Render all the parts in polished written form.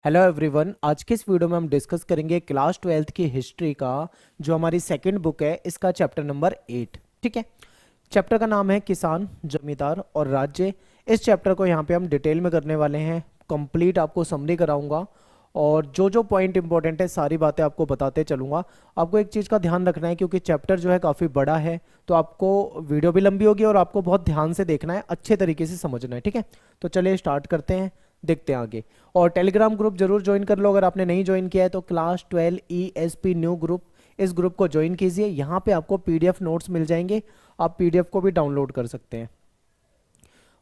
Hello everyone, आज के इस वीडियो में हम डिस्कस करेंगे क्लास 12th की हिस्ट्री का जो हमारी सेकंड बुक है, इसका चैप्टर नंबर 8। ठीक है। चैप्टर का नाम है किसान, जमींदार और राज्य। इस चैप्टर को यहाँ पे हम डिटेल में करने वाले हैं, कंप्लीट आपको समरी कराऊंगा और जो जो पॉइंट इंपॉर्टेंट है सारी बातें आपको बताते चलूंगा। आपको एक चीज़ का ध्यान रखना है, क्योंकि चैप्टर जो है काफ़ी बड़ा है, तो आपको वीडियो भी लंबी होगी और आपको बहुत ध्यान से देखना है, अच्छे तरीके से समझना है। ठीक है, तो चलिए स्टार्ट करते हैं, देखते हैं आगे। और टेलीग्राम ग्रुप जरूर ज्वाइन कर लो, अगर आपने नहीं ज्वाइन किया है तो क्लास 12 ESP न्यू ग्रुप, इस ग्रुप को ज्वाइन कीजिए। यहाँ पे आपको PDF नोट्स मिल जाएंगे, आप PDF को भी डाउनलोड कर सकते हैं।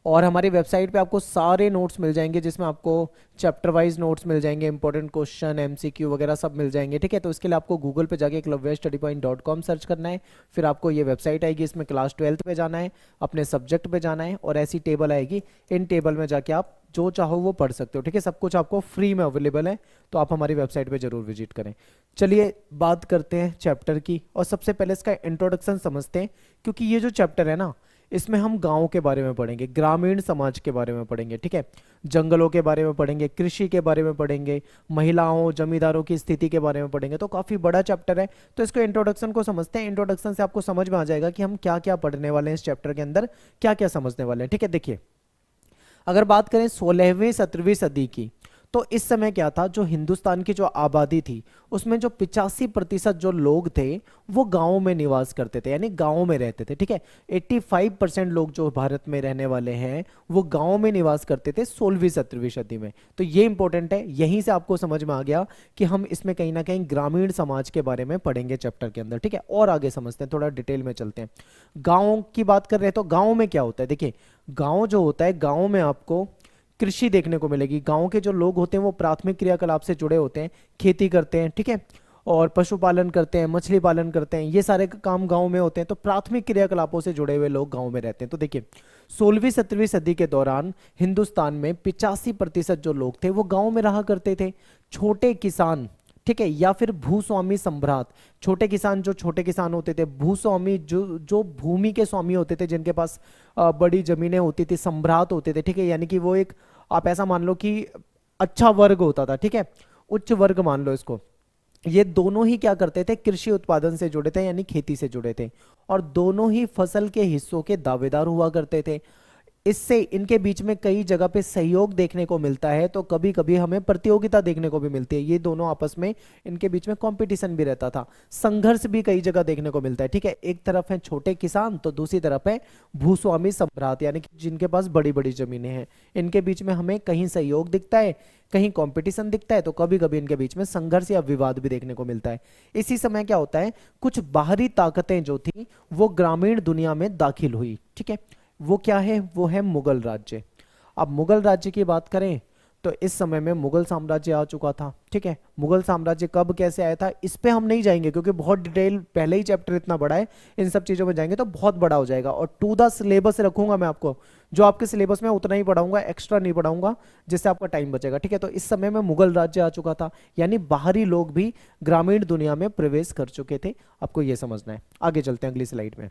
और हमारी वेबसाइट पे आपको सारे नोट्स मिल जाएंगे, जिसमें आपको चैप्टर वाइज नोट्स मिल जाएंगे, इंपॉर्टेंट क्वेश्चन, MCQ वगैरह सब मिल जाएंगे। ठीक है, तो इसके लिए आपको गूगल पे जाके eklavyastudypoint.com सर्च करना है, फिर आपको ये वेबसाइट आएगी, इसमें क्लास 12th पे जाना है, अपने सब्जेक्ट पे जाना है और ऐसी टेबल आएगी। इन टेबल में जाके आप जो चाहो वो पढ़ सकते हो। ठीक है, सब कुछ आपको फ्री में अवेलेबल है, तो आप हमारी वेबसाइट पे जरूर विजिट करें। चलिए बात करते हैं चैप्टर की, और सबसे पहले इसका इंट्रोडक्शन समझते हैं, क्योंकि ये जो चैप्टर है ना, इसमें हम गांव के बारे में पढ़ेंगे, ग्रामीण समाज के बारे में पढ़ेंगे। ठीक है, जंगलों के बारे में पढ़ेंगे, कृषि के बारे में पढ़ेंगे, महिलाओं जमींदारों की स्थिति के बारे में पढ़ेंगे। तो काफ़ी बड़ा चैप्टर है, तो इसको इंट्रोडक्शन को समझते हैं। इंट्रोडक्शन से आपको समझ में आ जाएगा कि हम क्या क्या पढ़ने वाले हैं, इस चैप्टर के अंदर क्या क्या समझने वाले हैं। ठीक है, देखिए, अगर बात करें 16वीं 17वीं सदी की, तो इस समय क्या था, जो हिंदुस्तान की जो आबादी थी उसमें जो 85% जो लोग थे वो गांवों में निवास करते थे, यानी गांवों में रहते थे। ठीक है, 85% लोग जो भारत में रहने वाले हैं वो गांवों में निवास करते थे 16वीं 17वीं सदी में। तो ये इंपॉर्टेंट है, यहीं से आपको समझ में आ गया कि हम इसमें कहीं ना कहीं ग्रामीण समाज के बारे में पढ़ेंगे चैप्टर के अंदर। ठीक है, और आगे समझते हैं, थोड़ा डिटेल में चलते हैं। गाँव की बात कर रहे हैं, तो गाँव में क्या होता है, देखिए, गाँव जो होता है, गाँव में आपको कृषि देखने को मिलेगी। गांव के जो लोग होते हैं वो प्राथमिक क्रियाकलाप से जुड़े होते हैं, खेती करते हैं। ठीक है, और पशुपालन करते हैं, मछली पालन करते हैं, ये सारे काम गांव में होते हैं। तो प्राथमिक क्रियाकलापों से जुड़े हुए लोग गांव में रहते हैं। तो देखिए, 16वीं 17वीं सदी के दौरान हिंदुस्तान में 85% जो लोग थे वो गांव में रहा करते थे। छोटे किसान, ठीक है, या फिर भूस्वामी सम्राट। छोटे किसान, जो छोटे किसान होते थे, भूस्वामी जो जो भूमि के स्वामी होते थे, जिनके पास बड़ी जमीनें होती थी, सम्राट होते थे। ठीक है, यानी कि वो एक, आप ऐसा मान लो कि अच्छा वर्ग होता था। ठीक है, उच्च वर्ग मान लो इसको। ये दोनों ही क्या करते थे, कृषि उत्पादन से जुड़े थे, यानी खेती से जुड़े थे, और दोनों ही फसल के हिस्सों के दावेदार हुआ करते थे। इससे इनके बीच में कई जगह पे सहयोग देखने को मिलता है, तो कभी कभी हमें प्रतियोगिता देखने को भी मिलती है। ये दोनों आपस में, इनके बीच में कंपटीशन भी रहता था, संघर्ष भी कई जगह देखने को मिलता है। ठीक है, एक तरफ है छोटे किसान, तो दूसरी तरफ है भूस्वामी सम्राट, यानी कि जिनके पास बड़ी बड़ी जमीनें हैं। इनके बीच में हमें कहीं सहयोग दिखता है, कहीं कंपटीशन दिखता है, तो कभी कभी इनके बीच में संघर्ष या विवाद भी देखने को मिलता है। इसी समय क्या होता है, कुछ बाहरी ताकतें जो थी वो ग्रामीण दुनिया में दाखिल हुई। ठीक है, वो क्या है, वो है मुगल राज्य। अब मुगल राज्य की बात करें तो इस समय में मुगल साम्राज्य आ चुका था। ठीक है, मुगल साम्राज्य कब कैसे आया था इस पे हम नहीं जाएंगे, क्योंकि बहुत डिटेल, पहले ही चैप्टर इतना बड़ा है, इन सब चीज़ों में जाएंगे तो बहुत बड़ा हो जाएगा। और टू द सिलेबस रखूंगा मैं आपको, जो आपके सिलेबस में उतना ही पढ़ाऊंगा, एक्स्ट्रा नहीं पढ़ाऊंगा, जिससे आपका टाइम बचेगा। ठीक है, तो इस समय में मुगल राज्य आ चुका था, यानी बाहरी लोग भी ग्रामीण दुनिया में प्रवेश कर चुके थे। आपको ये समझना है। आगे चलते हैं अगली स्लाइड में।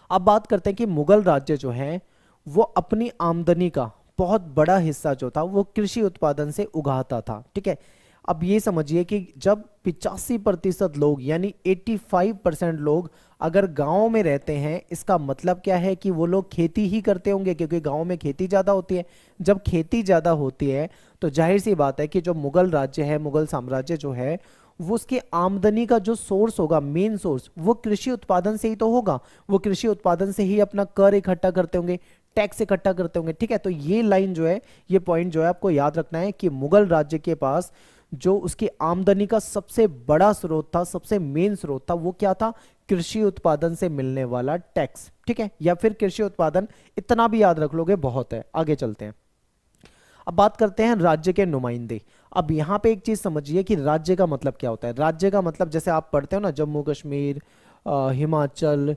अब बात करते हैं कि मुगल राज्य जो है वो अपनी आमदनी का बहुत बड़ा हिस्सा जो था वो कृषि उत्पादन से उगाता था। ठीक है, अब ये समझिए कि जब 85% लोग, यानी 85% लोग अगर गांव में रहते हैं, इसका मतलब क्या है कि वो लोग खेती ही करते होंगे, क्योंकि गांव में खेती ज़्यादा होती है। जब खेती ज़्यादा होती है तो जाहिर सी बात है कि जो मुगल राज्य है, मुगल साम्राज्य जो है, वो उसकी आमदनी का जो सोर्स होगा, मेन सोर्स, वो कृषि उत्पादन से ही तो होगा। वो कृषि उत्पादन से ही अपना कर इकट्ठा करते होंगे, टैक्स इकट्ठा करते होंगे। ठीक है, तो ये लाइन जो है, ये पॉइंट जो है आपको याद रखना है कि मुगल राज्य के पास जो उसकी आमदनी का सबसे बड़ा स्रोत था, सबसे मेन स्रोत था, वो क्या था, कृषि उत्पादन से मिलने वाला टैक्स। ठीक है, या फिर कृषि उत्पादन, इतना भी याद रख लोगे बहुत है। आगे चलते हैं। अब बात करते हैं राज्य के नुमाइंदे। अब यहाँ पे एक चीज समझिए कि राज्य का मतलब क्या होता है। राज्य का मतलब, जैसे आप पढ़ते हो ना, जम्मू कश्मीर, हिमाचल,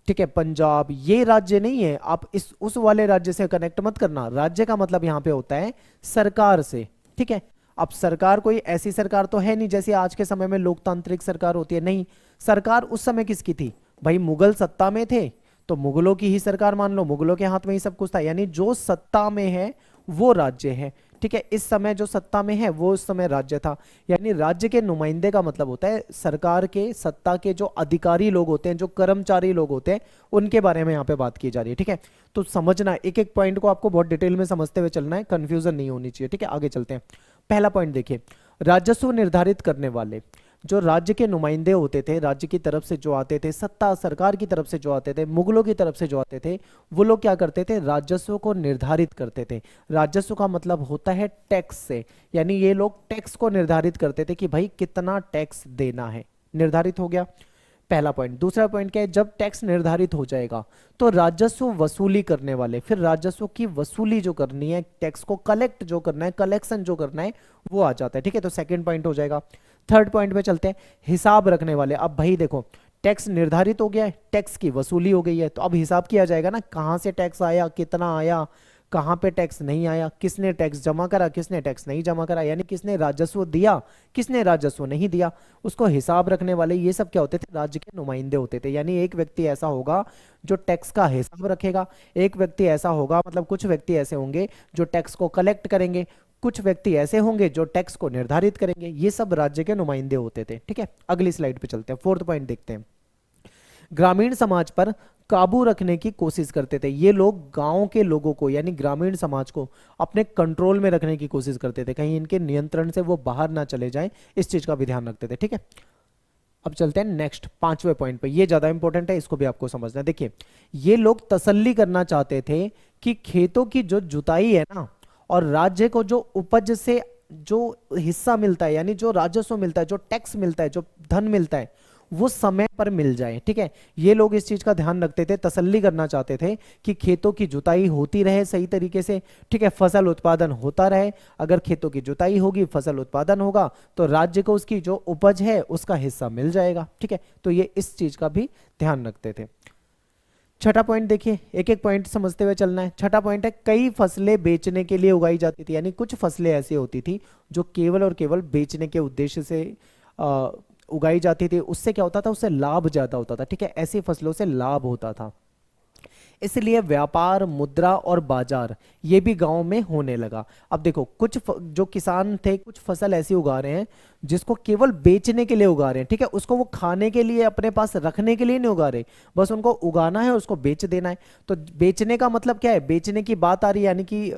ठीक है, पंजाब, ये राज्य नहीं है। आप इस उस वाले राज्य से कनेक्ट मत करना। राज्य का मतलब यहाँ पे होता है सरकार से। ठीक है, अब सरकार कोई ऐसी सरकार तो है नहीं जैसे आज के समय में लोकतांत्रिक सरकार होती है, नहीं। सरकार उस समय किसकी थी भाई, मुगल सत्ता में थे तो मुगलों की ही सरकार मान लो, मुगलों के हाथ में ही सब कुछ था, यानी जो सत्ता में है वो राज्य है। ठीक ठीक है। इस समय जो सत्ता में है वो उस समय राज्य था। यानी राज्य के नुमाइंदे का मतलब होता है सरकार के, सत्ता के जो अधिकारी लोग होते हैं, जो कर्मचारी लोग होते हैं, उनके बारे में यहाँ पे बात की जा रही है। ठीक है, तो समझना, एक एक पॉइंट को आपको बहुत डिटेल में समझते हुए चलना है, कंफ्यूजन नहीं होनी चाहिए। ठीक है, आगे चलते हैं। पहला पॉइंट देखिए, राजस्व निर्धारित करने वाले जो राज्य के नुमाइंदे होते थे, राज्य की तरफ से जो आते थे, सत्ता सरकार की तरफ से जो आते थे, मुगलों की तरफ से जो आते थे, वो लोग क्या करते थे, राजस्व को निर्धारित करते थे। राजस्व का मतलब होता है टैक्स से, यानी ये लोग टैक्स को निर्धारित करते थे कि भाई कितना टैक्स देना है, निर्धारित हो गया पहला पॉइंट। दूसरा पॉइंट क्या है, जब टैक्स निर्धारित हो जाएगा तो राजस्व वसूली करने वाले, फिर राजस्व की वसूली जो करनी है, टैक्स को कलेक्ट जो करना है, कलेक्शन जो करना है, वो आ जाता है। ठीक है, तो सेकंड पॉइंट हो जाएगा। थर्ड पॉइंट पे चलते हैं, हिसाब रखने वाले। अब भाई देखो, टैक्स निर्धारित हो गया है, टैक्स की वसूली हो गई है, तो अब हिसाब किया जाएगा ना, कहां से टैक्स आया, कितना आया, कहां पे टैक्स नहीं आया, किसने टैक्स जमा करा, किसने टैक्स नहीं जमा करा, यानी किसने राजस्व दिया, किसने राजस्व नहीं दिया, उसको हिसाब रखने वाले ये सब क्या होते थे, राज्य के नुमाइंदे होते थे। यानी एक व्यक्ति ऐसा होगा जो टैक्स का हिसाब रखेगा, एक व्यक्ति ऐसा होगा, मतलब कुछ व्यक्ति ऐसे होंगे जो टैक्स को कलेक्ट करेंगे, कुछ व्यक्ति ऐसे होंगे जो टैक्स को निर्धारित करेंगे। ये सब राज्य के नुमाइंदे होते थे। ठीक है, अगली स्लाइड पे चलते हैं, फोर्थ पॉइंट देखते हैं। ग्रामीण समाज पर काबू रखने की कोशिश करते थे। ये लोग गांव के लोगों को, यानी ग्रामीण समाज को अपने कंट्रोल में रखने की कोशिश करते थे, कहीं इनके नियंत्रण से वो बाहर ना चले जाएं, इस चीज का भी ध्यान रखते थे। ठीक है, अब चलते हैं नेक्स्ट पांचवें पॉइंट पे, ये ज्यादा इंपॉर्टेंट है, इसको भी आपको समझना है। देखिए, ये लोग तसल्ली करना चाहते थे कि खेतों की जो जुताई है ना, और राज्य को जो उपज से जो हिस्सा मिलता है, यानी जो राजस्व मिलता है, जो टैक्स मिलता है, जो धन मिलता है, वो समय पर मिल जाए। ठीक है, ये लोग इस चीज का ध्यान रखते थे, तसल्ली करना चाहते थे कि खेतों की जुताई होती रहे सही तरीके से। ठीक है, फसल उत्पादन होता रहे। अगर खेतों की जुताई होगी, फसल उत्पादन होगा, तो राज्य को उसकी जो उपज है उसका हिस्सा मिल जाएगा। ठीक है, तो ये इस चीज का भी ध्यान रखते थे। छठा पॉइंट देखिए, एक एक पॉइंट समझते हुए चलना है। छठा पॉइंट है, कई फसलें बेचने के लिए उगाई जाती थी। यानी कुछ फसलें ऐसी होती थी जो केवल और केवल बेचने के उद्देश्य से उगाई जाती थी। उससे क्या होता था, उससे लाभ ज्यादा होता था। ठीक है, ऐसी फसलों से लाभ होता था, इसलिए व्यापार, मुद्रा और बाजार ये भी गांव में होने लगा। अब देखो, कुछ जो किसान थे, कुछ फसल ऐसी उगा रहे हैं जिसको केवल बेचने के लिए उगा रहे हैं। ठीक है, उसको वो खाने के लिए, अपने पास रखने के लिए नहीं उगा रहे, बस उनको उगाना है, उसको बेच देना है। तो बेचने का मतलब क्या है, बेचने की बात आ रही है, यानी कि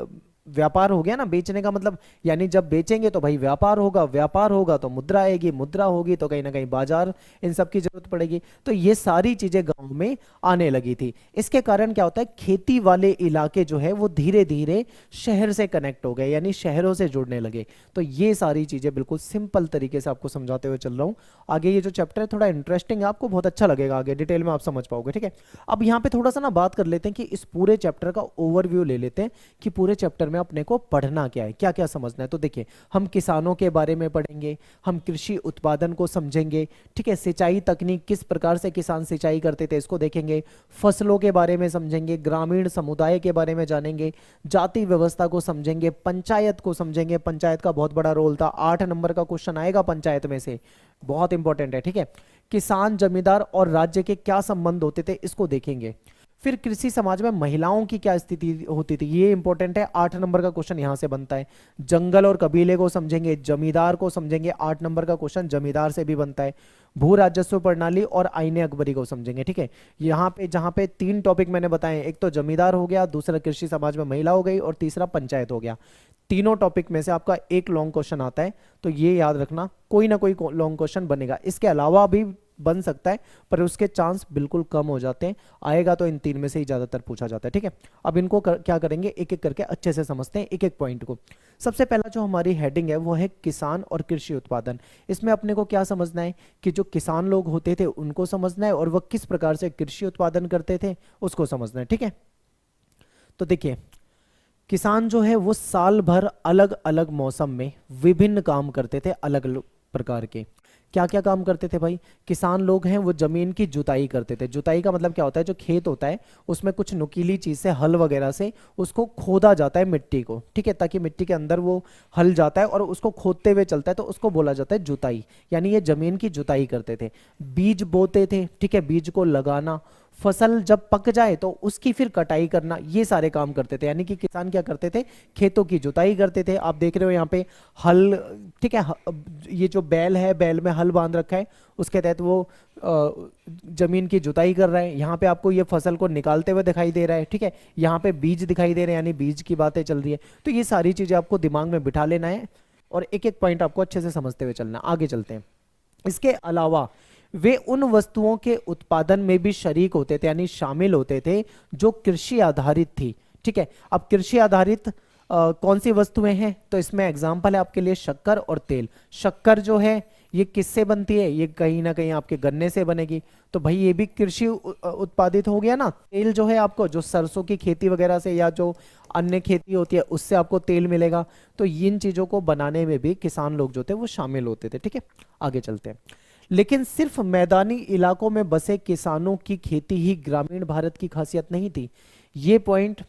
व्यापार हो गया ना। बेचने का मतलब यानी जब बेचेंगे तो भाई व्यापार होगा, व्यापार होगा तो मुद्रा आएगी, मुद्रा होगी तो कहीं ना कहीं बाजार, इन सब की जरूरत पड़ेगी। तो ये सारी चीजें गांव में आने लगी थी। इसके कारण क्या होता है, खेती वाले इलाके जो है वो धीरे धीरे शहर से कनेक्ट हो गए, यानी शहरों से जुड़ने लगे। तो ये सारी चीजें बिल्कुल सिंपल तरीके से आपको समझाते हुए चल रहा हूं। आगे ये जो चैप्टर है थोड़ा इंटरेस्टिंग है, आपको बहुत अच्छा लगेगा, आगे डिटेल में आप समझ पाओगे। ठीक है, अब यहाँ पे थोड़ा सा ना बात कर लेते हैं कि इस पूरे चैप्टर का ओवरव्यू ले लेते हैं कि पूरे चैप्टर में अपने को पढ़ना क्या है, क्या क्या समझना है। तो देखिए, हम किसानों के बारे में पढ़ेंगे, हम कृषि उत्पादन को समझेंगे। ठीक है, सिंचाई तकनीक, किस प्रकार से किसान सिंचाई करते थे, इसको देखेंगे। फसलों के बारे में समझेंगे, ग्रामीण समुदाय के बारे में जानेंगे, जाति व्यवस्था को समझेंगे, पंचायत को समझेंगे। पंचायत का बहुत बड़ा रोल था, 8 नंबर का क्वेश्चन आएगा पंचायत में से, बहुत इंपॉर्टेंट है। ठीक है, किसान, जमींदार और राज्य के क्या संबंध होते थे, इसको देखेंगे। फिर कृषि समाज में महिलाओं की क्या स्थिति होती थी, ये इंपॉर्टेंट है, 8 नंबर का क्वेश्चन यहां से बनता है। जंगल और कबीले को समझेंगे, जमींदार को समझेंगे, 8 नंबर का क्वेश्चन जमींदार से भी बनता है। भू राजस्व प्रणाली और आईने अकबरी को समझेंगे। ठीक है, यहाँ पे जहां पे 3 टॉपिक मैंने बताए, एक तो जमींदार हो गया, दूसरा कृषि समाज में महिला हो गई, और तीसरा पंचायत हो गया। तीनों टॉपिक में से आपका एक लॉन्ग क्वेश्चन आता है, तो ये याद रखना, कोई ना कोई लॉन्ग क्वेश्चन बनेगा। इसके अलावा भी बन सकता है, पर उसके चांस बिल्कुल कम हो जाते हैं। आएगा तो इन 3 में से ही ज्यादातर पूछा जाता है। ठीक है, अब इनको क्या करेंगे, एक एक करके अच्छे से समझते हैं एक एक पॉइंट को। सबसे पहला जो हमारी हेडिंग है वो है किसान और कृषि उत्पादन। इसमें अपने को क्या समझना है कि जो किसान लोग होते थे उनको समझना है, और वह किस प्रकार से कृषि उत्पादन करते थे उसको समझना है। ठीक है, तो देखिए, किसान जो है वो साल भर अलग अलग मौसम में विभिन्न काम करते थे, अलग अलग प्रकार के। क्या क्या काम करते थे भाई, किसान लोग हैं वो जमीन की जुताई करते थे। जुताई का मतलब क्या होता है, जो खेत होता है उसमें कुछ नुकीली चीज से, हल वगैरह से उसको खोदा जाता है मिट्टी को। ठीक है, ताकि मिट्टी के अंदर वो हल जाता है और उसको खोदते हुए चलता है, तो उसको बोला जाता है जुताई। यानी ये जमीन की जुताई करते थे। बीज बोते थे, ठीक है, बीज को लगाना, फसल जब पक जाए तो उसकी फिर कटाई करना, ये सारे काम करते थे। यानी कि किसान क्या करते थे, खेतों की जुताई करते थे। आप देख रहे हो यहाँ पे हल, ठीक है, ये जो बैल है, बैल में हल बांध रखा है, उसके तहत वो जमीन की जुताई कर रहा है। यहाँ पे आपको ये फसल को निकालते हुए दिखाई दे रहा है, ठीक है। यहाँ पे बीज दिखाई दे रहे हैं, यानी बीज की बातें चल रही है। तो ये सारी चीजें आपको दिमाग में बिठा लेना है और एक एक पॉइंट आपको अच्छे से समझते हुए चलना। आगे चलते हैं। इसके अलावा वे उन वस्तुओं के उत्पादन में भी शरीक होते थे, यानी शामिल होते थे जो कृषि आधारित थी, ठीक है। अब कृषि आधारित कौन सी वस्तुएं हैं, तो इसमें एग्जाम्पल है आपके लिए शक्कर और तेल। शक्कर जो है ये किससे बनती है, ये कहीं ना कहीं आपके गन्ने से बनेगी, तो भाई ये भी कृषि उत्पादित हो गया ना। तेल जो है आपको, जो सरसों की खेती वगैरह से या जो अन्य खेती होती है उससे आपको तेल मिलेगा। तो इन चीजों को बनाने में भी किसान लोग जो थे वो शामिल होते थे, ठीक है। आगे चलते हैं। लेकिन सिर्फ मैदानी इलाकों में बसे किसानों की खेती ही ग्रामीण भारत की खासियत नहीं थी। ये पॉइंट,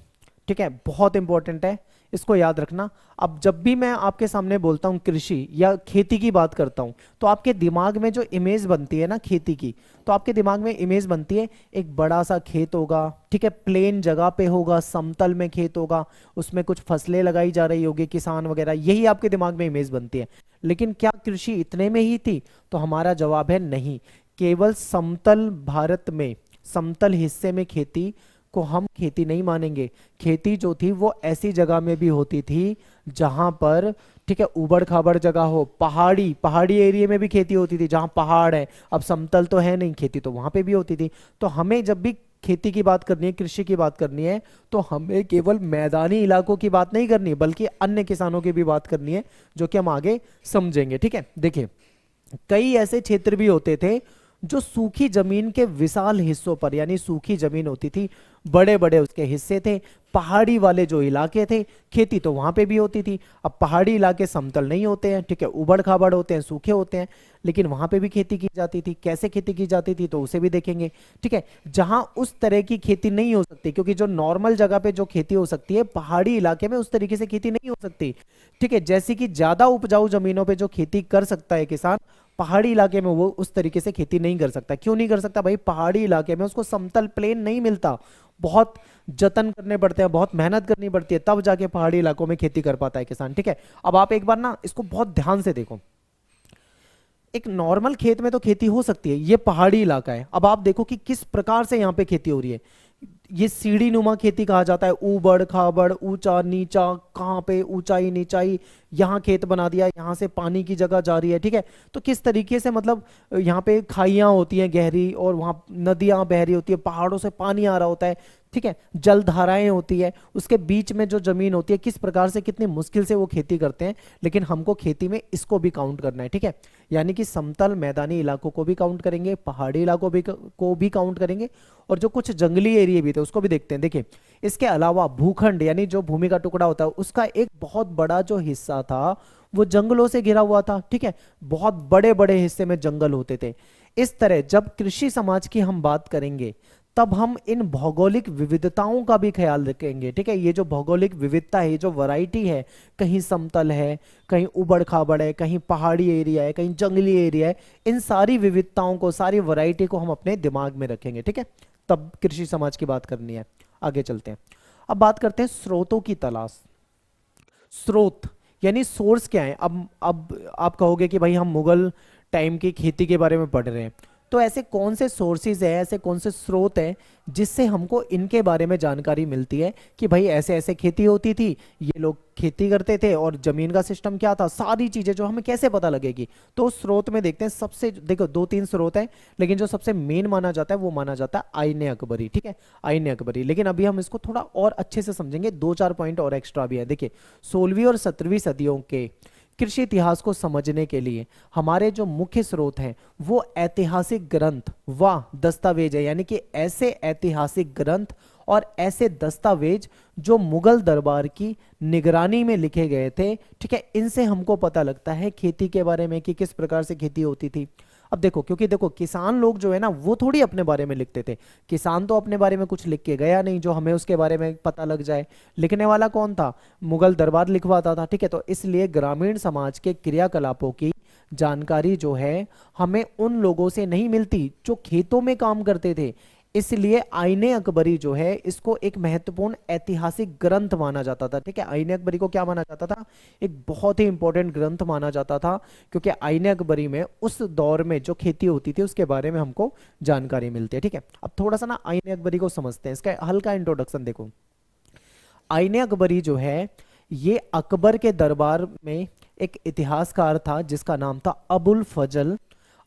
ठीक है, बहुत इंपॉर्टेंट है, इसको याद रखना। अब जब भी मैं आपके सामने बोलता हूँ कृषि या खेती की बात करता हूँ, तो आपके दिमाग में जो इमेज बनती है ना खेती की, तो आपके दिमाग में इमेज बनती है एक बड़ा सा खेत होगा, ठीक है, प्लेन जगह पे होगा, समतल में खेत होगा, उसमें कुछ फसलें लगाई जा रही होगी, किसान वगैरह, यही आपके दिमाग में इमेज बनती है। लेकिन क्या कृषि इतने में ही थी, तो हमारा जवाब है नहीं। केवल समतल भारत में, समतल हिस्से में खेती को हम खेती नहीं मानेंगे। खेती जो थी वो ऐसी जगह में भी होती थी जहां पर, ठीक है, उबड़ खाबड़ जगह हो, पहाड़ी पहाड़ी एरिया में भी खेती होती थी, जहां पहाड़ है। अब समतल तो है नहीं, खेती तो वहां पे भी होती थी। तो हमें जब भी खेती की बात करनी है, कृषि की बात करनी है, तो हमें केवल मैदानी इलाकों की बात नहीं करनी, बल्कि अन्य किसानों की भी बात करनी है, जो कि हम आगे समझेंगे, ठीक है। देखिए, कई ऐसे क्षेत्र भी होते थे जो सूखी जमीन के विशाल हिस्सों पर, यानी सूखी जमीन होती थी, बड़े बड़े उसके हिस्से थे, पहाड़ी वाले जो इलाके थे, खेती तो वहां पे भी होती थी। अब पहाड़ी इलाके समतल नहीं होते हैं, ठीक है, उबड़ खाबड़ होते हैं, सूखे होते हैं, लेकिन वहां पे भी खेती की जाती थी। कैसे खेती की जाती थी, तो उसे भी देखेंगे, ठीक है। जहां उस तरह की खेती नहीं हो सकती, क्योंकि जो नॉर्मल जगह पे जो खेती हो सकती है, पहाड़ी इलाके में उस तरीके से खेती नहीं हो सकती, ठीक है। जैसे कि ज्यादा उपजाऊ जमीनों पे जो खेती कर सकता है किसान, पहाड़ी इलाके में वो उस तरीके से खेती नहीं कर सकता। क्यों नहीं कर सकता भाई, पहाड़ी इलाके में उसको समतल प्लेन नहीं मिलता, बहुत जतन करने पड़ते हैं, बहुत मेहनत करनी पड़ती है, तब जाके पहाड़ी इलाकों में खेती कर पाता है किसान, ठीक है। अब आप एक बार ना इसको बहुत ध्यान से देखो। एक नॉर्मल खेत में तो खेती हो सकती है, ये पहाड़ी इलाका है। अब आप देखो कि किस प्रकार से यहाँ पे खेती हो रही है। ये सीढ़ी नुमा खेती कहा जाता है, ऊबड़ खाबड़, ऊंचा नीचा, कहाँ पे ऊंचाई नीचाई, यहाँ खेत बना दिया, यहाँ से पानी की जगह जा रही है, ठीक है। तो किस तरीके से, मतलब यहाँ पे खाइयाँ होती हैं गहरी, और वहाँ नदियाँ बह रही होती है, पहाड़ों से पानी आ रहा होता है, ठीक है, जल धाराएं होती है, उसके बीच में जो जमीन होती है, किस प्रकार से, कितनी मुश्किल से वो खेती करते हैं। लेकिन हमको खेती में इसको भी काउंट करना है, ठीक है। यानी कि समतल मैदानी इलाकों को भी काउंट करेंगे, पहाड़ी इलाकों को भी काउंट करेंगे, और जो कुछ जंगली एरिया भी थे उसको भी देखते हैं। देखिए, इसके अलावा भूखंड, यानी जो भूमि का टुकड़ा होता है, उसका एक बहुत बड़ा जो हिस्सा था वो जंगलों से घिरा हुआ था, ठीक है। बहुत बड़े बड़े हिस्से में जंगल होते थे। इस तरह जब कृषि समाज की हम बात करेंगे, तब हम इन भौगोलिक विविधताओं का भी ख्याल रखेंगे, ठीक है। ये जो भौगोलिक विविधता है, ये जो वैरायटी है, कहीं समतल है, कहीं उबड़ खाबड़ है, कहीं पहाड़ी एरिया है, कहीं जंगली एरिया है, इन सारी विविधताओं को, सारी वैरायटी को हम अपने दिमाग में रखेंगे, ठीक है। तब कृषि समाज की बात करनी है। आगे चलते हैं। अब बात करते हैं स्रोतों की तलाश। स्रोत यानी सोर्स क्या है। अब आप कहोगे कि भाई हम मुगल टाइम की खेती के बारे में पढ़ रहे हैं, तो ऐसे कौन से सोर्सेज है, ऐसे कौन से स्रोत हैं जिससे हमको इनके बारे में जानकारी मिलती है कि भाई ऐसे ऐसे खेती होती थी, ये लोग खेती करते थे, और जमीन का सिस्टम क्या था, सारी चीजें जो हमें कैसे पता लगेगी। तो उस स्रोत में देखते हैं। सबसे, देखो, दो तीन स्रोत हैं, लेकिन जो सबसे मेन माना जाता है वो माना जाता है आईने अकबरी, ठीक है, आईने अकबरी। लेकिन अभी हम इसको थोड़ा और अच्छे से समझेंगे, दो चार पॉइंट और एक्स्ट्रा भी है। देखिए, 16वीं और 17वीं सदियों के कृषि इतिहास को समझने के लिए हमारे जो मुख्य स्रोत हैं वो ऐतिहासिक ग्रंथ व दस्तावेज है। यानी कि ऐसे ऐतिहासिक ग्रंथ और ऐसे दस्तावेज जो मुगल दरबार की निगरानी में लिखे गए थे, ठीक है, इनसे हमको पता लगता है खेती के बारे में कि किस प्रकार से खेती होती थी। अब देखो, क्योंकि देखो किसान लोग जो है ना, वो थोड़ी अपने बारे में लिखते थे। किसान तो अपने बारे में कुछ लिख के गया नहीं जो हमें उसके बारे में पता लग जाए। लिखने वाला कौन था, मुगल दरबार लिखवाता था, ठीक है। तो इसलिए ग्रामीण समाज के क्रियाकलापों की जानकारी जो है हमें उन लोगों से नहीं मिलती जो खेतों में काम करते थे। इसलिए आईने अकबरी जो है इसको एक महत्वपूर्ण ऐतिहासिक ग्रंथ माना जाता था। ठीक है, आईने अकबरी को क्या माना जाता था? एक बहुत ही इंपॉर्टेंट ग्रंथ माना जाता था, क्योंकि आईने अकबरी में उस दौर में जो खेती होती थी उसके बारे में हमको जानकारी मिलती है। ठीक है, अब थोड़ा सा ना आईने अकबरी को समझते हैं, इसका हल्का इंट्रोडक्शन देखो। आईने अकबरी जो है ये अकबर के दरबार में एक इतिहासकार था जिसका नाम था अबुल फजल।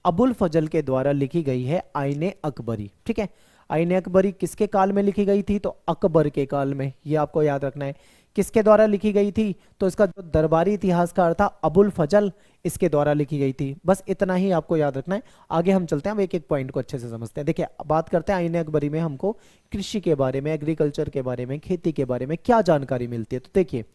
अबुल फजल के द्वारा लिखी गई है आईने अकबरी। ठीक है, आईने अकबरी किसके काल में लिखी गई थी? तो अकबर के काल में, ये आपको याद रखना है। किसके द्वारा लिखी गई थी? तो इसका जो दरबारी इतिहासकार था अबुल फजल, इसके द्वारा लिखी गई थी। बस इतना ही आपको याद रखना है। आगे हम चलते हैं, हम एक एक पॉइंट को अच्छे से समझते हैं। देखिए, बात करते हैं आईने अकबरी में हमको कृषि के बारे में, एग्रीकल्चर के बारे में, खेती के बारे में क्या जानकारी मिलती है। तो देखिए,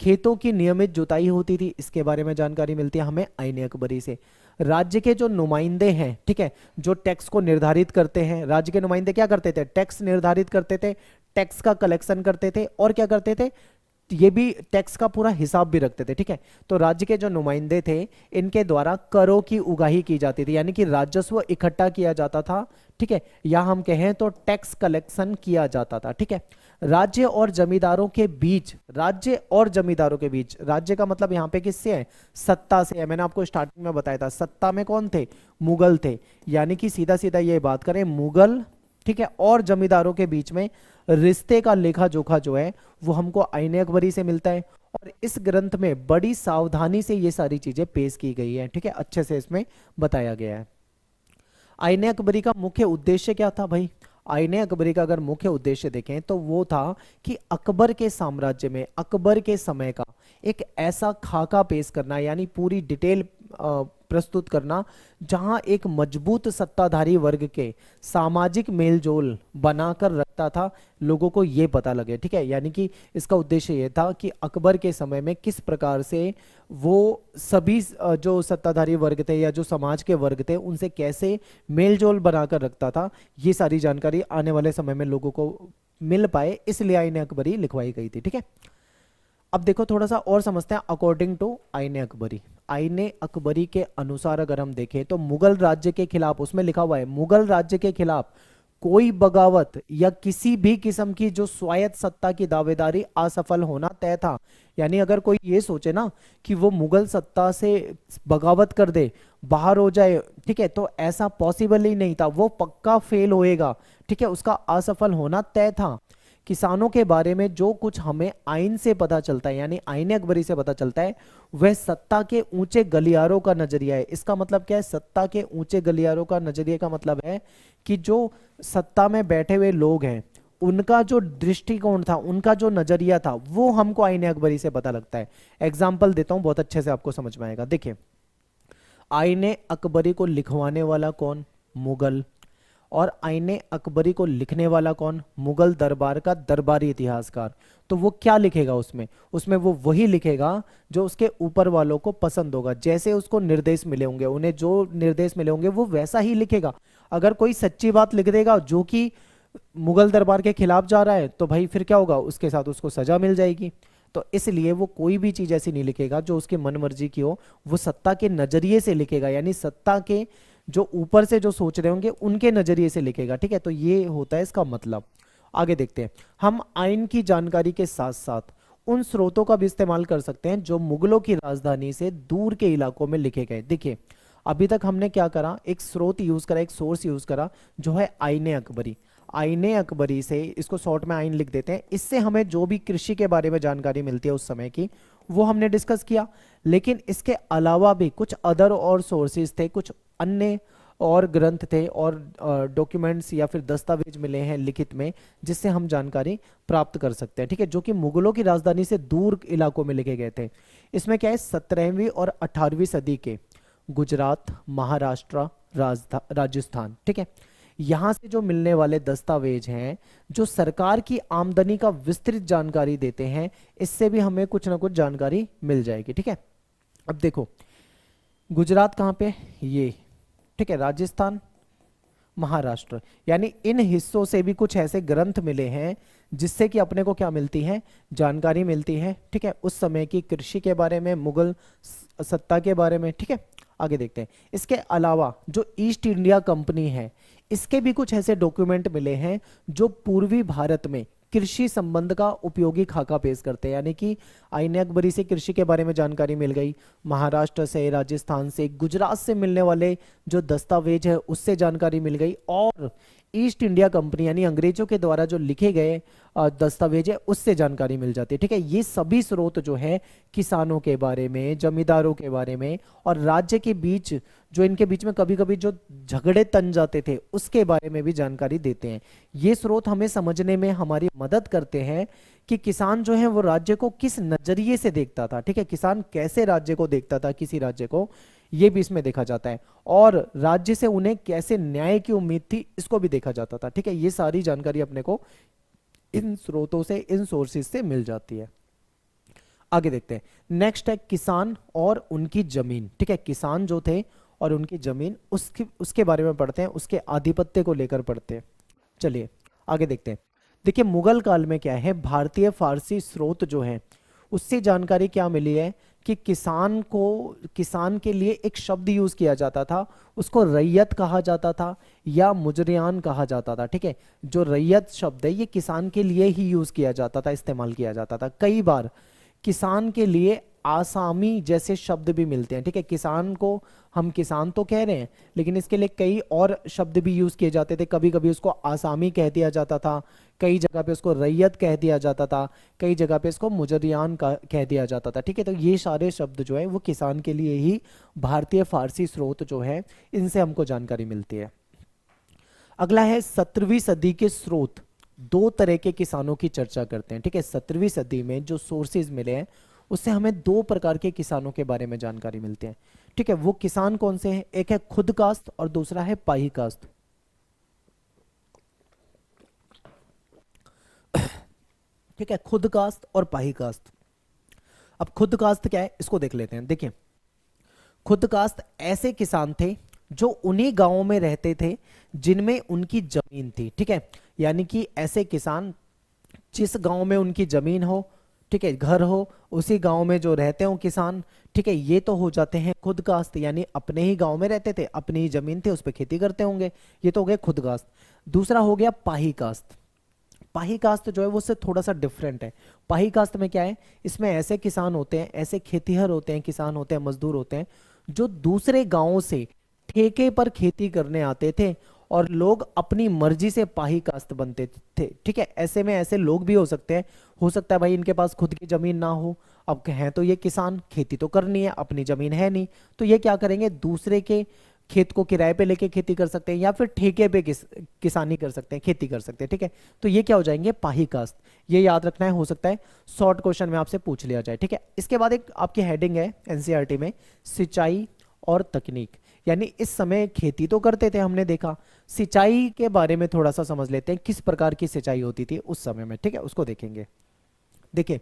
खेतों की नियमित जुताई होती थी, इसके बारे में जानकारी मिलती है हमें आईने अकबरी से। राज्य के जो नुमाइंदे हैं, ठीक है, जो टैक्स को निर्धारित करते हैं, राज्य के नुमाइंदे क्या करते थे? टैक्स निर्धारित करते थे, टैक्स का कलेक्शन करते थे, और क्या करते थे? ये भी टैक्स का पूरा हिसाब भी रखते थे। ठीक है, तो राज्य के जो नुमाइंदे थे इनके द्वारा करों की उगाही की जाती थी, यानी कि राजस्व इकट्ठा किया जाता था। ठीक है, या हम कहें तो टैक्स कलेक्शन किया जाता था। ठीक है, राज्य और जमींदारों के बीच, राज्य और जमींदारों के बीच, राज्य का मतलब यहाँ पे किससे है? सत्ता से है। मैंने आपको स्टार्टिंग में बताया था सत्ता में कौन थे? मुगल थे। यानी कि सीधा सीधा ये बात करें, मुगल, ठीक है, और जमींदारों के बीच में रिश्ते का लेखा जोखा जो है वो हमको आईने अकबरी से मिलता है। और इस ग्रंथ में बड़ी सावधानी से ये सारी चीजें पेश की गई है। ठीक है, अच्छे से इसमें बताया गया है। आईने अकबरी का मुख्य उद्देश्य क्या था भाई? आईने अकबरी का अगर मुख्य उद्देश्य देखें तो वो था कि अकबर के साम्राज्य में, अकबर के समय का एक ऐसा खाका पेश करना, यानी पूरी डिटेल प्रस्तुत करना, जहां एक मजबूत सत्ताधारी वर्ग के सामाजिक मेलजोल बनाकर रखता था, लोगों को ये पता लगे। ठीक है, यानी कि इसका उद्देश्य ये था कि अकबर के समय में किस प्रकार से वो सभी जो सत्ताधारी वर्ग थे या जो समाज के वर्ग थे उनसे कैसे मेलजोल बनाकर रखता था, ये सारी जानकारी आने वाले समय में लोगों को मिल पाए, इसलिए आईने अकबरी लिखवाई गई थी। ठीक है, अब देखो थोड़ा सा और समझते हैं अकॉर्डिंग टू आईने अकबरी। आईने अकबरी के अनुसार अगर हम देखें तो मुगल राज्य के खिलाफ, उसमें लिखा हुआ है मुगल राज्य के खिलाफ कोई बगावत या किसी भी किस्म की जो स्वायत्त सत्ता की दावेदारी असफल होना तय था। यानी अगर कोई ये सोचे ना कि वो मुगल सत्ता से बगावत कर दे, बाहर हो जाए, ठीक है, तो ऐसा पॉसिबल ही नहीं था, वो पक्का फेल होएगा। ठीक है, उसका असफल होना तय था। किसानों के बारे में जो कुछ हमें आइन से पता चलता है, यानी आईने अकबरी से पता चलता है, वह सत्ता के ऊंचे गलियारों का नजरिया है। इसका मतलब क्या है? सत्ता के ऊंचे गलियारों का नजरिए का मतलब है कि जो सत्ता में बैठे हुए लोग हैं उनका जो दृष्टिकोण था, उनका जो नजरिया था, वो हमको आईने अकबरी से पता लगता है। एग्जाम्पल देता हूं, बहुत अच्छे से आपको समझ में आएगा। देखिए, आईने अकबरी को लिखवाने वाला कौन? मुगल। और आईने अकबरी को लिखने वाला कौन? मुगल दरबार का दरबारी इतिहासकार। तो वो क्या लिखेगा उसमें? उसमें वो वही लिखेगा जो उसके ऊपर वालों को पसंद होगा, जैसे उसको निर्देश मिले होंगे, उन्हें जो निर्देश मिले होंगे वो वैसा ही लिखेगा। अगर कोई सच्ची बात लिख देगा जो कि मुगल दरबार के खिलाफ जा रहा है, तो भाई फिर क्या होगा? उसके साथ उसको सजा मिल जाएगी। तो इसलिए वो कोई भी चीज ऐसी नहीं लिखेगा जो उसके मन मर्जी की हो, वो सत्ता के नजरिए से लिखेगा, यानी सत्ता के जो ऊपर से जो सोच रहे होंगे उनके नजरिए से लिखेगा। ठीक है, तो ये होता है इसका मतलब। आगे देखते हैं, हम आइन की जानकारी के साथ साथ उन स्रोतों का भी इस्तेमाल कर सकते हैं जो मुगलों की राजधानी से दूर के इलाकों में लिखे गए। देखिए, अभी तक हमने क्या करा? एक स्रोत यूज करा, एक सोर्स यूज करा, जो है आईने अकबरी। आईने अकबरी से, इसको शॉर्ट में आइन लिख देते हैं, इससे हमें जो भी कृषि के बारे में जानकारी मिलती है उस समय की, वो हमने डिस्कस किया। लेकिन इसके अलावा भी कुछ अदर और सोर्सेज थे, कुछ अन्य और ग्रंथ थे और डॉक्यूमेंट्स या फिर दस्तावेज मिले हैं लिखित में, जिससे हम जानकारी प्राप्त कर सकते हैं। ठीक है, जो कि मुगलों की राजधानी से दूर इलाकों में लिखे गए थे। इसमें क्या है? 17वीं और 18वीं सदी के गुजरात, महाराष्ट्र, राजस्थान, ठीक है, यहां से जो मिलने वाले दस्तावेज हैं जो सरकार की आमदनी का विस्तृत जानकारी देते हैं, इससे भी हमें कुछ ना कुछ जानकारी मिल जाएगी। ठीक है, अब देखो गुजरात कहाँ पे? ये, ठीक है, राजस्थान, महाराष्ट्र, यानी इन हिस्सों से भी कुछ ऐसे ग्रंथ मिले हैं जिससे कि अपने को क्या मिलती है? जानकारी मिलती है। ठीक है, उस समय की कृषि के बारे में, मुगल सत्ता के बारे में। ठीक है, आगे देखते हैं। इसके अलावा जो ईस्ट इंडिया कंपनी है, इसके भी कुछ ऐसे डॉक्यूमेंट मिले हैं जो पूर्वी भारत में कृषि संबंध का उपयोगी खाका पेश करते हैं, यानी कि आईने अकबरी से कृषि के बारे में जानकारी मिल गई, महाराष्ट्र से, राजस्थान से, गुजरात से मिलने वाले जो दस्तावेज है उससे जानकारी मिल गई, और ईस्ट इंडिया कंपनी यानी अंग्रेजों के द्वारा जो लिखे गए दस्तावेज है उससे जानकारी मिल जाती है। ठीक है, ये सभी स्रोत जो है किसानों के बारे में, जमींदारों के बारे में और राज्य के बीच जो इनके बीच में कभी कभी जो झगड़े तन जाते थे उसके बारे में भी जानकारी देते हैं। ये स्रोत हमें समझने में हमारी मदद करते हैं कि किसान जो है वो राज्य को किस नजरिए से देखता था। ठीक है, किसान कैसे राज्य को देखता था, किसी राज्य को, ये भी इसमें देखा जाता है, और राज्य से उन्हें कैसे न्याय की उम्मीद थी इसको भी देखा जाता था। ठीक है, ये सारी जानकारी अपने को इन स्रोतों से, इन सोर्सेज से मिल जाती है। आगे देखते हैं, नेक्स्ट है किसान और उनकी जमीन। ठीक है, किसान जो थे और उनकी जमीन, उसके बारे में पढ़ते हैं, उसके आधिपत्य को लेकर पढ़ते हैं। चलिए आगे देखते हैं। देखिए मुगल काल में क्या है, भारतीय फारसी स्रोत जो है उससे जानकारी क्या मिली है कि किसान के लिए एक शब्द यूज किया जाता था, उसको रैयत कहा जाता था या मुजरियान कहा जाता था। ठीक है, जो रैयत शब्द है ये किसान के लिए ही यूज किया जाता था, इस्तेमाल किया जाता था। कई बार किसान के लिए आसामी जैसे शब्द भी मिलते हैं। ठीक है, किसान को हम किसान तो कह रहे हैं लेकिन इसके लिए कई और शब्द भी यूज किए जाते थे। कभी कभी उसको आसामी कह दिया जाता था, कई जगह पे उसको रैयत कह दिया जाता था, कई जगह पे इसको मुजरियान कह दिया जाता था। ठीक है, तो ये सारे शब्द जो है वो किसान के लिए ही भारतीय फारसी स्रोत जो है इनसे हमको जानकारी मिलती है। अगला है 17वीं सदी के स्रोत। दो तरह के किसानों की चर्चा करते हैं। ठीक है, 17वीं सदी में जो सोर्सेज मिले हैं उससे हमें दो प्रकार के किसानों के बारे में जानकारी मिलती है। ठीक है, वो किसान कौन से हैं, एक है खुद कास्त और दूसरा है पाही कास्त। ठीक है, खुद कास्त और पाही कास्त। अब खुद कास्त क्या है इसको देख लेते हैं। देखिए खुद कास्त ऐसे किसान थे जो उन्हीं गांवों में रहते थे जिनमें उनकी जमीन थी। ठीक है, यानी कि ऐसे किसान जिस गांव में उनकी जमीन हो, ठीक है, घर हो, उसी गांव में जो रहते हो किसान, ठीक है, ये तो हो जाते हैं खुद कास्त, यानी अपने ही गांव में रहते थे, अपनी ही जमीन थी, उस पर खेती करते होंगे, ये तो हो गए खुद कास्त। दूसरा हो गया पाही कास्त। पाही कास्त जो है वो उससे थोड़ा सा डिफरेंट है। पाही कास्त में क्या है, इसमें ऐसे किसान होते हैं, ऐसे खेतीहर होते हैं, किसान होते हैं, मजदूर होते हैं जो दूसरे गांवों से ठेके पर खेती करने आते थे और लोग अपनी मर्जी से पाही कास्त बनते थे। ठीक है, ऐसे में ऐसे लोग भी हो सकते हैं, हो सकता है भाई इनके पास खुद की जमीन ना हो, अब हैं तो ये किसान, खेती तो करनी है, अपनी जमीन है नहीं, तो ये क्या करेंगे, दूसरे के खेत को किराए पे लेके खेती कर सकते हैं या फिर ठेके पे किसानी कर सकते हैं, खेती कर सकते हैं। ठीक है, तो ये क्या हो जाएंगे, पाही कास्त। ये याद रखना है, हो सकता है शॉर्ट क्वेश्चन में आपसे पूछ लिया जाए। ठीक है, इसके बाद एक आपकी हेडिंग है एनसीईआरटी में, सिंचाई और तकनीक। यानी इस समय खेती तो करते थे, हमने देखा, सिंचाई के बारे में थोड़ा सा समझ लेते हैं, किस प्रकार की सिंचाई होती थी उस समय में। ठीक है, उसको देखेंगे। देखिए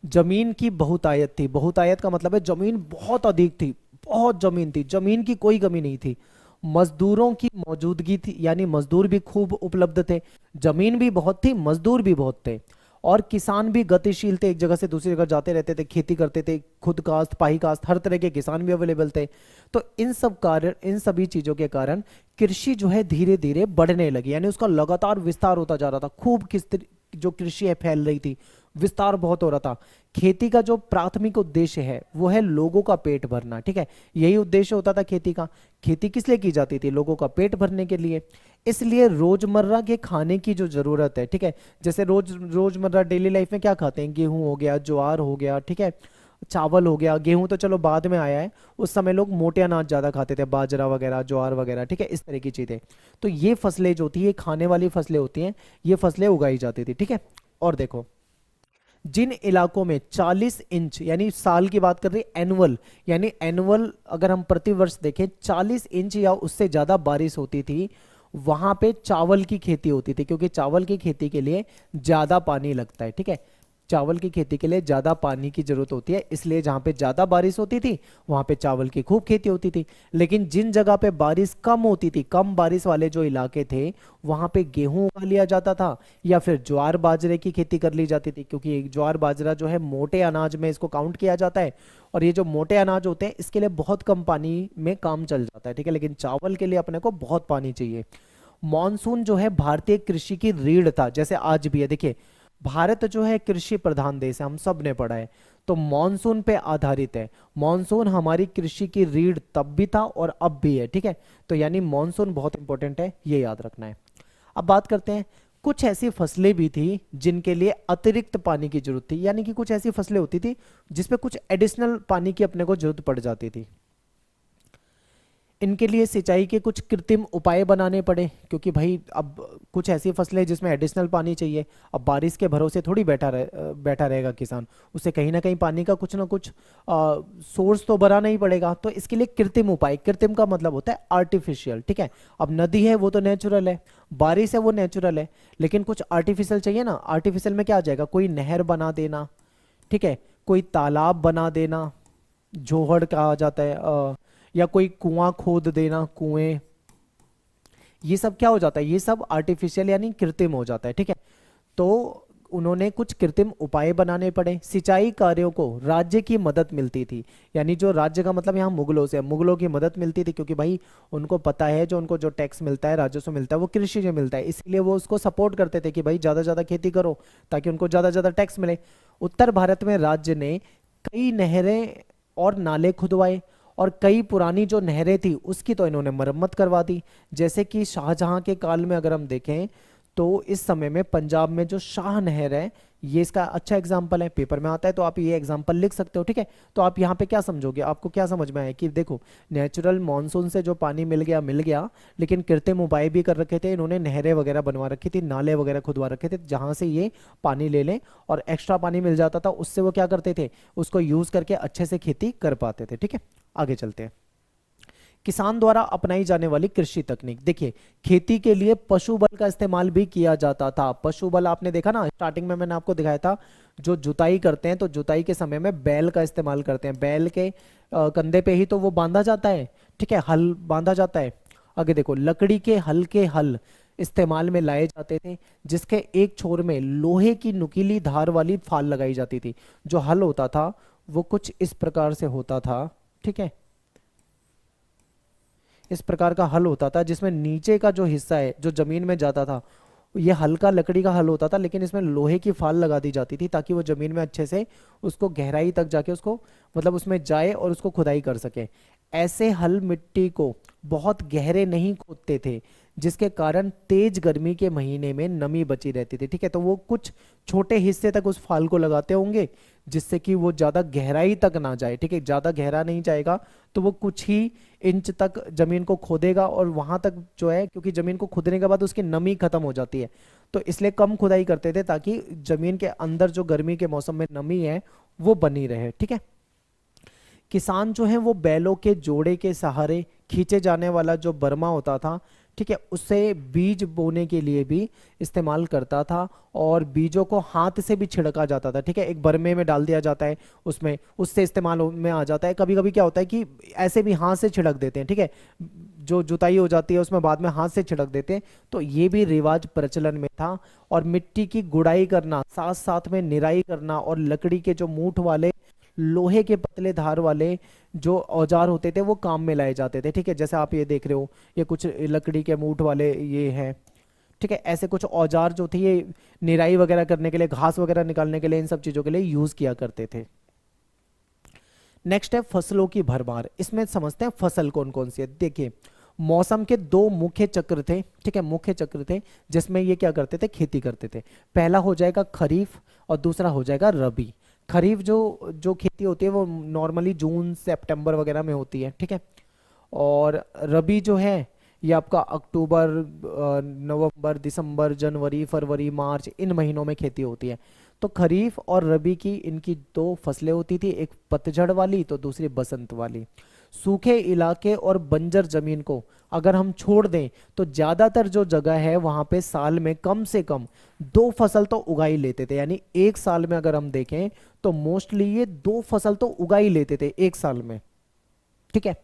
जमीन की बहुतायत थी। बहुतायत का मतलब है जमीन बहुत अधिक थी, बहुत जमीन थी, जमीन की कोई कमी नहीं थी। मजदूरों की मौजूदगी थी, यानी मजदूर भी खूब उपलब्ध थे, जमीन भी बहुत थी, मजदूर भी बहुत थे, और किसान भी गतिशील थे, एक जगह से दूसरी जगह जाते रहते थे, खेती करते थे, खुद कास्त, पाही कास्त, हर तरह के किसान भी अवेलेबल थे। तो इन सब कारण, इन सभी चीजों के कारण कृषि जो है धीरे धीरे बढ़ने लगी, यानी उसका लगातार विस्तार होता जा रहा था। खूब जो कृषि है फैल रही थी, विस्तार बहुत हो रहा था। खेती का जो प्राथमिक उद्देश्य है वो है लोगों का पेट भरना। ठीक है, यही उद्देश्य होता था खेती का। खेती किस लिए की जाती थी, लोगों का पेट भरने के लिए। इसलिए रोजमर्रा के खाने की जो जरूरत है, ठीक है, जैसे रोजमर्रा डेली लाइफ में क्या खाते हैं, गेहूं हो गया, ज्वार हो गया, ठीक है, चावल हो गया, गेहूं तो चलो बाद में आया है, उस समय लोग मोटे अनाज ज्यादा खाते थे, बाजरा वगैरह, ज्वार वगैरह, ठीक है, इस तरह की चीजें। तो ये फसलें जो होती है, खाने वाली फसलें होती हैं, ये फसलें उगाई जाती थी। ठीक है, और देखो जिन इलाकों में 40 इंच, यानी साल की बात कर रही एनुअल, यानी एनुअल अगर हम प्रति वर्ष देखें 40 इंच या उससे ज्यादा बारिश होती थी, वहां पे चावल की खेती होती थी, क्योंकि चावल की खेती के लिए ज्यादा पानी लगता है। ठीक है, चावल की खेती के लिए ज्यादा पानी की जरूरत होती है, इसलिए जहां पे ज्यादा बारिश होती थी वहां पे चावल की खूब खेती होती थी। लेकिन जिन जगह पे बारिश कम होती थी, कम बारिश वाले जो इलाके थे, वहां पे गेहूं उगा लिया जाता था या फिर ज्वार बाजरे की खेती कर ली जाती थी, क्योंकि ज्वार बाजरा जो है मोटे अनाज में इसको काउंट किया जाता है, और ये जो मोटे अनाज होते हैं इसके लिए बहुत कम पानी में काम चल जाता है। ठीक है, लेकिन चावल के लिए अपने को बहुत पानी चाहिए। मॉनसून जो है भारतीय कृषि की रीढ़ था, जैसे आज भी है। देखिए भारत जो है कृषि प्रधान देश है, हम सब ने पढ़ा है, तो मॉनसून पे आधारित है। मॉनसून हमारी कृषि की रीढ़ तब भी था और अब भी है, ठीक है। तो यानी मॉनसून बहुत इंपॉर्टेंट है, ये याद रखना है। अब बात करते हैं, कुछ ऐसी फसलें भी थी जिनके लिए अतिरिक्त पानी की जरूरत थी, यानी कि कुछ ऐसी फसलें होती थी जिसपे कुछ एडिशनल पानी की अपने को जरूरत पड़ जाती थी। इनके लिए सिंचाई के कुछ कृत्रिम उपाय बनाने पड़े, क्योंकि भाई अब कुछ ऐसी फसलें जिसमें एडिशनल पानी चाहिए। अब बारिश के भरोसे थोड़ी बैठा रहेगा किसान, उसे कहीं ना कहीं पानी का कुछ ना कुछ सोर्स तो बनाना ही पड़ेगा। तो इसके लिए कृत्रिम उपाय, कृत्रिम का मतलब होता है आर्टिफिशियल, ठीक है। अब नदी है वो तो नेचुरल है, बारिश है वो नेचुरल है, लेकिन कुछ आर्टिफिशियल चाहिए ना। आर्टिफिशियल में क्या आ जाएगा, कोई नहर बना देना, ठीक है, कोई तालाब बना देना, जोहड़ कहा जाता है, या कोई कुआं खोद देना, कुएं, ये सब क्या हो जाता है, ये सब आर्टिफिशियल यानी कृत्रिम हो जाता है, ठीक है। तो उन्होंने कुछ कृत्रिम उपाय बनाने पड़े। सिंचाई कार्यों को राज्य की मदद मिलती थी, यानी जो राज्य का मतलब यहाँ मुगलों से, मुगलों की मदद मिलती थी, क्योंकि भाई उनको पता है जो उनको जो टैक्स मिलता है, राजस्व मिलता है, वो कृषि से मिलता है, इसलिए वो उसको सपोर्ट करते थे कि भाई ज़्यादा ज़्यादा खेती करो ताकि उनको ज़्यादा ज़्यादा टैक्स मिले। उत्तर भारत में राज्य ने कई नहरें और नाले खुदवाए, और कई पुरानी जो नहरें थी उसकी तो इन्होंने मरम्मत करवा दी। जैसे कि शाहजहां के काल में अगर हम देखें तो इस समय में पंजाब में जो शाह नहर है, ये इसका अच्छा एग्जाम्पल है, पेपर में आता है तो आप ये एग्जाम्पल लिख सकते हो, ठीक है। तो आप यहाँ पे क्या समझोगे, आपको क्या समझ में आया कि देखो नेचुरल मॉनसून से जो पानी मिल गया, लेकिन कृत्रिम उपाय भी कर रखे थे इन्होंने, नहरें वगैरह बनवा रखी थी, नाले वगैरह खुदवा रखे थे जहां से ये पानी ले लें, और एक्स्ट्रा पानी मिल जाता था उससे वो क्या करते थे, उसको यूज करके अच्छे से खेती कर पाते थे, ठीक है। आगे चलते हैं, किसान द्वारा अपनाई जाने वाली कृषि तकनीक। देखिए खेती के लिए पशु बल का इस्तेमाल भी किया जाता था। पशु बल आपने देखा ना, स्टार्टिंग में मैंने आपको दिखाया था, जो जुताई करते हैं तो जुताई के समय में बैल का इस्तेमाल करते हैं, बैल के कंधे पे ही तो वो बांधा जाता है, ठीक है, हल बांधा जाता है। आगे देखो, लकड़ी के हल इस्तेमाल में लाए जाते थे, जिसके एक छोर में लोहे की नुकीली धार वाली फाल लगाई जाती थी। जो हल होता था वो कुछ इस प्रकार से होता था, ठीक है, इस प्रकार का हल होता था, जिसमें नीचे का जो हिस्सा है जो जमीन में जाता था, ये हल्का लकड़ी का हल होता था, लेकिन इसमें लोहे की फाल लगा दी जाती थी ताकि वो जमीन में अच्छे से उसको गहराई तक जाके उसको मतलब उसमें जाए और उसको खुदाई कर सके। ऐसे हल मिट्टी को बहुत गहरे नहीं खोदते थे, जिसके कारण तेज गर्मी के महीने में नमी बची रहती थी, ठीक है। तो वो कुछ छोटे हिस्से तक उस फाल को लगाते होंगे जिससे कि वो ज्यादा गहराई तक ना जाए, ठीक है, ज्यादा गहरा नहीं जाएगा, तो वो कुछ ही इंच तक जमीन को खोदेगा, और वहां तक जो है, क्योंकि जमीन को खोदने के बाद उसकी नमी खत्म हो जाती है, तो इसलिए कम खुदाई करते थे ताकि जमीन के अंदर जो गर्मी के मौसम में नमी है वो बनी रहे, ठीक है। किसान जो है वो बैलों के जोड़े के सहारे खींचे जाने वाला जो बर्मा होता था, ठीक है, उससे बीज बोने के लिए भी इस्तेमाल करता था, और बीजों को हाथ से भी छिड़का जाता था, ठीक है, एक बर्मे में डाल दिया जाता है, उसमें उससे इस्तेमाल में आ जाता है। कभी कभी क्या होता है कि ऐसे भी हाथ से छिड़क देते हैं, ठीक है, जो जुताई हो जाती है उसमें बाद में हाथ से छिड़क देते हैं, तो ये भी रिवाज प्रचलन में था। और मिट्टी की गुड़ाई करना, साथ साथ में निराई करना, और लकड़ी के जो मूठ वाले लोहे के पतले धार वाले जो औजार होते थे वो काम में लाए जाते थे, ठीक है। जैसे आप ये देख रहे हो, ये कुछ लकड़ी के मूठ वाले ये हैं, ठीक है, ऐसे कुछ औजार जो थे ये निराई वगैरह करने के लिए, घास वगैरह निकालने के लिए, इन सब चीजों के लिए यूज किया करते थे। नेक्स्ट है फसलों की भरमार। इसमें समझते हैं फसल कौन कौन सी है। देखिए मौसम के दो मुख्य चक्र थे, ठीक है, मुख्य चक्र थे जिसमें ये क्या करते थे, खेती करते थे। पहला हो जाएगा खरीफ और दूसरा हो जाएगा रबी। खरीफ जो जो खेती होती है वो नॉर्मली जून सितंबर वगैरह में होती है, ठीक है, और रबी जो है ये आपका अक्टूबर नवंबर दिसंबर जनवरी फरवरी मार्च इन महीनों में खेती होती है। तो खरीफ और रबी की इनकी दो फसलें होती थी, एक पतझड़ वाली तो दूसरी बसंत वाली। सूखे इलाके और बंजर जमीन को अगर हम छोड़ दें तो ज्यादातर जो जगह है वहां पे साल में कम से कम दो फसल तो उगा ही लेते थे, यानी एक साल में अगर हम देखें तो मोस्टली ये दो फसल तो उगा ही लेते थे एक साल में, ठीक है।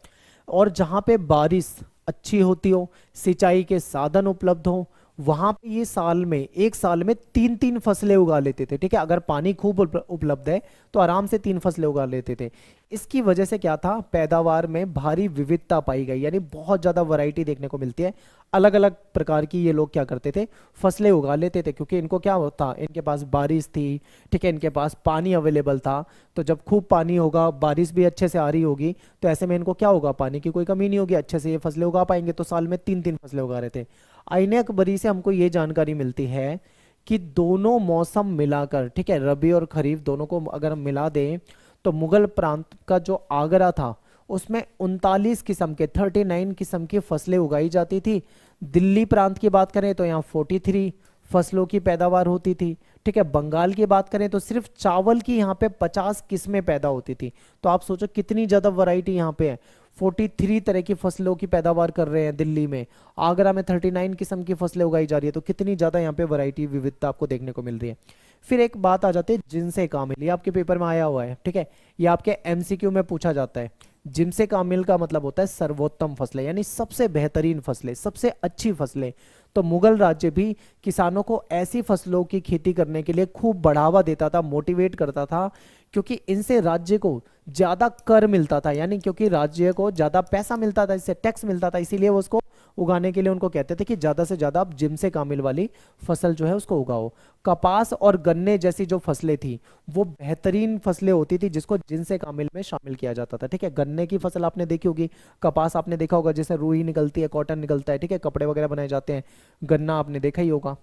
और जहां पे बारिश अच्छी होती हो, सिंचाई के साधन उपलब्ध हो, वहां पे ये साल में, एक साल में 3-3 फसलें उगा लेते थे, ठीक है। अगर पानी खूब उपलब्ध है तो आराम से 3 फसलें उगा लेते थे। इसकी वजह से क्या था, पैदावार में भारी विविधता पाई गई, यानी बहुत ज्यादा वैरायटी देखने को मिलती है। अलग अलग प्रकार की ये लोग क्या करते थे, फसलें उगा लेते थे, क्योंकि इनको क्या होता, इनके पास बारिश थी, ठीक है, इनके पास पानी अवेलेबल था। तो जब खूब पानी होगा, बारिश भी अच्छे से आ रही होगी, तो ऐसे में इनको क्या होगा, पानी की कोई कमी नहीं होगी, अच्छे से ये फसलें उगा पाएंगे। तो साल में 3-3 फसलें उगा रहे थे। आईने अकबरी से हमको ये जानकारी मिलती है कि दोनों मौसम मिलाकर, ठीक है, रबी और खरीफ दोनों को अगर हम मिला दें, तो मुगल प्रांत का जो आगरा था उसमें 39 किस्म के 39 किस्म की फसलें उगाई जाती थी। दिल्ली प्रांत की बात करें तो यहाँ 43 फसलों की पैदावार होती थी, ठीक है। बंगाल की बात करें तो सिर्फ चावल की यहाँ पे 50 किस्में पैदा होती थी। तो आप सोचो कितनी ज्यादा वैरायटी यहाँ पे है। 43 तरह की फसलों की पैदावार कर रहे हैं दिल्ली में, आगरा में 39 किस्म की फसलें उगाई जा रही है। तो कितनी ज्यादा यहाँ पे वैरायटी, विविधता आपको देखने को मिल रही है। फिर एक बात आ जाती है जिनसे कामिल, ये आपके पेपर में आया हुआ है, ठीक है, ये आपके एमसीक्यू में पूछा जाता है। जिनसे कामिल का मतलब होता है सर्वोत्तम फसलें, यानी सबसे बेहतरीन फसलें, सबसे अच्छी फसलें। तो मुगल राज्य भी किसानों को ऐसी फसलों की खेती करने के लिए खूब बढ़ावा देता था, मोटिवेट करता था, क्योंकि इनसे राज्य को ज्यादा कर मिलता था, यानी क्योंकि राज्य को ज्यादा पैसा मिलता था, इससे टैक्स मिलता था, इसीलिए वो उसको उगाने के लिए उनको कहते थे कि ज्यादा से ज्यादा आप जिनसे कामिल वाली फसल जो है उसको उगाओ। कपास और गन्ने जैसी जो फसलें थी वो बेहतरीन फसलें होती थी, जिसको जिनसे कामिल में शामिल किया जाता था, ठीक है। गन्ने की फसल आपने देखी होगी, कपास आपने देखा होगा, जैसे रुई निकलती है, कॉटन निकलता है, ठीक है, कपड़े वगैरह बनाए जाते हैं। गन्ना आपने देखा ही होगा।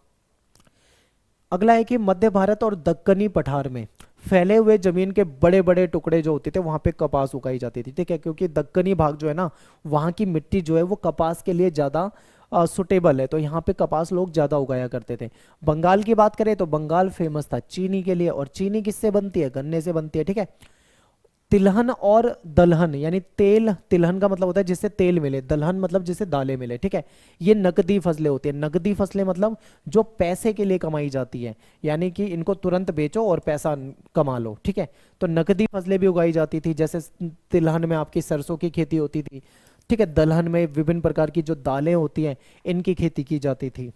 अगला है कि मध्य भारत और दक्कनी पठार में फैले हुए जमीन के बड़े बड़े टुकड़े जो होते थे वहां पे कपास उगाई जाती थी, ठीक है, क्योंकि दक्कनी भाग जो है ना, वहां की मिट्टी जो है वो कपास के लिए ज्यादा सुटेबल है, तो यहाँ पे कपास लोग ज्यादा उगाया करते थे। बंगाल की बात करें तो बंगाल फेमस था चीनी के लिए, और चीनी किससे बनती है, गन्ने से बनती है, ठीक है। तिलहन और दलहन, यानी तेल, तिलहन का मतलब होता है जिससे तेल मिले, दलहन मतलब जिससे दालें मिले, ठीक है। ये नकदी फसलें होती है। नकदी फसलें मतलब जो पैसे के लिए कमाई जाती है, यानी कि इनको तुरंत बेचो और पैसा कमा लो, ठीक है। तो नकदी फसलें भी उगाई जाती थी, जैसे तिलहन में आपकी सरसों की खेती होती थी, ठीक है। दलहन में विभिन्न प्रकार की जो दालें होती हैं इनकी खेती की जाती थी।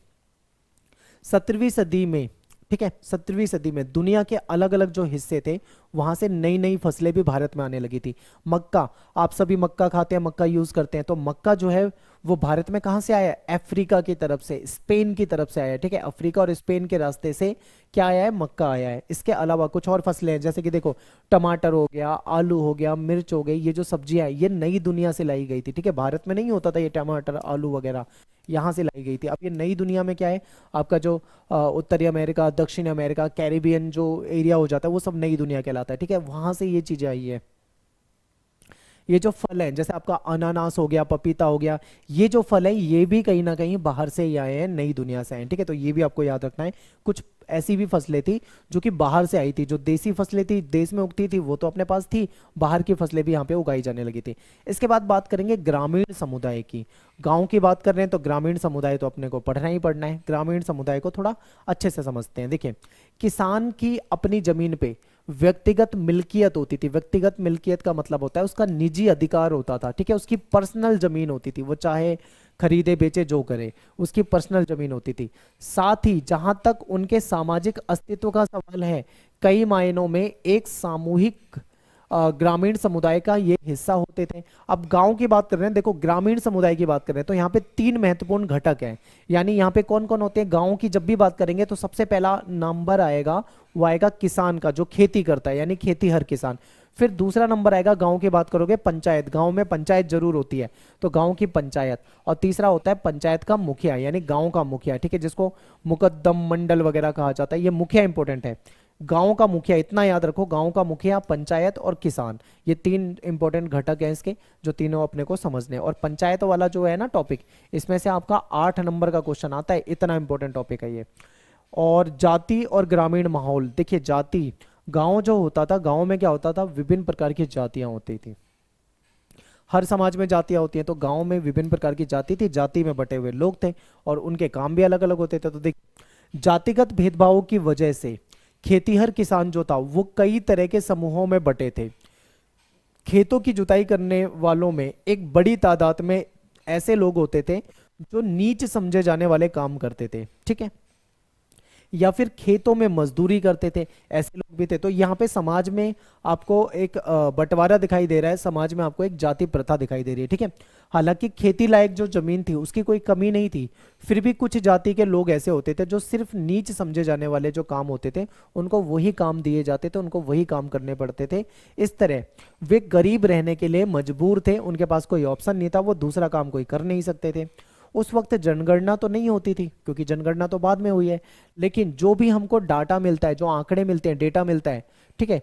17वीं सदी में, ठीक है, 17वीं सदी में दुनिया के अलग अलग जो हिस्से थे वहां से नई नई फसलें भी भारत में आने लगी थी। मक्का, आप सभी मक्का खाते हैं, मक्का यूज करते हैं, तो मक्का जो है वो भारत में कहाँ से आया है, अफ्रीका की तरफ से, स्पेन की तरफ से आया है, ठीक है। अफ्रीका और स्पेन के रास्ते से क्या आया है, मक्का आया है। इसके अलावा कुछ और फसलें हैं, जैसे कि देखो टमाटर हो गया, आलू हो गया, मिर्च हो गई, ये जो सब्जियां हैं ये नई दुनिया से लाई गई थी, ठीक है। भारत में नहीं होता था ये टमाटर आलू वगैरह, यहाँ से लाई गई थी। अब ये नई दुनिया में क्या है, आपका जो उत्तरी अमेरिका, दक्षिण अमेरिका, कैरिबियन जो एरिया हो जाता है वो सब नई दुनिया कहलाता है, ठीक है, वहां से ये चीजें आई है। ये जो फल हैं, जैसे आपका अनानास हो गया, पपीता हो गया, ये जो फल है ये भी कहीं ना कहीं बाहर से ही आए हैं, नई दुनिया से आए हैं, ठीक है। तो ये भी आपको याद रखना है। कुछ ऐसी भी फसलें थी जो कि बाहर से आई थी, जो देसी फसलें थी देश में उगती थी वो तो अपने पास थी, बाहर की फसलें भी यहाँ पे उगाई जाने लगी थी। इसके बाद बात करेंगे ग्रामीण समुदाय की। गांव की बात कर रहे हैं तो ग्रामीण समुदाय तो अपने को पढ़ना ही पढ़ना है। ग्रामीण समुदाय को थोड़ा अच्छे से समझते हैं। देखिए, किसान की अपनी जमीन पे व्यक्तिगत मिल्कियत होती थी। व्यक्तिगत मिल्कियत का मतलब होता है उसका निजी अधिकार होता था, ठीक है, उसकी पर्सनल जमीन होती थी, वो चाहे खरीदे बेचे जो करे, उसकी पर्सनल जमीन होती थी। साथ ही जहां तक उनके सामाजिक अस्तित्व का सवाल है, कई मायनों में एक सामूहिक ग्रामीण समुदाय का ये हिस्सा होते थे। अब गांव की बात कर रहे हैं, देखो ग्रामीण समुदाय की बात कर रहे हैं तो यहाँ पे 3 महत्वपूर्ण घटक हैं। यानी यहाँ पे कौन कौन होते हैं, गांव की जब भी बात करेंगे तो सबसे पहला नंबर आएगा, वो आएगा किसान का, जो खेती करता है, यानी खेती हर किसान। फिर दूसरा नंबर आएगा, गांव की बात करोगे, पंचायत, गांव में पंचायत जरूर होती है, तो गांव की पंचायत। और तीसरा होता है पंचायत का मुखिया, यानी गांव का मुखिया, ठीक है, जिसको मुकद्दम मंडल वगैरह कहा जाता है। ये मुखिया इंपॉर्टेंट है, गांव का मुखिया, इतना याद रखो, गांव का मुखिया, पंचायत और किसान, ये 3 इंपॉर्टेंट घटक हैं इसके, जो तीनों अपने को समझने हैं। और पंचायत वाला जो है ना टॉपिक, इसमें से आपका 8 नंबर का क्वेश्चन आता है, इतना इंपॉर्टेंट टॉपिक है ये। और जाति और ग्रामीण माहौल, देखिए जाति, गांव जो होता था, गांव में क्या होता था, विभिन्न प्रकार की जातियां होती थी। हर समाज में जातियां होती हैं, तो गांव में विभिन्न प्रकार की जाति थी, जाति में बटे हुए लोग थे और उनके काम भी अलग अलग होते थे। तो देख, जातिगत भेदभावों की वजह से खेतीहर किसान जो था वो कई तरह के समूहों में बटे थे। खेतों की जुताई करने वालों में एक बड़ी तादाद में ऐसे लोग होते थे जो नीच समझे जाने वाले काम करते थे, ठीक है, या फिर खेतों में मजदूरी करते थे, ऐसे लोग भी थे। तो यहाँ पे समाज में आपको एक बंटवारा दिखाई दे रहा है, समाज में आपको एक जाति प्रथा दिखाई दे रही है, ठीक है। हालांकि खेती लायक जो जमीन थी उसकी कोई कमी नहीं थी, फिर भी कुछ जाति के लोग ऐसे होते थे जो सिर्फ नीच समझे जाने वाले जो काम होते थे उनको वही काम दिए जाते थे, उनको वही काम करने पड़ते थे। इस तरह वे गरीब रहने के लिए मजबूर थे, उनके पास कोई ऑप्शन नहीं था, वो दूसरा काम कोई कर नहीं सकते थे। उस वक्त जनगणना तो नहीं होती थी, क्योंकि जनगणना तो बाद में हुई है, लेकिन जो भी हमको डाटा मिलता है, जो आंकड़े मिलते हैं, डेटा मिलता है, ठीक है,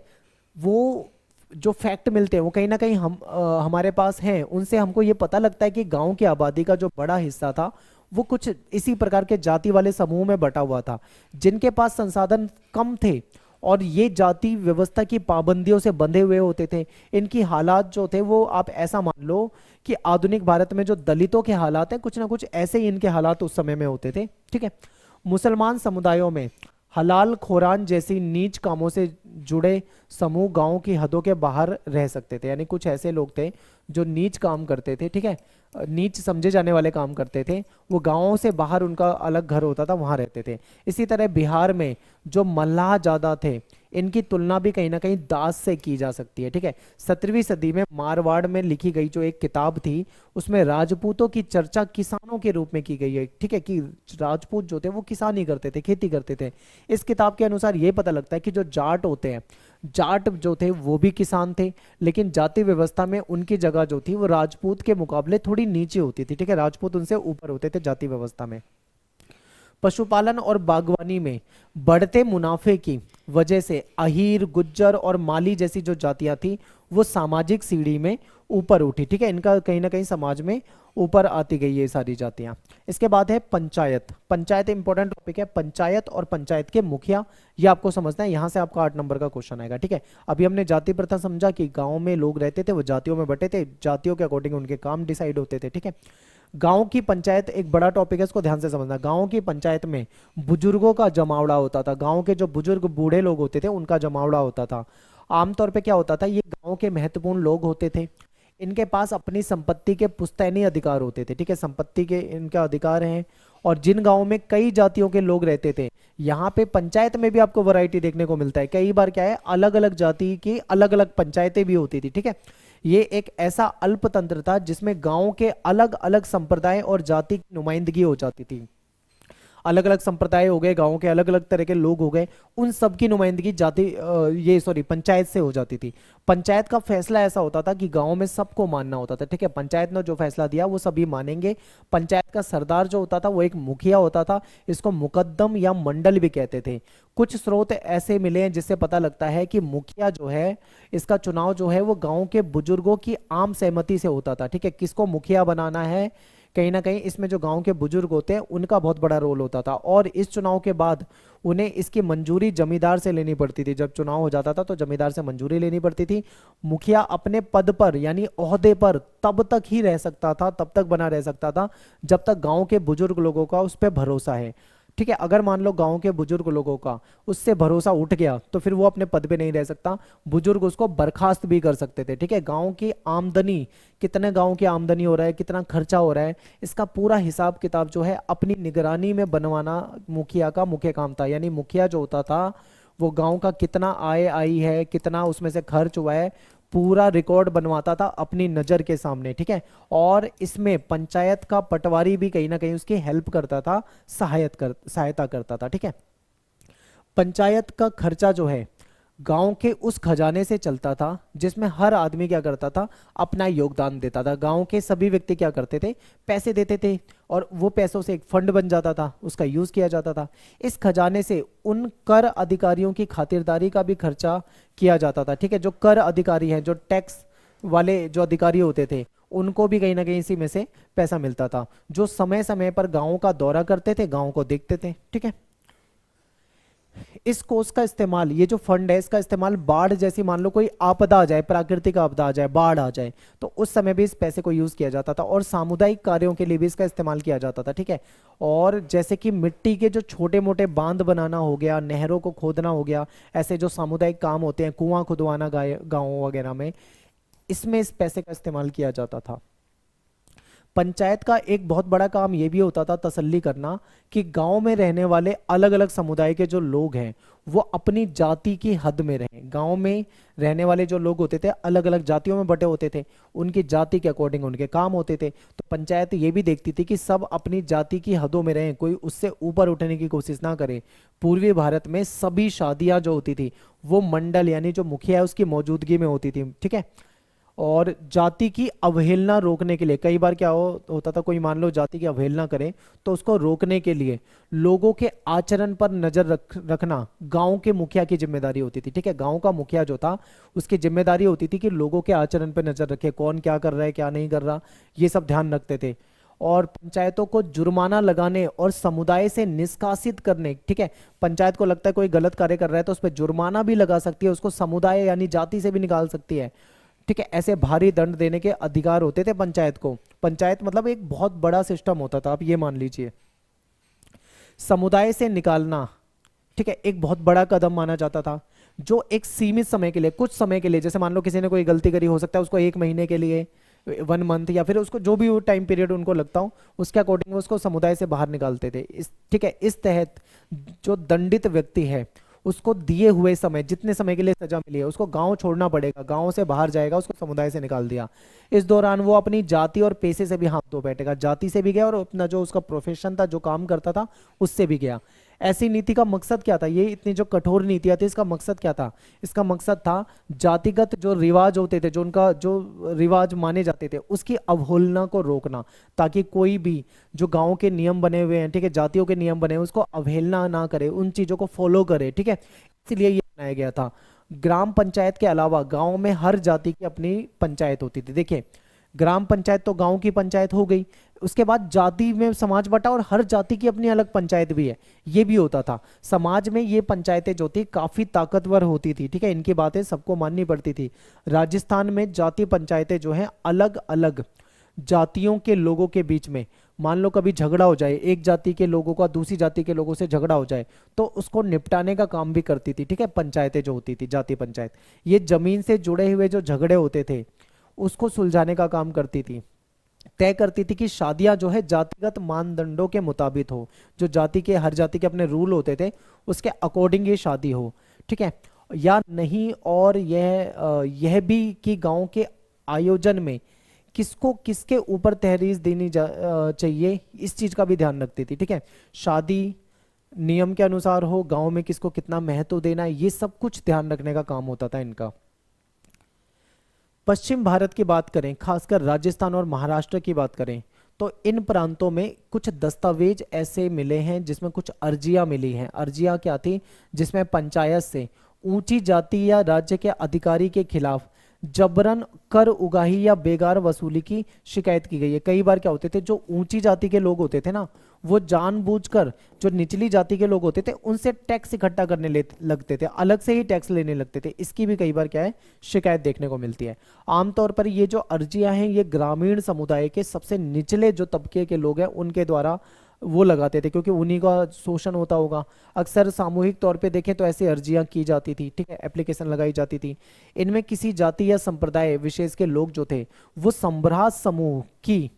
वो जो फैक्ट मिलते हैं वो कहीं ना कहीं हमारे पास हैं, उनसे हमको ये पता लगता है कि गांव की आबादी का जो बड़ा हिस्सा था वो कुछ इसी प्रकार के जाति वाले समूह में बटा हुआ था, जिनके पास संसाधन कम थे और ये जाति व्यवस्था की पाबंदियों से बंधे हुए होते थे। इनकी हालात जो थे वो आप ऐसा मान लो कि आधुनिक भारत में जो दलितों के हालात हैं, कुछ ना कुछ ऐसे ही इनके हालात उस समय में होते थे, ठीक है। मुसलमान समुदायों में हलाल खोरान जैसी नीच कामों से जुड़े समूह गांव की हदों के बाहर रह सकते थे, यानी कुछ ऐसे लोग थे जो नीच काम करते थे, ठीक है, नीच समझे जाने वाले काम करते थे, वो गांवों से बाहर उनका अलग घर होता था, वहां रहते थे। इसी तरह बिहार में जो मल्लाह ज्यादा थे, इनकी तुलना भी कहीं ना कहीं दास से की जा सकती है, ठीक है। 17वीं सदी में मारवाड़ में लिखी गई जो एक किताब थी, उसमें राजपूतों की चर्चा किसानों के रूप में की गई है, ठीक है, कि राजपूत जो थे वो किसानी करते थे, खेती करते थे। इस किताब के अनुसार ये पता लगता है कि जो जाट होते हैं, जाट जो थे वो भी किसान थे, लेकिन जाति व्यवस्था में उनकी जगह जो थी वो राजपूत के मुकाबले थोड़ी नीचे होती थी, ठीक है, राजपूत उनसे ऊपर होते थे जाति व्यवस्था में। पशुपालन और बागवानी में बढ़ते मुनाफे की वजह से अहीर, गुज्जर और माली जैसी जो जातियां थी वो सामाजिक सीढ़ी में ऊपर उठी, ठीक है, इनका कहीं ना कहीं समाज में ऊपर आती गई ये सारी जातियां। इसके बाद है पंचायत। पंचायत इंपॉर्टेंट टॉपिक है, पंचायत और पंचायत के मुखिया, ये आपको समझना है, यहां से आपका 8 नंबर का क्वेश्चन आएगा, ठीक है। अभी हमने जाति प्रथा समझा कि गांव में लोग रहते थे, वो जातियों में बटे थे, जातियों के अकॉर्डिंग उनके काम डिसाइड होते थे, ठीक है। गांव की पंचायत एक बड़ा टॉपिक है, इसको ध्यान से समझना। गांव की पंचायत में बुजुर्गों का जमावड़ा होता था, गांव के जो बुजुर्ग बूढ़े लोग होते थे उनका जमावड़ा होता था। आमतौर पे क्या होता था, ये गांव के महत्वपूर्ण लोग होते थे, इनके पास अपनी संपत्ति के पुश्तैनी अधिकार होते थे, ठीक है, संपत्ति के इनका अधिकार हैं। और जिन गांवों में कई जातियों के लोग रहते थे, यहाँ पे पंचायत में भी आपको वैरायटी देखने को मिलता है, कई बार क्या है, अलग अलग जाति की अलग अलग पंचायतें भी होती थी, ठीक है। ये एक ऐसा अल्पतंत्र था जिसमें गांव के अलग अलग संप्रदाय और जाति की नुमाइंदगी हो जाती थी। अलग अलग संप्रदाय हो गए, गांव के अलग अलग तरह के लोग हो गए, उन सब की नुमाइंदगी पंचायत से हो जाती थी। पंचायत का फैसला ऐसा होता था कि गांव में सबको मानना होता था, ठीक है, पंचायत ने जो फैसला दिया वो सभी मानेंगे। पंचायत का सरदार जो होता था वो एक मुखिया होता था, इसको मुकद्दम या मंडल भी कहते थे। कुछ स्रोत ऐसे मिले हैं जिससे पता लगता है कि मुखिया जो है, इसका चुनाव जो है वो गांव के बुजुर्गों की आम सहमति से होता था, ठीक है, किसको मुखिया बनाना है, कहीं ना कहीं इसमें जो गांव के बुजुर्ग होते हैं उनका बहुत बड़ा रोल होता था। और इस चुनाव के बाद उन्हें इसकी मंजूरी जमींदार से लेनी पड़ती थी, जब चुनाव हो जाता था तो जमींदार से मंजूरी लेनी पड़ती थी। मुखिया अपने पद पर यानी ओहदे पर तब तक ही रह सकता था, तब तक बना रह सकता था जब तक गांव के बुजुर्ग लोगों का उस पर भरोसा है, ठीक है। अगर मान लो गांव के बुजुर्ग लोगों का उससे भरोसा उठ गया तो फिर वो अपने पद पे नहीं रह सकता, बुजुर्ग उसको बर्खास्त भी कर सकते थे, ठीक है। गांव की आमदनी, कितने गांव की आमदनी हो रहा है, कितना खर्चा हो रहा है, इसका पूरा हिसाब किताब जो है अपनी निगरानी में बनवाना मुखिया का मुख्य काम था। यानी मुखिया जो होता था वो गांव का कितना आय आई है, कितना उसमें से खर्च हुआ है, पूरा रिकॉर्ड बनवाता था अपनी नजर के सामने, ठीक है। और इसमें पंचायत का पटवारी भी कहीं ना कहीं उसकी हेल्प करता था, सहायता करता था, ठीक है। पंचायत का खर्चा जो है गांव के उस खजाने से चलता था जिसमें हर आदमी क्या करता था, अपना योगदान देता था। गांव के सभी व्यक्ति क्या करते थे, पैसे देते थे और वो पैसों से एक फंड बन जाता था, उसका यूज किया जाता था। इस खजाने से उन कर अधिकारियों की खातिरदारी का भी खर्चा किया जाता था, ठीक है। जो कर अधिकारी हैं, जो टैक्स वाले जो अधिकारी होते थे, उनको भी कहीं ना कहीं इसी में से पैसा मिलता था, जो समय समय पर गाँव का दौरा करते थे, गाँव को देखते थे, ठीक है। इस कोष का इस्तेमाल, ये जो फंड है इसका इस्तेमाल बाढ़ जैसी, मान लो कोई आपदा आ जाए, प्राकृतिक आपदा आ जाए, बाढ़ आ जाए, तो उस समय भी इस पैसे को यूज किया जाता था। और सामुदायिक कार्यों के लिए भी इसका इस्तेमाल किया जाता था, ठीक है। और जैसे कि मिट्टी के जो छोटे मोटे बांध बनाना हो गया, नहरों को खोदना हो गया, ऐसे जो सामुदायिक काम होते हैं, कुआं खुदवाना गाँव वगैरह में, इसमें इस पैसे का इस्तेमाल किया जाता था। पंचायत का एक बहुत बड़ा काम ये भी होता था तसल्ली करना कि गांव में रहने वाले अलग अलग समुदाय के जो लोग हैं वो अपनी जाति की हद में रहें। गांव में रहने वाले जो लोग होते थे अलग अलग जातियों में बटे होते थे, उनकी जाति के अकॉर्डिंग उनके काम होते थे। तो पंचायत ये भी देखती थी कि सब अपनी जाति की हदों में रहें, कोई उससे ऊपर उठने की कोशिश ना करे। पूर्वी भारत में सभी शादियां जो होती थी वो मंडल यानी जो मुखिया है उसकी मौजूदगी में होती थी, ठीक है। और जाति की अवहेलना रोकने के लिए कई बार क्या होता था, कोई मान लो जाति की अवहेलना करे तो उसको रोकने के लिए लोगों के आचरण पर नजर रखना गांव के मुखिया की जिम्मेदारी होती थी, ठीक है। गांव का मुखिया जो था उसकी जिम्मेदारी होती थी कि लोगों के आचरण पर नजर रखे, कौन क्या कर रहा है क्या नहीं कर रहा, ये सब ध्यान रखते थे। और पंचायतों को जुर्माना लगाने और समुदाय से निष्कासित करने, ठीक है, पंचायत को लगता है कोई गलत कार्य कर रहा है तो उस पर जुर्माना भी लगा सकती है, उसको समुदाय यानी जाति से भी निकाल सकती है, ठीक है। ऐसे भारी दंड देने के अधिकार होते थे पंचायत को। पंचायत मतलब एक बहुत बड़ा सिस्टम होता था, आप ये मान लीजिए। समुदाय से निकालना, ठीक है, एक बहुत बड़ा कदम माना जाता था जो एक सीमित समय के लिए, कुछ समय के लिए, जैसे मान लो किसी ने कोई गलती करी, हो सकता है उसको 1 महीने के लिए, 1 मंथ, या फिर उसको जो भी टाइम पीरियड उनको लगता हो उसके अकॉर्डिंग उसको समुदाय से बाहर निकालते थे। ठीक है, इस तहत जो दंडित व्यक्ति है उसको दिए हुए समय, जितने समय के लिए सजा मिली है उसको गांव छोड़ना पड़ेगा, गांव से बाहर जाएगा, उसको समुदाय से निकाल दिया। इस दौरान वो अपनी जाति और पेशे से भी हाथ धो बैठेगा, जाति से भी गया और अपना जो उसका प्रोफेशन था, जो काम करता था, उससे भी गया। ऐसी नीति का मकसद क्या था? ये इतनी जो कठोर नीतियां थी इसका मकसद क्या था? इसका मकसद था जातिगत जो रिवाज होते थे, जो उनका जो रिवाज माने जाते थे, उसकी अवहेलना को रोकना, ताकि कोई भी जो गांव के नियम बने हुए हैं, ठीक है, जातियों के नियम बने हुए उसको अवहेलना ना करे, उन चीजों को फॉलो करे, ठीक है। इसलिए ये बनाया गया था। ग्राम पंचायत के अलावा गांव में हर जाति की अपनी पंचायत होती थी। देखिए, ग्राम पंचायत तो गांव की पंचायत हो गई, उसके बाद जाति में समाज बटा और हर जाति की अपनी अलग पंचायत भी है, ये भी होता था। समाज में ये पंचायतें जो थी काफी ताकतवर होती थी, ठीक है, इनकी बातें सबको माननी पड़ती थी। राजस्थान में जाति पंचायतें जो हैं अलग अलग जातियों के लोगों के बीच में, मान लो कभी झगड़ा हो जाए, एक जाति के लोगों का दूसरी जाति के लोगों से झगड़ा हो जाए तो उसको निपटाने का काम भी करती थी, ठीक है, पंचायतें जो होती थी, जाति पंचायत। ये जमीन से जुड़े हुए जो झगड़े होते थे उसको सुलझाने का काम करती थी, तय करती थी कि शादियां जो है जातिगत मानदंडों के मुताबिक हो, जो जाति के, हर जाति के अपने रूल होते थे उसके अकॉर्डिंग ये शादी हो, ठीक है, या नहीं। और यह भी कि गांव के आयोजन में किसको किसके ऊपर तहरीर देनी चाहिए, इस चीज का भी ध्यान रखती थी, ठीक है। शादी नियम के अनुसार हो, गांव में किसको कितना महत्व देना है, ये सब कुछ ध्यान रखने का काम होता था इनका। पश्चिम भारत की बात करें, खासकर राजस्थान और महाराष्ट्र की बात करें, तो इन प्रांतों में कुछ दस्तावेज ऐसे मिले हैं जिसमें कुछ अर्जियां मिली हैं। अर्जियां क्या थी? जिसमें पंचायत से ऊंची जाति या राज्य के अधिकारी के खिलाफ जबरन कर उगाही या बेगार वसूली की शिकायत की गई है। कई बार क्या होते थे, जो ऊंची जाति के लोग होते थे ना, वो जानबूझकर जो निचली जाति के लोग होते थे उनसे टैक्स इकट्ठा करने लगते थे, अलग से ही टैक्स लेने लगते थे। इसकी भी कई बार क्या है, शिकायत देखने को मिलती है। आमतौर पर ये जो अर्जियां हैं ये ग्रामीण समुदाय के सबसे निचले जो तबके के लोग हैं उनके द्वारा वो लगाते थे, क्योंकि उन्हीं का शोषण होता होगा। अक्सर सामूहिक तौर पे देखें तो ऐसी अर्जियां की जाती थी, ठीक है, एप्लीकेशन लगाई जाती थी। इनमें किसी जाति या संप्रदाय विशेष के लोग जो थे वो संभ्रात समूह की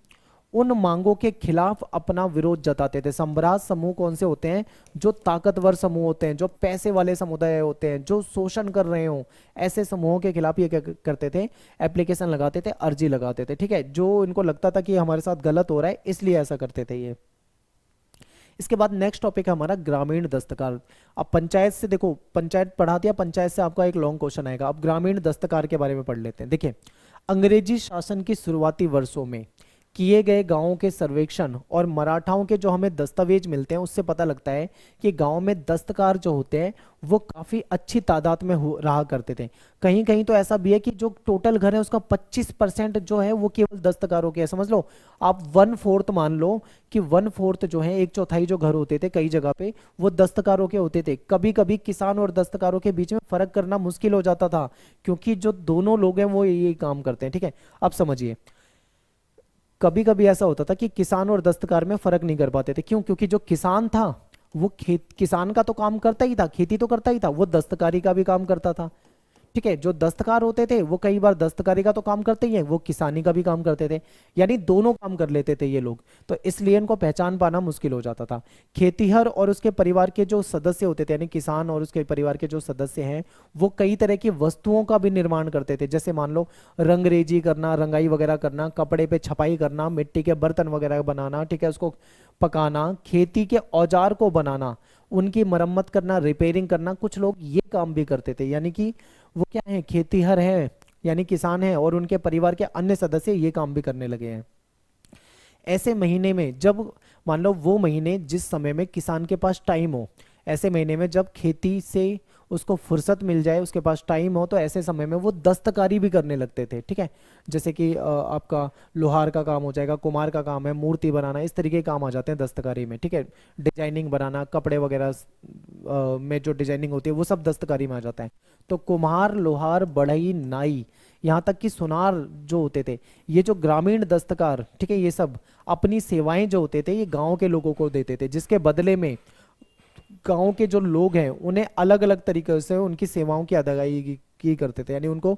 उन मांगों के खिलाफ अपना विरोध जताते थे। संभ्रात समूह कौन से होते हैं? जो ताकतवर समूह होते हैं, जो पैसे वाले समुदाय होते हैं, जो शोषण कर रहे हो, ऐसे समूहों के खिलाफ ये क्या करते थे? एप्लीकेशन लगाते थे, अर्जी लगाते थे, ठीक है। जो इनको लगता था कि हमारे साथ गलत हो रहा है इसलिए ऐसा करते थे ये। इसके बाद नेक्स्ट टॉपिक है हमारा ग्रामीण दस्तकार। अब पंचायत से देखो, पंचायत पढ़ा दिया, पंचायत से आपका एक लॉन्ग क्वेश्चन आएगा। अब ग्रामीण दस्तकार के बारे में पढ़ लेते हैं। देखिए, अंग्रेजी शासन की शुरुआती वर्षों में किए गए गांवों के सर्वेक्षण और मराठाओं के जो हमें दस्तावेज मिलते हैं उससे पता लगता है कि गांव में दस्तकार जो होते हैं वो काफी अच्छी तादाद में रहा करते थे। कहीं कहीं तो ऐसा भी है कि जो टोटल घर है उसका 25% जो है वो केवल दस्तकारों के है। समझ लो आप 1/4 मान लो कि 1/4 जो है, 1/4 जो घर होते थे कई जगह पे वो दस्तकारों के होते थे। कभी कभी किसान और दस्तकारों के बीच में फर्क करना मुश्किल हो जाता था, क्योंकि जो दोनों लोग हैं वो ये काम करते हैं, ठीक है। अब समझिए, कभी कभी ऐसा होता था कि किसान और दस्तकार में फर्क नहीं कर पाते थे। क्यों? क्योंकि जो किसान था वो किसान का तो काम करता ही था, खेती तो करता ही था, वो दस्तकारी का भी काम करता था, ठीक है। जो दस्तकार होते थे वो कई बार दस्तकारी का तो काम करते ही हैं, वो किसानी का भी काम करते थे, यानी दोनों काम कर लेते थे ये लोग। तो इसलिए इनको पहचान पाना मुश्किल हो जाता था। खेतीहर और उसके परिवार के जो सदस्य होते थे, यानी किसान और उसके परिवार के जो सदस्य हैं, वो कई तरह की वस्तुओं का भी निर्माण करते थे। जैसे मान लो रंगरेजी करना, रंगाई वगैरह करना, कपड़े पे छपाई करना, मिट्टी के बर्तन वगैरह बनाना, ठीक है, उसको पकाना, खेती के औजार को बनाना, उनकी मरम्मत करना, रिपेयरिंग करना, कुछ लोग ये काम भी करते थे। यानी कि वो क्या है, खेतीहर है यानी किसान है, और उनके परिवार के अन्य सदस्य ये काम भी करने लगे हैं। ऐसे महीने में जब, मान लो वो महीने जिस समय में किसान के पास टाइम हो, ऐसे महीने में जब खेती से उसको फुर्सत मिल जाए, उसके पास टाइम हो, तो ऐसे समय में वो दस्तकारी भी करने लगते थे। ठीक है, जैसे कि आपका लोहार का काम हो जाएगा, कुम्हार का काम है, मूर्ति बनाना, इस तरीके के काम आ जाते हैं दस्तकारी में। ठीक है, डिजाइनिंग बनाना, कपड़े वगैरह में जो डिजाइनिंग होती है वो सब दस्तकारी में आ जाता है। तो कुम्हार, लोहार, बढ़ई, नाई, यहाँ तक कि सुनार जो होते थे, ये जो ग्रामीण दस्तकार, ठीक है, ये सब अपनी सेवाएं जो होते थे ये गांव के लोगों को देते थे, जिसके बदले में गांव के जो लोग हैं उन्हें अलग अलग तरीके से उनकी सेवाओं की अदायगी की करते थे। यानी उनको,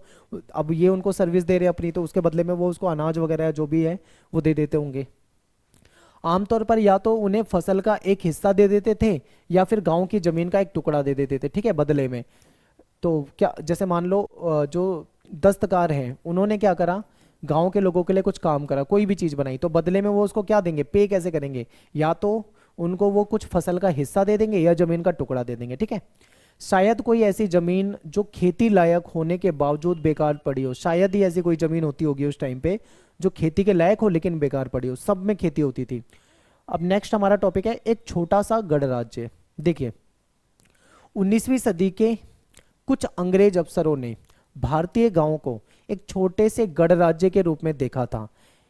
अब ये उनको सर्विस दे रहे हैं अपनी, तो उसके बदले में वो उसको अनाज वगैरह जो भी है वो दे देते होंगे। आमतौर पर या तो उन्हें फसल का एक हिस्सा दे देते थे, या फिर गांव की जमीन का एक टुकड़ा दे देते थे, ठीक है, बदले में। तो क्या, जैसे मान लो जो दस्तकार हैं उन्होंने क्या करा, गांव के लोगों के लिए कुछ काम करा, कोई भी चीज बनाई, तो बदले में वो उसको क्या देंगे, पे कैसे करेंगे, या तो उनको वो कुछ फसल का हिस्सा दे देंगे या जमीन का टुकड़ा दे देंगे। ठीक है, शायद कोई ऐसी जमीन जो खेती लायक होने के बावजूद बेकार पड़ी हो, शायद ही ऐसी कोई जमीन होती होगी उस टाइम पे जो खेती के लायक हो लेकिन बेकार पड़ी हो, सब में खेती होती थी। अब नेक्स्ट हमारा टॉपिक है एक छोटा सा गणराज्य। देखिए, 19वीं सदी के कुछ अंग्रेज अफसरों ने भारतीय गांवों को एक छोटे से गणराज्य के रूप में देखा था।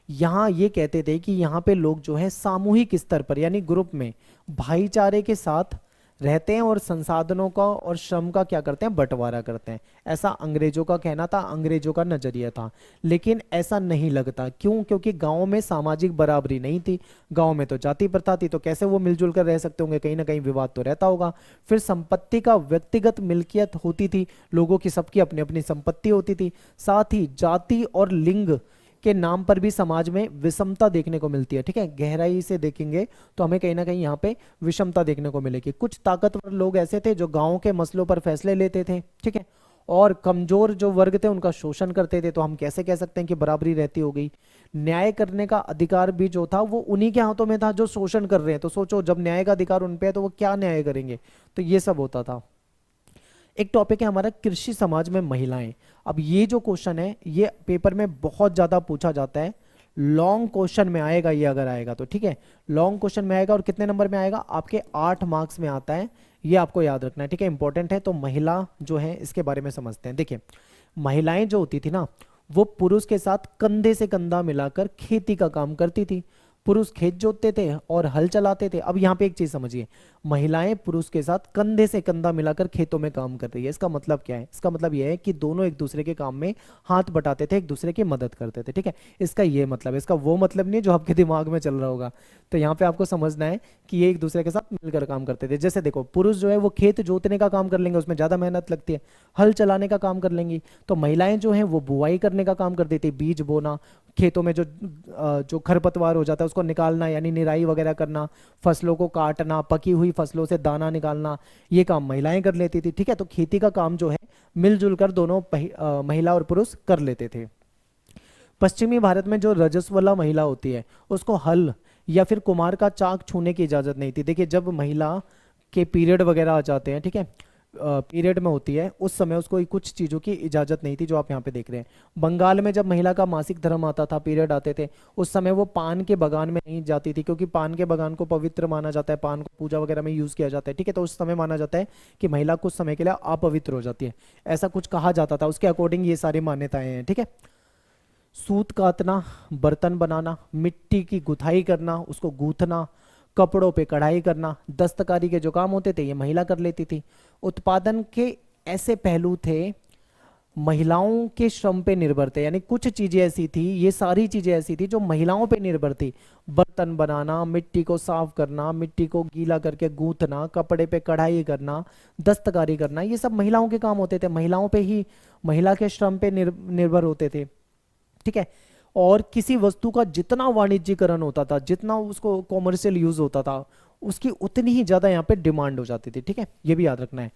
यहाँ ये कहते थे कि यहाँ पे लोग जो है सामूहिक स्तर पर, यानी ग्रुप में भाईचारे के साथ रहते हैं और संसाधनों का और श्रम का क्या करते हैं, बंटवारा करते हैं। ऐसा अंग्रेजों का कहना था, अंग्रेजों का नजरिया था। लेकिन ऐसा नहीं लगता, क्यों? क्योंकि गांव में सामाजिक बराबरी नहीं थी, गांव में तो जाति प्रथा थी, तो कैसे वो मिलजुल कर रह सकते होंगे, कहीं ना कहीं विवाद तो रहता होगा। फिर संपत्ति का व्यक्तिगत मिल्कियत होती थी, लोगों की सबकी अपनी अपनी संपत्ति होती थी। साथ ही जाति और लिंग के नाम पर भी समाज में विषमता देखने को मिलती है। ठीक है, गहराई से देखेंगे तो हमें कहीं ना कहीं यहाँ पे विषमता देखने को मिलेगी। कुछ ताकतवर लोग ऐसे थे जो गांव के मसलों पर फैसले लेते थे, ठीक है, और कमजोर जो वर्ग थे उनका शोषण करते थे। तो हम कैसे कह सकते हैं कि बराबरी रहती हो गई। न्याय करने का अधिकार भी जो था वो उन्हीं के हाथों में था जो शोषण कर रहे हैं। तो सोचो, जब न्याय का अधिकार उन पे है तो वो क्या न्याय करेंगे। तो ये सब होता था। एक टॉपिक है हमारा कृषि समाज में महिलाएं। अब ये जो क्वेश्चन है ये पेपर में बहुत ज्यादा पूछा जाता है, लॉन्ग क्वेश्चन में आएगा ये, अगर आएगा तो। ठीक है, लॉन्ग क्वेश्चन में आएगा और कितने नंबर में आएगा, आपके 8 मार्क्स में आता है, ये आपको याद रखना है। ठीक है, इंपॉर्टेंट है। तो महिला जो है इसके बारे में समझते हैं। देखिए, महिलाएं जो होती थी ना, वो पुरुष के साथ कंधे से कंधा मिलाकर खेती का काम करती थी। पुरुष खेत जोतते थे और हल चलाते थे। अब यहाँ पे एक चीज समझिए, महिलाएं पुरुष के साथ कंधे से कंधा मिलाकर खेतों में काम कर रही है। इसका मतलब क्या है? इसका मतलब यह है कि दोनों एक दूसरे के काम में हाथ बटाते थे, एक दूसरे की मदद करते थे। ठीक है, इसका ये मतलब है, इसका वो मतलब नहीं है जो आपके दिमाग में चल रहा होगा। तो यहाँ पे आपको समझना है कि ये एक दूसरे के साथ मिलकर काम करते थे। जैसे देखो, पुरुष जो है वो खेत जोतने का काम कर लेंगे, उसमें ज्यादा मेहनत लगती है, हल चलाने का काम कर लेंगी। तो महिलाएं जो हैं वो बुवाई करने का काम करती थी, बीज बोना, खेतों में जो खरपतवार हो जाता है उसको निकालना, यानी निराई वगैरह करना, फसलों को काटना, पकी हुई फसलों से दाना निकालना, ये काम महिलाएं कर लेती थी। ठीक है, तो खेती का काम जो है मिलजुल कर दोनों महिला और पुरुष कर लेते थे। पश्चिमी भारत में जो रजस्वला महिला होती है उसको हल या फिर कुम्हार का चाक छूने की इजाजत नहीं थी। देखिए, जब महिला के पीरियड वगैरह आ जाते हैं, ठीक है, पीरियड में होती है, उस समय उसको कुछ चीज़ों की इजाज़त नहीं थी जो आप यहाँ पे देख रहे हैं। बंगाल में जब महिला का मासिक धर्म आता था, पीरियड आते थे, उस समय वो पान के बगान में नहीं जाती थी, क्योंकि पान के बगान को पवित्र माना जाता है, पान को पूजा वगैरह में यूज़ किया जाता है। ठीक है, तो उस समय माना जाता है कि महिला कुछ समय के लिए अपवित्र हो जाती है, ऐसा कुछ कहा जाता था। उसके अकॉर्डिंग ये सारी मान्यताएं हैं। ठीक है, सूत काटना, बर्तन बनाना, मिट्टी की गुथाई करना, उसको गूंथना, कपड़ों पे कढ़ाई करना, दस्तकारी के जो काम होते थे ये महिला कर लेती थी। उत्पादन के ऐसे पहलू थे महिलाओं के श्रम पे निर्भर थे, यानी कुछ चीजें ऐसी थी, ये सारी चीजें ऐसी थी जो महिलाओं पे निर्भर थी। बर्तन बनाना, मिट्टी को साफ करना, मिट्टी को गीला करके गूंथना, कपड़े पे कढ़ाई करना, दस्तकारी करना, ये सब महिलाओं के काम होते थे। महिलाओं पे ही, महिला के श्रम पे निर्भर होते थे। ठीक है। और किसी वस्तु का जितना वाणिज्यीकरण होता था, जितना उसको कॉमर्शियल यूज होता था, उसकी उतनी ही ज्यादा यहाँ पे डिमांड हो जाती थी। ठीक है, ये भी याद रखना है।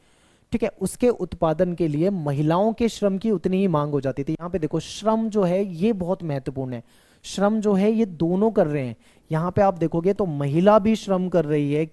ठीक है, उसके उत्पादन के लिए महिलाओं के श्रम की उतनी ही मांग हो जाती थी। यहाँ पे देखो, श्रम जो है ये बहुत महत्वपूर्ण है। श्रम जो है ये दोनों कर रहे हैं। यहाँ पे आप देखोगे तो महिला भी श्रम कर रही है।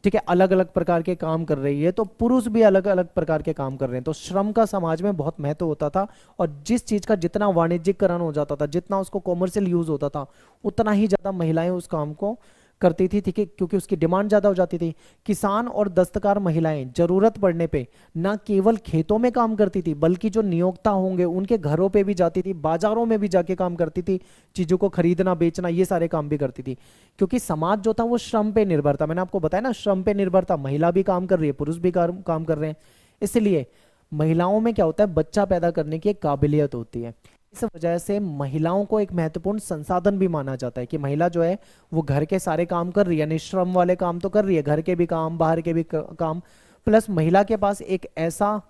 ठीक है, अलग अलग प्रकार के काम कर रही है, तो पुरुष भी अलग अलग प्रकार के काम कर रहे हैं। तो श्रम का समाज में बहुत महत्व होता था, और जिस चीज का जितना वाणिज्यिकरण हो जाता था, जितना उसको कॉमर्शियल यूज होता था, उतना ही ज्यादा महिलाएं उस काम को करती थी। ठीक है, क्योंकि उसकी डिमांड ज्यादा हो जाती थी। किसान और दस्तकार महिलाएं जरूरत पड़ने पे ना केवल खेतों में काम करती थी, बल्कि जो नियोक्ता होंगे उनके घरों पे भी जाती थी, बाजारों में भी जाके काम करती थी, चीजों को खरीदना बेचना ये सारे काम भी करती थी। क्योंकि समाज जो था वो श्रम पे निर्भर था। मैंने आपको बताया ना, श्रम पे निर्भर था। महिला भी काम कर रही है, पुरुष भी काम कर रहे हैं। इसलिए महिलाओं में क्या होता है, बच्चा पैदा करने की एक काबिलियत होती है। इस वजह से महिलाओं को एक महत्वपूर्ण संसाधन भी माना जाता है, कि महिला जो है वो घर के सारे काम कर रही है, यानी श्रम वाले काम तो कर रही है, घर के भी काम, बाहर के भी काम, प्लस महिला के पास एक ऐसा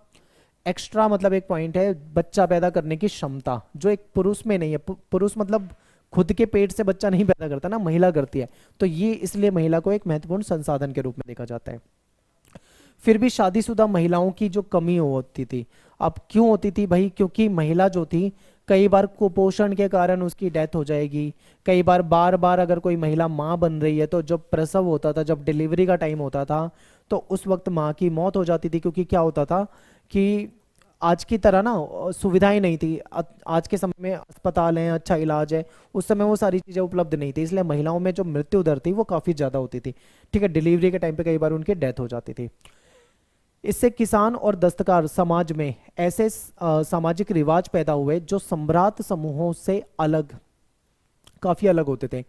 एक्स्ट्रा, मतलब एक पॉइंट है, बच्चा पैदा करने की क्षमता, जो एक पुरुष में नहीं है। पुरुष मतलब खुद के पेट से बच्चा नहीं पैदा करता ना, महिला करती है। तो ये इसलिए महिला को एक महत्वपूर्ण संसाधन के रूप में देखा जाता है। फिर भी शादीशुदा महिलाओं की जो कमी होती थी, अब क्यों होती थी भाई, क्योंकि महिला जो थी, कई बार कुपोषण के कारण उसकी डेथ हो जाएगी। कई बार बार बार अगर कोई महिला माँ बन रही है, तो जब प्रसव होता था, जब डिलीवरी का टाइम होता था, तो उस वक्त माँ की मौत हो जाती थी। क्योंकि क्या होता था कि आज की तरह ना सुविधाएं नहीं थी। आज के समय में अस्पताल हैं, अच्छा इलाज है, उस समय वो सारी चीज़ें उपलब्ध नहीं थी। इसलिए महिलाओं में जो मृत्यु दर थी वो काफ़ी ज़्यादा होती थी। ठीक है, डिलीवरी के टाइम पे कई बार उनकी डेथ हो जाती थी। इससे किसान और दस्तकार समाज में ऐसे सामाजिक रिवाज पैदा हुए जो सम्भ्रांत समूहों से अलग, काफी अलग होते थे।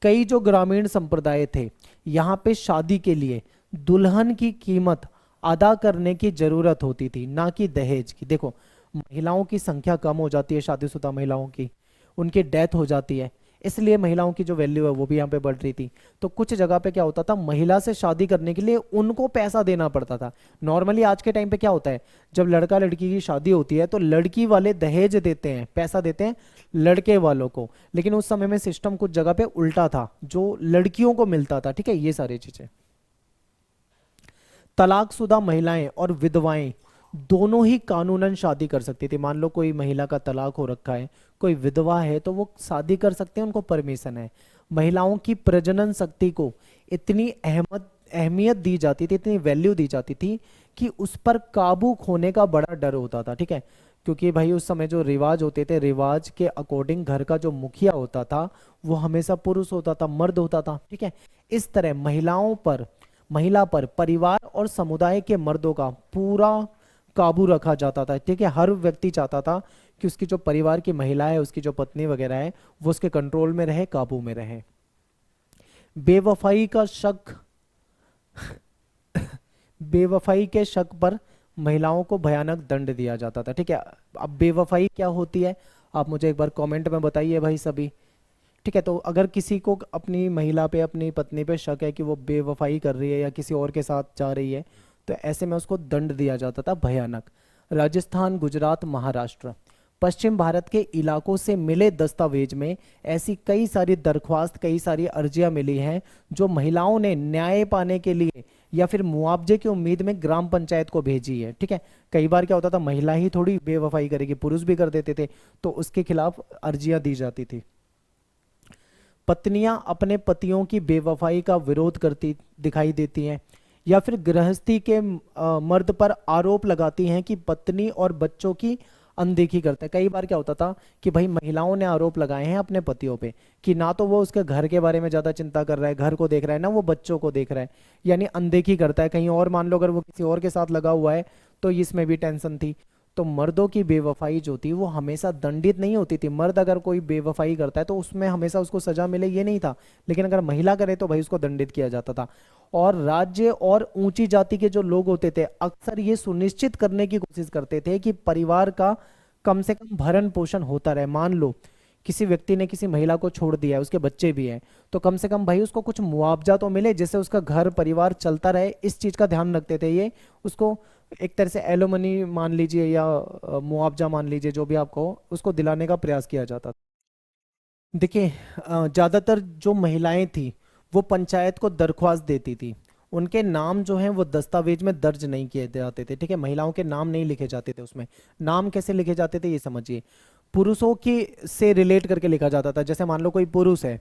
कई जो ग्रामीण संप्रदाय थे, यहाँ पे शादी के लिए दुल्हन की कीमत अदा करने की जरूरत होती थी, ना कि दहेज की। देखो, महिलाओं की संख्या कम हो जाती है, शादीशुदा महिलाओं की, उनकी डेथ हो जाती है, इसलिए महिलाओं की जो वैल्यू है वो भी यहाँ पे बढ़ रही थी। तो कुछ जगह पे क्या होता था, महिला से शादी करने के लिए उनको पैसा देना पड़ता था। नॉर्मली आज के टाइम पे क्या होता है, जब लड़का लड़की की शादी होती है तो लड़की वाले दहेज देते हैं, पैसा देते हैं लड़के वालों को। लेकिन उस समय में सिस्टम कुछ जगह पे उल्टा था, जो लड़कियों को मिलता था। ठीक है, ये सारी चीजें। तलाकशुदा महिलाएं और विधवाएं दोनों ही कानूनन शादी कर सकती थी। मान लो कोई महिला का तलाक हो रखा है, कोई विधवा है, तो वो शादी कर सकते हैं, उनको परमिशन है। महिलाओं की प्रजनन शक्ति को इतनी अहमियत दी जाती थी, इतनी वैल्यू दी जाती थी, कि उस पर काबू खोने का बड़ा डर होता था। ठीक है, क्योंकि भाई उस समय जो रिवाज होते थे, रिवाज के अकॉर्डिंग घर का जो मुखिया होता था वो हमेशा पुरुष होता था, मर्द होता था। ठीक है, इस तरह महिला पर परिवार और समुदाय के मर्दों का पूरा काबू रखा जाता था। ठीक है, हर व्यक्ति चाहता था कि उसकी जो परिवार की महिला है, उसकी जो पत्नी वगैरह है, वो उसके कंट्रोल में रहे, काबू में रहे। बेवफाई का शक बेवफाई के शक पर महिलाओं को भयानक दंड दिया जाता था। ठीक है, अब बेवफाई क्या होती है आप मुझे एक बार कमेंट में बताइए भाई सभी। ठीक है, तो अगर किसी को अपनी महिला पे, अपनी पत्नी पे शक है कि वो बेवफाई कर रही है या किसी और के साथ जा रही है, तो ऐसे में उसको दंड दिया जाता था भयानक। राजस्थान, गुजरात, महाराष्ट्र, पश्चिम भारत के इलाकों से मिले दस्तावेज में ऐसी कई सारी दरख्वास्त, कई सारी अर्जियां मिली हैं, जो महिलाओं ने न्याय पाने के लिए या फिर मुआवजे की उम्मीद में ग्राम पंचायत को भेजी है। ठीक है, कई बार क्या होता था, महिला ही थोड़ी बेवफाई करेगी, पुरुष भी कर देते थे, तो उसके खिलाफ अर्जियां दी जाती थी। पत्नियां अपने पतियों की बेवफाई का विरोध करती दिखाई देती हैं, या फिर गृहस्थी के मर्द पर आरोप लगाती हैं कि पत्नी और बच्चों की अनदेखी करते हैं। कई बार क्या होता था कि भाई महिलाओं ने आरोप लगाए हैं अपने पतियों पे, कि ना तो वो उसके घर के बारे में ज्यादा चिंता कर रहा है, घर को देख रहा है, ना वो बच्चों को देख रहा है, यानी अनदेखी करता है। कहीं और मान लो अगर वो किसी और के साथ लगा हुआ है, तो इसमें भी टेंशन थी। तो मर्दों की बेवफाई जो थी वो हमेशा दंडित नहीं होती थी। मर्द अगर कोई बेवफाई करता है तो उसमें हमेशा उसको सजा मिले ये नहीं था, लेकिन अगर महिला करे तो भाई उसको दंडित किया जाता था। और राज्य और ऊंची जाति के जो लोग होते थे, अक्सर ये सुनिश्चित करने की कोशिश करते थे कि परिवार का कम से कम भरण पोषण होता रहे। मान लो किसी व्यक्ति ने किसी महिला को छोड़ दिया है, उसके बच्चे भी हैं, तो कम से कम भाई उसको कुछ मुआवजा तो मिले, जिससे उसका घर परिवार चलता रहे। इस चीज का ध्यान रखते थे ये। उसको एक तरह से एलोमनी मान लीजिए या मुआवजा मान लीजिए, जो भी आपको, उसको दिलाने का प्रयास किया जाता था। देखिए, ज्यादातर जो महिलाएं थी वो पंचायत को दरख्वास्त देती थी। उनके नाम जो हैं वो दस्तावेज में दर्ज नहीं किए जाते थे। ठीक है, महिलाओं के नाम नहीं लिखे जाते थे उसमें। नाम कैसे लिखे जाते थे ये समझिए। पुरुषों की से रिलेट करके लिखा जाता था। जैसे मान लो कोई पुरुष है,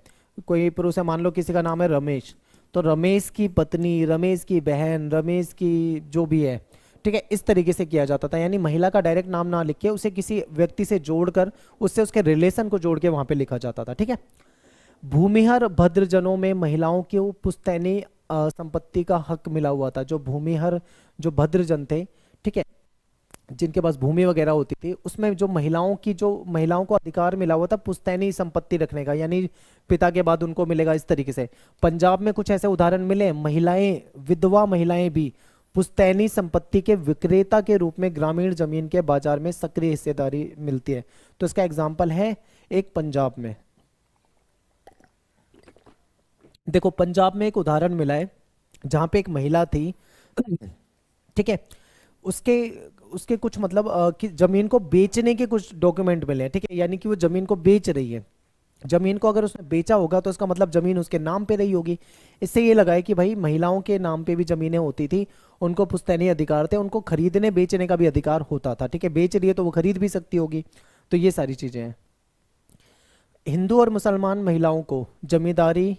मान लो किसी का नाम है रमेश, तो रमेश की पत्नी, रमेश की बहन, रमेश की जो भी है, ठीक है, इस तरीके से किया जाता था। यानी महिला का डायरेक्ट नाम ना लिख के उसे किसी व्यक्ति से जोड़कर, उससे उसके रिलेशन को जोड़ के वहां पे लिखा जाता था। ठीक है। भूमिहर भद्रजनों में महिलाओं को पुश्तैनी संपत्ति का हक मिला हुआ था। जो भूमिहर, जो भद्रजन थे, ठीक है, जिनके पास भूमि वगैरह होती थी, उसमें जो महिलाओं को अधिकार मिला हुआ था पुश्तैनी संपत्ति रखने का, यानी पिता के बाद उनको मिलेगा, इस तरीके से। पंजाब में कुछ ऐसे उदाहरण मिले, महिलाएं, विधवा महिलाएं भी पुश्तैनी संपत्ति के विक्रेता के रूप में ग्रामीण जमीन के बाजार में सक्रिय हिस्सेदारी मिलती है। तो इसका एग्जाम्पल है एक पंजाब में। देखो, पंजाब में एक उदाहरण मिला है जहां पे एक महिला थी, ठीक है, उसके उसके कुछ मतलब कि जमीन को बेचने के कुछ डॉक्यूमेंट मिले हैं। ठीक है, यानी कि वो जमीन को बेच रही है। जमीन को अगर उसने बेचा होगा तो इसका मतलब जमीन उसके नाम पे रही होगी। इससे ये लगा है कि भाई महिलाओं के नाम पे भी जमीनें होती थी, उनको पुश्तैनी अधिकार थे, उनको खरीदने बेचने का भी अधिकार होता था। ठीक है, बेच रही है तो वो खरीद भी सकती होगी। तो ये सारी चीजें हैं। हिंदू और मुसलमान महिलाओं को जमींदारी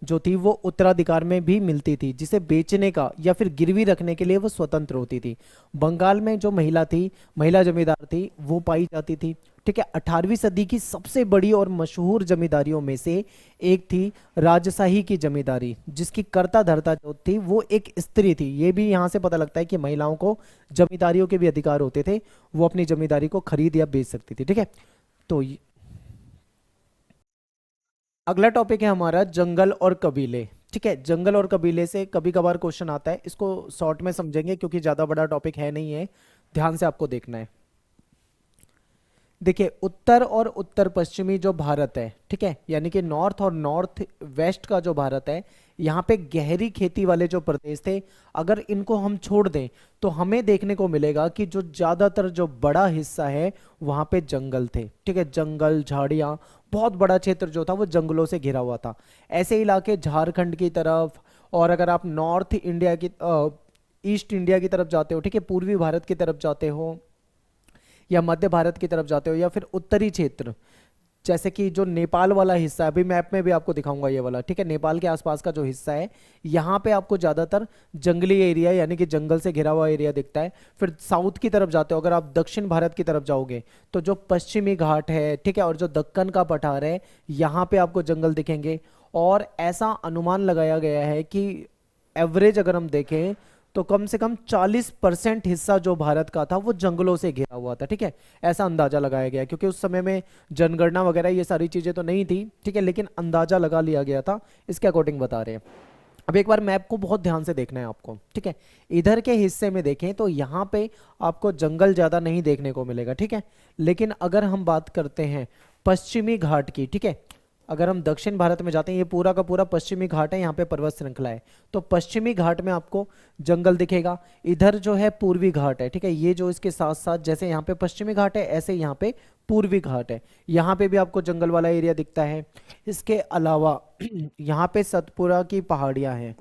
जो थी वो उत्तराधिकार में भी मिलती थी, जिसे बेचने का या फिर गिरवी रखने के लिए वो स्वतंत्र होती थी। बंगाल में जो महिला जमींदार थी वो पाई जाती थी। ठीक है, 18वीं सदी की सबसे बड़ी और मशहूर जमींदारियों में से एक थी राजशाही की जमींदारी, जिसकी कर्ता धर्ता जो थी वो एक स्त्री थी। ये भी यहाँ से पता लगता है कि महिलाओं को जमींदारियों के भी अधिकार होते थे, वो अपनी जमींदारी को खरीद या बेच सकती थी। ठीक है, तो अगला टॉपिक है हमारा जंगल और कबीले। ठीक है, जंगल और कबीले से कभी कभार क्वेश्चन आता है, इसको शॉर्ट में समझेंगे क्योंकि ज्यादा बड़ा टॉपिक है नहीं है, ध्यान से आपको देखना है। देखिए, उत्तर और उत्तर पश्चिमी जो भारत है, ठीक है, यानी कि नॉर्थ और नॉर्थ वेस्ट का जो भारत है, यहाँ पे गहरी खेती वाले जो प्रदेश थे, अगर इनको हम छोड़ दें तो हमें देखने को मिलेगा कि जो ज्यादातर जो बड़ा हिस्सा है वहाँ पे जंगल थे। ठीक है, जंगल, झाड़ियाँ, बहुत बड़ा क्षेत्र जो था वो जंगलों से घिरा हुआ था। ऐसे इलाके झारखंड की तरफ, और अगर आप नॉर्थ इंडिया की ईस्ट इंडिया की तरफ जाते हो, ठीक है, पूर्वी भारत की तरफ जाते हो, या मध्य भारत की तरफ जाते हो, या फिर उत्तरी क्षेत्र, जैसे कि जो नेपाल वाला हिस्सा है, अभी मैप में भी आपको दिखाऊंगा ये वाला, ठीक है, नेपाल के आसपास का जो हिस्सा है, यहाँ पे आपको ज्यादातर जंगली एरिया यानी कि जंगल से घिरा हुआ एरिया दिखता है। फिर साउथ की तरफ जाते हो, अगर आप दक्षिण भारत की तरफ जाओगे तो जो पश्चिमी घाट है, ठीक है, और जो दक्कन का पठार है, यहाँ पे आपको जंगल दिखेंगे। और ऐसा अनुमान लगाया गया है कि एवरेज अगर हम देखें तो कम से कम 40% हिस्सा जो भारत का था वो जंगलों से घिरा हुआ था। ठीक है, ऐसा अंदाजा लगाया गया है, क्योंकि उस समय में जनगणना वगैरह ये सारी चीजें तो नहीं थी। ठीक है, लेकिन अंदाजा लगा लिया गया था, इसके अकॉर्डिंग बता रहे हैं। अब एक बार मैप को बहुत ध्यान से देखना है आपको। ठीक है, इधर के हिस्से में देखें तो यहाँ पे आपको जंगल ज्यादा नहीं देखने को मिलेगा। ठीक है, लेकिन अगर हम बात करते हैं पश्चिमी घाट की, ठीक है, अगर हम दक्षिण भारत में जाते हैं, ये पूरा का पूरा पश्चिमी घाट है, यहाँ पे पर्वत श्रृंखला है, तो पश्चिमी घाट में आपको जंगल दिखेगा। इधर जो है पूर्वी घाट है, ठीक है, ये जो इसके साथ साथ जैसे यहाँ पे पश्चिमी घाट है, ऐसे यहाँ पे पूर्वी घाट है, यहाँ पे भी आपको जंगल वाला एरिया दिखता है। इसके अलावा यहाँ पे सतपुरा की पहाड़ियाँ हैं।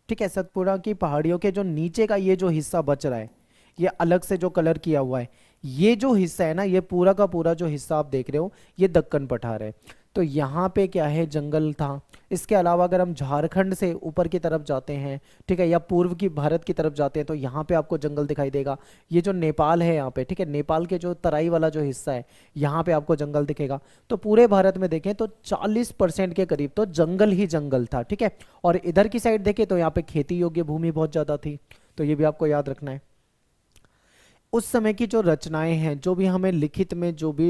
ठीक है, सतपुरा की पहाड़ियों के जो नीचे का ये जो हिस्सा बच रहा है, ये अलग से जो कलर किया हुआ है, ये जो हिस्सा है ना, ये पूरा का पूरा जो हिस्सा आप देख रहे हो, ये दक्कन पठार है। तो यहाँ पे क्या है, जंगल था। इसके अलावा अगर हम झारखंड से ऊपर की तरफ जाते हैं, ठीक है, या पूर्व की भारत की तरफ जाते हैं, तो यहाँ पे आपको जंगल दिखाई देगा। ये जो नेपाल है यहाँ पे, ठीक है, नेपाल के जो तराई वाला जो हिस्सा है, यहाँ पे आपको जंगल दिखेगा। तो पूरे भारत में देखें तो 40% के करीब तो जंगल ही जंगल था। ठीक है, और इधर की साइड देखें तो यहाँ पे खेती योग्य भूमि बहुत ज्यादा थी। तो ये भी आपको याद रखना है। उस समय की जो रचनाएं हैं, जो भी हमें लिखित में जो भी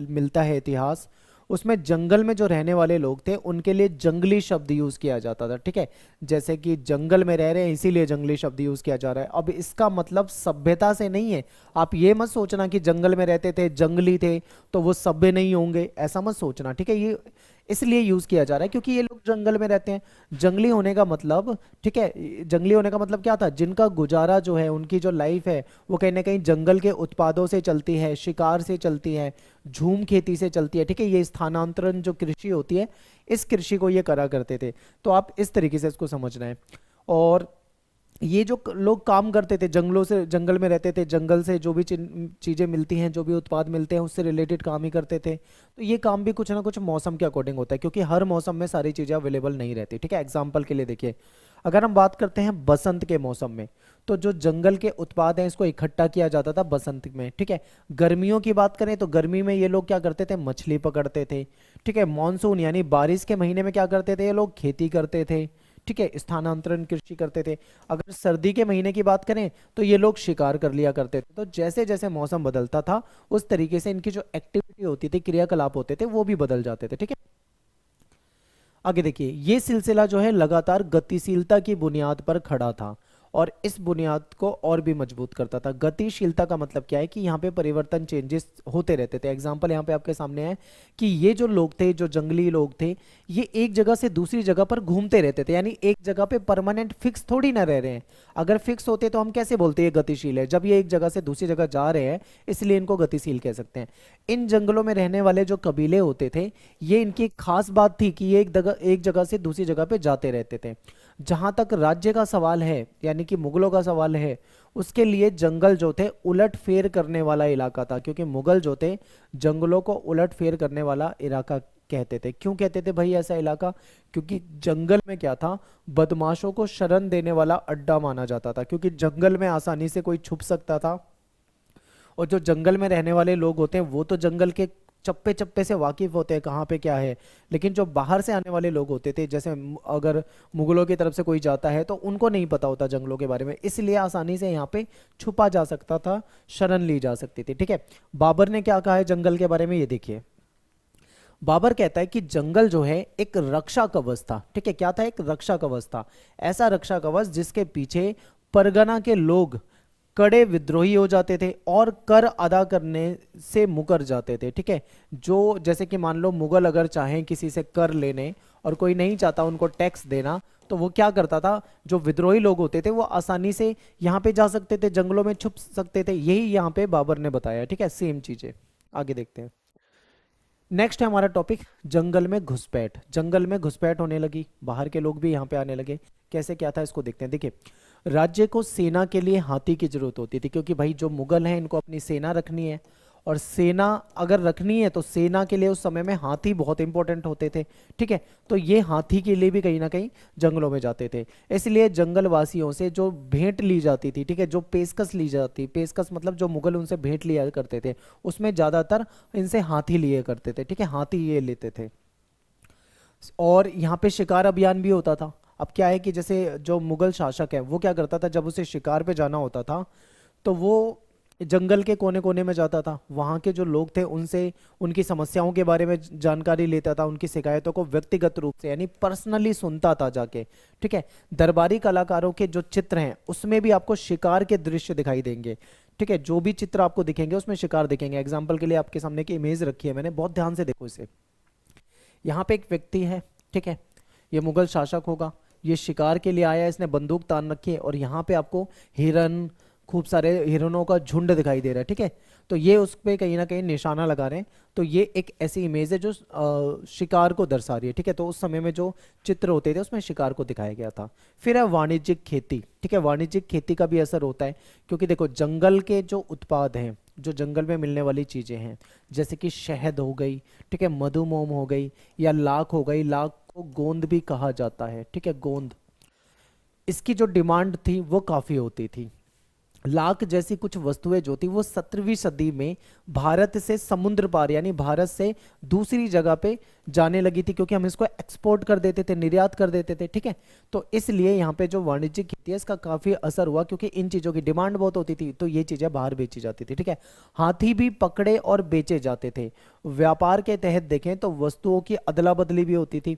मिलता है इतिहास, उसमें जंगल में जो रहने वाले लोग थे उनके लिए जंगली शब्द यूज किया जाता था, ठीक है। जैसे कि जंगल में रह रहे हैं इसीलिए जंगली शब्द यूज किया जा रहा है। अब इसका मतलब सभ्यता से नहीं है। आप ये मत सोचना कि जंगल में रहते थे, जंगली थे, तो वो सभ्य नहीं होंगे, ऐसा मत सोचना, ठीक है। ये इसलिए यूज किया जा रहा है क्योंकि ये लोग जंगल में रहते हैं। जंगली होने का मतलब, ठीक है, जंगली होने का मतलब क्या था, जिनका गुजारा जो है, उनकी जो लाइफ है वो कहीं ना कहीं जंगल के उत्पादों से चलती है, शिकार से चलती है, झूम खेती से चलती है, ठीक है। ये स्थानांतरण जो कृषि होती है, इस कृषि को ये करा करते थे। तो आप इस तरीके से इसको समझना है। और ये जो लोग काम करते थे, जंगलों से, जंगल में रहते थे, जंगल से जो भी चीज़ें मिलती हैं, जो भी उत्पाद मिलते हैं, उससे रिलेटेड काम ही करते थे। तो ये काम भी कुछ ना कुछ मौसम के अकॉर्डिंग होता है, क्योंकि हर मौसम में सारी चीज़ें अवेलेबल नहीं रहती, ठीक है। एग्जाम्पल के लिए देखिए, अगर हम बात करते हैं बसंत के मौसम में, तो जो जंगल के उत्पाद हैं इसको इकट्ठा किया जाता था बसंत में, ठीक है। गर्मियों की बात करें तो गर्मी में ये लोग क्या करते थे, मछली पकड़ते थे, ठीक है। मानसून यानी बारिश के महीने में क्या करते थे, ये लोग खेती करते थे, ठीक है, स्थानांतरण कृषि करते थे। अगर सर्दी के महीने की बात करें तो ये लोग शिकार कर लिया करते थे। तो जैसे जैसे मौसम बदलता था उस तरीके से इनकी जो एक्टिविटी होती थी, क्रियाकलाप होते थे, वो भी बदल जाते थे, ठीक है। आगे देखिए, ये सिलसिला जो है लगातार गतिशीलता की बुनियाद पर खड़ा था और इस बुनियाद को और भी मजबूत करता था। गतिशीलता का मतलब क्या है कि यहाँ पे परिवर्तन, चेंजेस होते रहते थे। एग्जाम्पल यहाँ पे आपके सामने है कि ये जो लोग थे, जो जंगली लोग थे, ये एक जगह से दूसरी जगह पर घूमते रहते थे, यानी एक जगह पे परमानेंट फिक्स थोड़ी ना रह रहे हैं। अगर फिक्स होते तो हम कैसे बोलते ये गतिशील है, जब ये एक जगह से दूसरी जगह जा रहे हैं इसलिए इनको गतिशील कह सकते हैं। इन जंगलों में रहने वाले जो कबीले होते थे, ये इनकी एक खास बात थी कि ये एक जगह से दूसरी जगह पे जाते रहते थे। जहां तक राज्य का सवाल है, यानी कि मुगलों का सवाल है, उसके लिए जंगल जो थे उलट फेर करने वाला इलाका था, क्योंकि मुगल जो थे जंगलों को उलट फेर करने वाला इलाका कहते थे। क्यों कहते थे भाई ऐसा इलाका, क्योंकि जंगल में क्या था, बदमाशों को शरण देने वाला अड्डा माना जाता था, क्योंकि जंगल में आसानी से कोई छुप सकता था। और जो जंगल में रहने वाले लोग होते हैं वो तो जंगल के चप्पे चप्पे से वाकिफ होते हैं कहाँ पे क्या है, लेकिन जो बाहर से आने वाले लोग होते थे, जैसे अगर मुगलों की तरफ से कोई जाता है तो उनको नहीं पता होता जंगलों के बारे में, इसलिए आसानी से यहाँ पे छुपा जा सकता था, शरण ली जा सकती थी, ठीक है। बाबर ने क्या कहा है जंगल के बारे में, ये देखिए। बाबर कहता है कि जंगल जो है एक रक्षा कवच था, ठीक है। क्या था, एक रक्षा कवच था, ऐसा रक्षा कवच जिसके पीछे परगना के लोग कड़े विद्रोही हो जाते थे और कर अदा करने से मुकर जाते थे, ठीक है। जो जैसे कि मान लो मुगल अगर चाहें किसी से कर लेने और कोई नहीं चाहता उनको टैक्स देना, तो वो क्या करता था, जो विद्रोही लोग होते थे वो आसानी से यहाँ पे जा सकते थे, जंगलों में छुप सकते थे। यही यहाँ पे बाबर ने बताया, ठीक है। सेम चीजें आगे देखते हैं। नेक्स्ट है हमारा टॉपिक, जंगल में घुसपैठ। जंगल में घुसपैठ होने लगी, बाहर के लोग भी यहाँ पे आने लगे। कैसे क्या था इसको देखते हैं। देखिए, राज्य को सेना के लिए हाथी की जरूरत होती थी, क्योंकि भाई जो मुगल हैं इनको अपनी सेना रखनी है, और सेना अगर रखनी है तो सेना के लिए उस समय में हाथी बहुत इंपॉर्टेंट होते थे, ठीक है। तो ये हाथी के लिए भी कहीं ना कहीं जंगलों में जाते थे। इसलिए जंगल वासियों से जो भेंट ली जाती थी, ठीक है, जो पेशकश ली जाती, पेशकश मतलब जो मुगल उनसे भेंट लिया करते थे, उसमें ज्यादातर इनसे हाथी लिए करते थे, ठीक है, हाथी ये लेते थे। और यहाँ पे शिकार अभियान भी होता था। अब क्या है कि जैसे जो मुगल शासक है वो क्या करता था, जब उसे शिकार पे जाना होता था तो वो जंगल के कोने कोने में जाता था, वहाँ के जो लोग थे उनसे उनकी समस्याओं के बारे में जानकारी लेता था, उनकी शिकायतों को व्यक्तिगत रूप से यानी पर्सनली सुनता था जाके, ठीक है। दरबारी कलाकारों के जो चित्र हैं उसमें भी आपको शिकार के दृश्य दिखाई देंगे, ठीक है। जो भी चित्र आपको दिखेंगे उसमें शिकार दिखेंगे। एग्जाम्पल के लिए आपके सामने की इमेज रखी है मैंने, बहुत ध्यान से देखो इसे। यहाँ पे एक व्यक्ति है, ठीक है, ये मुगल शासक होगा, ये शिकार के लिए आया है, इसने बंदूक तान रखी है और यहाँ पे आपको हिरन, खूब सारे हिरणों का झुंड दिखाई दे रहा है, ठीक है। तो ये उस पे कहीं ना कहीं निशाना लगा रहे हैं। तो ये एक ऐसी इमेज है जो शिकार को दर्शा रही है, ठीक है। तो उस समय में जो चित्र होते थे उसमें शिकार को दिखाया गया था। फिर है वाणिज्यिक खेती, ठीक है। वाणिज्यिक खेती का भी असर होता है, क्योंकि देखो जंगल के जो उत्पाद हैं, जो जंगल में मिलने वाली चीजें हैं, जैसे कि शहद हो गई, ठीक है, मधुमोम हो गई, या लाख हो गई, लाख को गोंद भी कहा जाता है, ठीक है, गोंद, इसकी जो डिमांड थी वो काफी होती थी। लाख जैसी कुछ वस्तुएं जो थी वो 17वीं सदी में भारत से समुद्र पार यानी भारत से दूसरी जगह पे जाने लगी थी, क्योंकि हम इसको एक्सपोर्ट कर देते थे, निर्यात कर देते थे, ठीक है। तो इसलिए यहाँ पे जो वाणिज्यिक खेती है इसका काफी असर हुआ, क्योंकि इन चीजों की डिमांड बहुत होती थी, तो ये चीजें बाहर बेची जाती थी, ठीक है। हाथी भी पकड़े और बेचे जाते थे। व्यापार के तहत देखें तो वस्तुओं की अदला बदली भी होती थी।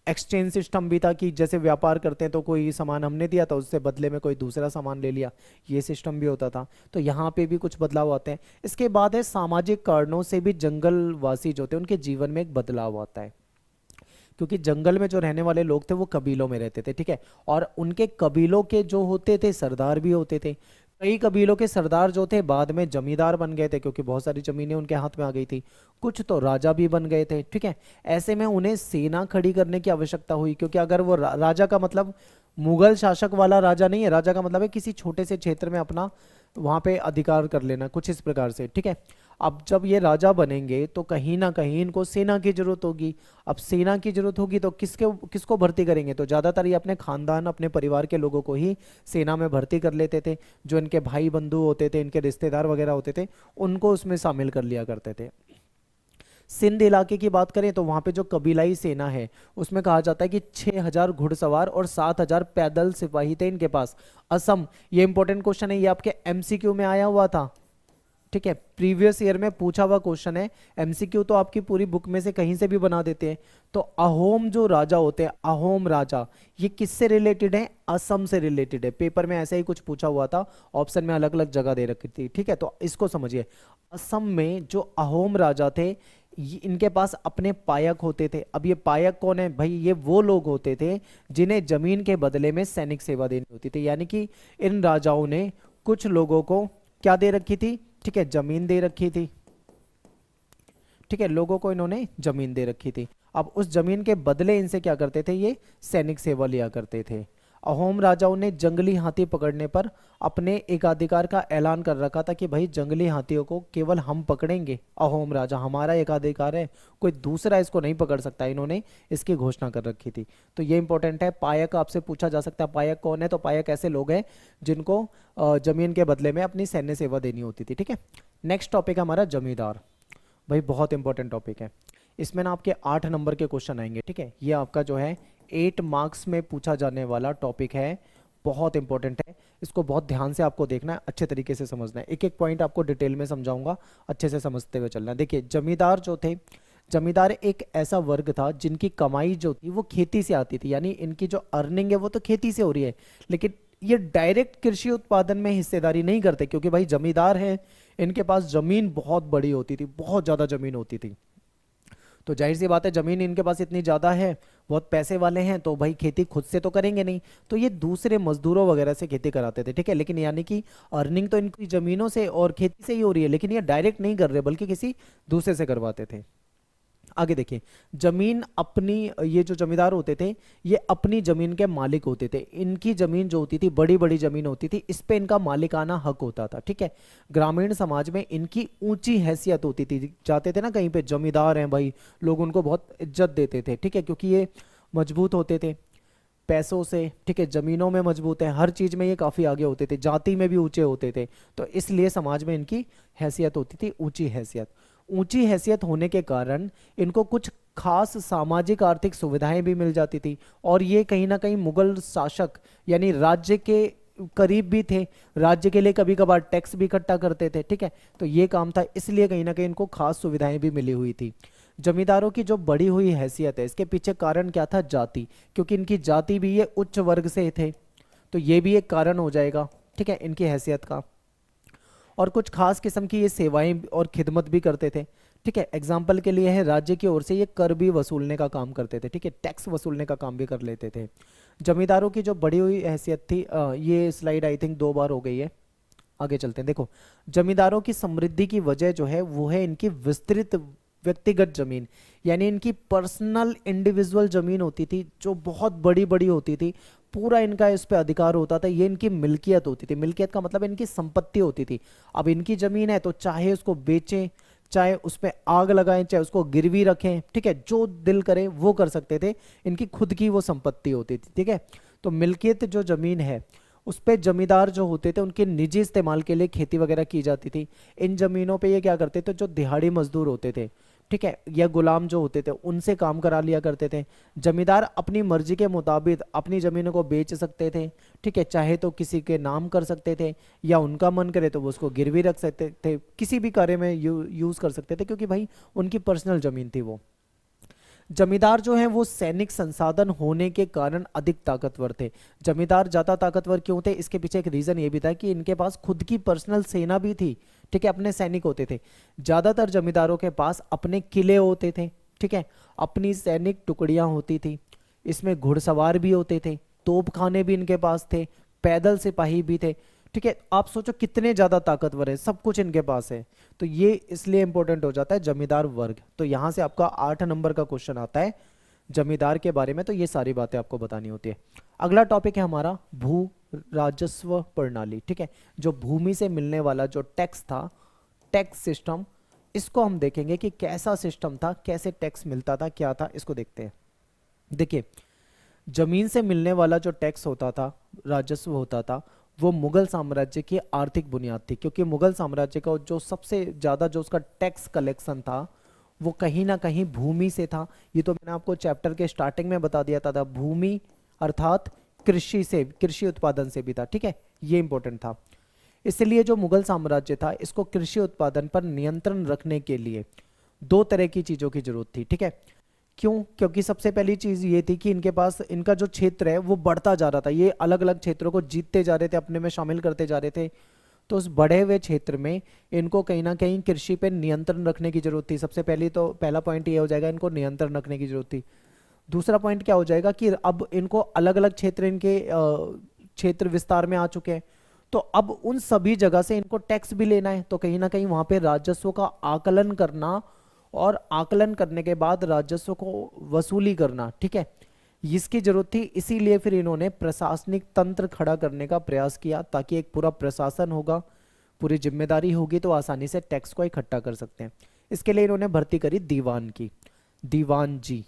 एक्सचेंज सिस्टम भी था कि जैसे व्यापार करते हैं तो कोई सामान हमने दिया तो उससे बदले में कोई दूसरा सामान ले लिया, ये सिस्टम भी होता था। तो यहाँ पे भी कुछ बदलाव आते हैं। इसके बाद है सामाजिक कारणों से भी जंगलवासी जो थे उनके जीवन में एक बदलाव आता है, क्योंकि जंगल में जो रहने वाले लोग थे वो कबीलों में रहते थे, ठीक है। और उनके कबीलों के जो होते थे सरदार भी होते थे। कई कबीलों के सरदार जो थे बाद में जमींदार बन गए थे, क्योंकि बहुत सारी जमीनें उनके हाथ में आ गई थी। कुछ तो राजा भी बन गए थे, ठीक है। ऐसे में उन्हें सेना खड़ी करने की आवश्यकता हुई, क्योंकि अगर वो राजा का मतलब मुगल शासक वाला राजा नहीं है, राजा का मतलब है किसी छोटे से क्षेत्र में अपना वहां पे अधिकार कर लेना, कुछ इस प्रकार से, ठीक है। अब जब ये राजा बनेंगे तो कहीं ना कहीं इनको सेना की जरूरत होगी। अब सेना की जरूरत होगी तो किसको भर्ती करेंगे, तो ज्यादातर ये अपने खानदान अपने परिवार के लोगों को ही सेना में भर्ती कर लेते थे। जो इनके भाई बंधु होते थे, इनके रिश्तेदार वगैरह होते थे, उनको उसमें शामिल कर लिया करते थे। सिंध इलाके की बात करें तो वहां पे जो कबीलाई सेना है उसमें कहा जाता है कि 6000 घुड़सवार और 7000 पैदल सिपाही थे इनके पास। असम, ये इंपॉर्टेंट क्वेश्चन है, ये आपके एमसीक्यू में आया हुआ था, ठीक है। प्रीवियस ईयर में पूछा हुआ क्वेश्चन है। एमसीक्यू तो आपकी पूरी बुक में से कहीं से भी बना देते हैं। तो अहोम जो राजा होते हैं, अहोम राजा, ये किससे रिलेटेड है, असम से रिलेटेड है। पेपर में ऐसा ही कुछ पूछा हुआ था, ऑप्शन में अलग अलग जगह दे रखी थी, ठीक है। तो इसको समझिए, असम में जो अहोम राजा थे इनके पास अपने पायक होते थे। अब ये पायक कौन है भाई, ये वो लोग होते थे जिन्हें जमीन के बदले में सैनिक सेवा देनी होती थी। यानी कि इन राजाओं ने कुछ लोगों को क्या दे रखी थी, ठीक है, जमीन दे रखी थी, ठीक है। लोगों को इन्होंने जमीन दे रखी थी। अब उस जमीन के बदले इनसे क्या करते थे, ये सैनिक सेवा लिया करते थे। अहोम राजाओं ने जंगली हाथी पकड़ने पर अपने एकाधिकार का ऐलान कर रखा था कि भाई जंगली हाथियों को केवल हम पकड़ेंगे, अहोम राजा, हमारा एकाधिकार है, कोई दूसरा इसको नहीं पकड़ सकता। इन्होंने इसकी घोषणा कर रखी थी। तो ये इंपॉर्टेंट है। पायक आपसे पूछा जा सकता है, पायक कौन है, तो पायक ऐसे लोग हैं जिनको जमीन के बदले में अपनी सैन्य सेवा देनी होती थी, ठीक है। नेक्स्ट टॉपिक है हमारा जमींदार। भाई बहुत इंपॉर्टेंट टॉपिक है, इसमें ना आपके 8 नंबर के क्वेश्चन आएंगे, ठीक है। ये आपका जो है 8 मार्क्स में पूछा जाने वाला टॉपिक है, बहुत इंपॉर्टेंट है। इसको बहुत ध्यान से आपको देखना है, अच्छे तरीके से समझना है। एक एक पॉइंट आपको डिटेल में समझाऊंगा, अच्छे से समझते हुए चलना है। देखिए, जमींदार जो थे, जमींदार एक ऐसा वर्ग था जिनकी कमाई जो थी वो खेती से आती थी, यानी इनकी जो अर्निंग है वो तो खेती से हो रही है, लेकिन ये डायरेक्ट कृषि उत्पादन में हिस्सेदारी नहीं करते, क्योंकि भाई जमींदार हैं, इनके पास जमीन बहुत बड़ी होती थी, बहुत ज्यादा जमीन होती थी। तो जाहिर सी बात है, जमीन इनके पास इतनी ज्यादा है, बहुत पैसे वाले हैं, तो भाई खेती खुद से तो करेंगे नहीं, तो ये दूसरे मजदूरों वगैरह से खेती कराते थे, ठीक है। लेकिन यानी कि अर्निंग तो इनकी जमीनों से और खेती से ही हो रही है, लेकिन ये डायरेक्ट नहीं कर रहे बल्कि किसी दूसरे से करवाते थे। आगे देखिए, जमीन अपनी, ये जो जमींदार होते थे ये अपनी जमीन के मालिक होते थे। इनकी जमीन जो होती थी बड़ी बड़ी जमीन होती थी, इस पे इनका मालिकाना हक होता था, ठीक है। ग्रामीण समाज में इनकी ऊंची हैसियत होती थी। जाते थे ना कहीं पे, जमींदार हैं भाई, लोग उनको बहुत इज्जत देते थे, ठीक है, क्योंकि ये मजबूत होते थे पैसों से, ठीक है, जमीनों में मजबूत है, हर चीज में ये काफी आगे होते थे, जाति में भी ऊंचे होते थे। तो इसलिए समाज में इनकी हैसियत होती थी, ऊंची हैसियत। ऊंची हैसियत होने के कारण इनको कुछ खास सामाजिक आर्थिक सुविधाएं भी मिल जाती थी, और ये कहीं ना कहीं मुगल शासक यानी राज्य के करीब भी थे, राज्य के लिए कभी कभार टैक्स भी इकट्ठा करते थे, ठीक है। तो ये काम था, इसलिए कहीं ना कहीं इनको खास सुविधाएं भी मिली हुई थी। जमींदारों की जो बढ़ी हुई हैसियत है, इसके पीछे कारण क्या था, जाति, क्योंकि इनकी जाति भी ये उच्च वर्ग से थे, तो ये भी एक कारण हो जाएगा, ठीक है, इनकी हैसियत का। और कुछ खास किस्म की ये सेवाएं और खिदमत भी करते थे, ठीक है। एग्जाम्पल के लिए है, राज्य की ओर से ये कर भी वसूलने का काम करते थे, ठीक है, टैक्स वसूलने का काम भी कर लेते थे। जमींदारों की जो बढ़ी हुई हैसियत थी, ये स्लाइड आई थिंक 2 बार हो गई है, आगे चलते हैं। देखो, जमींदारों की समृद्धि की वजह जो है वो है इनकी विस्तृत व्यक्तिगत जमीन, यानी इनकी पर्सनल इंडिविजुअल जमीन होती थी जो बहुत बड़ी बड़ी होती थी, पूरा इनका इस पे अधिकार होता था, ये इनकी मिल्कियत होती थी। मिल्कियत का मतलब इनकी संपत्ति होती थी। अब इनकी जमीन है तो चाहे उसको बेचें, चाहे उस पे आग लगाएं, चाहे उसको गिरवी रखें, ठीक है, जो दिल करे वो कर सकते थे, इनकी खुद की वो संपत्ति होती थी, ठीक है। तो मिल्कियत जो जमीन है उस पे जमींदार जो होते थे उनके निजी इस्तेमाल के लिए खेती वगैरह की जाती थी। इन जमीनों पे ये क्या करते थे, जो दिहाड़ी मजदूर होते थे, ठीक है, या गुलाम जो होते थे, उनसे काम करा लिया करते थे। जमींदार अपनी मर्जी के मुताबिक अपनी जमीनों को बेच सकते थे, ठीक है, चाहे तो किसी के नाम कर सकते थे, या उनका मन करे तो वो उसको गिरवी रख सकते थे, किसी भी कार्य में यूज कर सकते थे, क्योंकि भाई उनकी पर्सनल जमीन थी वो। जमींदार जो हैं वो सैनिक संसाधन होने के कारण अधिक ताकतवर थे। जमींदार ज्यादा ताकतवर क्यों थे, इसके पीछे एक रीजन ये भी था कि इनके पास खुद की पर्सनल सेना भी थी, ठीक है, अपने सैनिक होते थे। ज्यादातर जमींदारों के पास अपने किले होते थे, ठीक है, अपनी सैनिक टुकड़ियां होती थी, इसमें घुड़सवार भी होते थे, तोपखाने भी इनके पास थे, पैदल सिपाही भी थे, ठीक है। आप सोचो कितने ज्यादा ताकतवर है, सब कुछ इनके पास है। तो ये इसलिए इंपॉर्टेंट हो जाता है जमींदार वर्ग। तो यहां से आपका 8 नंबर का क्वेश्चन आता है जमींदार के बारे में, तो ये सारी बातें आपको बतानी होती है। अगला टॉपिक है हमारा भू राजस्व प्रणाली, ठीक है, जो भूमि से मिलने वाला जो टैक्स था, टैक्स सिस्टम, इसको हम देखेंगे कि कैसा सिस्टम था, कैसे टैक्स मिलता था, क्या था, इसको देखते हैं। देखिए, जमीन से मिलने वाला जो टैक्स होता था, राजस्व होता था, वो मुगल साम्राज्य की आर्थिक बुनियाद थी, क्योंकि मुगल साम्राज्य का जो सबसे ज्यादा जो उसका टैक्स कलेक्शन था वो कहीं ना कहीं भूमि से था। ये तो मैंने आपको चैप्टर के स्टार्टिंग में बता दिया था भूमि अर्थात कृषि से, कृषि उत्पादन से भी था, ठीक है, ये इंपॉर्टेंट था। इसलिए जो मुगल साम्राज्य था, इसको कृषि उत्पादन पर नियंत्रण रखने के लिए दो तरह की चीजों की जरूरत थी, ठीक है। क्यों? क्योंकि सबसे पहली चीज ये थी कि इनके पास इनका जो क्षेत्र है वो बढ़ता जा रहा था, ये अलग अलग क्षेत्रों को जीतते जा रहे थे, अपने में शामिल करते जा रहे थे। तो उस बढ़े हुए क्षेत्र में इनको कहीं ना कहीं कृषि पे नियंत्रण रखने की जरूरत थी। सबसे पहली तो पहला पॉइंट ये हो जाएगा, इनको नियंत्रण रखने की जरूरत थी। दूसरा पॉइंट क्या हो जाएगा कि अब इनको अलग अलग क्षेत्र, इनके क्षेत्र विस्तार में आ चुके हैं, तो अब उन सभी जगह से इनको टैक्स भी लेना है, तो कहीं ना कहीं वहां पे राजस्व का आकलन करना, और आकलन करने के बाद राजस्व को वसूली करना, ठीक है, इसकी जरूरत थी। इसीलिए फिर इन्होंने प्रशासनिक तंत्र खड़ा करने का प्रयास किया, ताकि एक पूरा प्रशासन होगा, पूरी जिम्मेदारी होगी, तो आसानी से टैक्स को इकट्ठा कर सकते हैं। इसके लिए इन्होंने भर्ती करी दीवान की, दीवान जी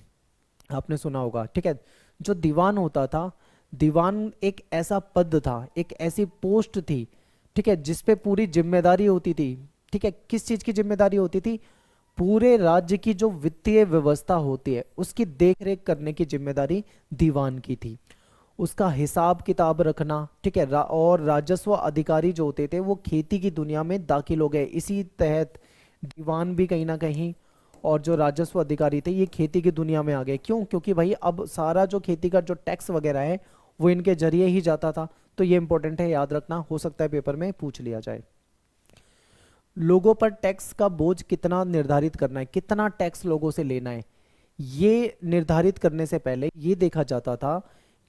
आपने सुना होगा, ठीक है। जो दीवान होता था, दीवान एक ऐसा पद था, एक ऐसी पोस्ट थी, ठीक है, जिसपे पूरी जिम्मेदारी होती थी, ठीक है। किस चीज की जिम्मेदारी होती थी? पूरे राज्य की जो वित्तीय व्यवस्था होती है उसकी देखरेख करने की जिम्मेदारी दीवान की थी, उसका हिसाब किताब रखना, ठीक है। और राजस्व अधिकारी जो होते थे वो खेती की दुनिया में दाखिल हो गए, इसी तहत दीवान भी कहीं ना कहीं, और जो राजस्व अधिकारी थे ये खेती की दुनिया में आ गए। क्यों? क्योंकि भाई अब सारा जो खेती का जो टैक्स वगैरह है वो इनके जरिए ही जाता था। तो ये इंपॉर्टेंट है, याद रखना, हो सकता है पेपर में पूछ लिया जाए। लोगों पर टैक्स का बोझ कितना निर्धारित करना है, कितना टैक्स लोगों से लेना है, ये निर्धारित करने से पहले ये देखा जाता था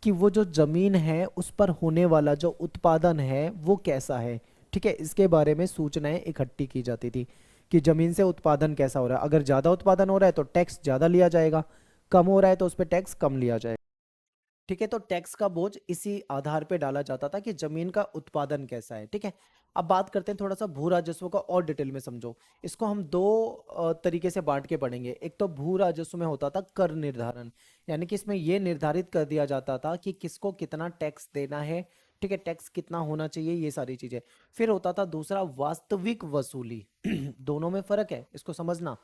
कि वो जो जमीन है उस पर होने वाला जो उत्पादन है वो कैसा है, ठीक है। इसके बारे में सूचनाएं इकट्ठी की जाती थी कि जमीन से उत्पादन कैसा हो रहा है। अगर ज्यादा उत्पादन हो रहा है तो टैक्स ज्यादा लिया जाएगा, कम हो रहा है तो उस पर टैक्स कम लिया जाएगा, ठीक है। तो टैक्स का बोझ इसी आधार पे डाला जाता था कि जमीन का उत्पादन कैसा है, ठीक है। अब बात करते हैं थोड़ा सा भू राजस्व का, और डिटेल में समझो। इसको हम दो तरीके से बांट के पढ़ेंगे। एक तो भू राजस्व में होता था कर निर्धारण, यानी कि इसमें यह निर्धारित कर दिया जाता था कि किसको कितना टैक्स देना है, ठीक है, टैक्स कितना होना चाहिए, ये सारी चीजें। फिर होता था दूसरा वास्तविक वसूली दोनों में फर्क है, इसको समझना।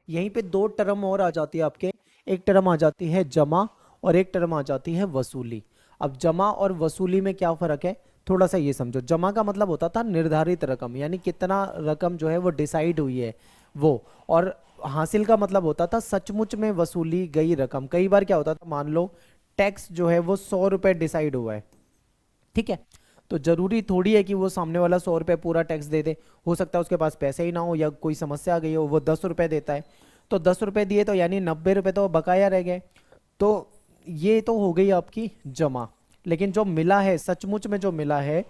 यहीं पे दो टर्म और आ जाती है आपके, एक टर्म आ जाती है जमा, और एक टर्म आ जाती है वसूली। अब जमा और वसूली में क्या फर्क है, थोड़ा सा ये समझो। जमा का मतलब होता था निर्धारित रकम, यानी कितना रकम जो है वो डिसाइड हुई है वो, और हासिल का मतलब होता था सचमुच में वसूली गई रकम। कई बार क्या होता था, मान लो टैक्स जो है वो 100 रुपए डिसाइड हुआ है, ठीक है, तो जरूरी थोड़ी है कि वो सामने वाला 100 रुपए पूरा टैक्स दे दे। हो सकता है उसके पास पैसे ही ना हो, या कोई समस्या आ गई हो, वो 10 रुपए देता है, तो 10 रुपए दिए तो यानी 90 रुपए तो बकाया रह गए। तो ये तो हो गई आपकी जमा, लेकिन जो मिला है सचमुच में जो मिला है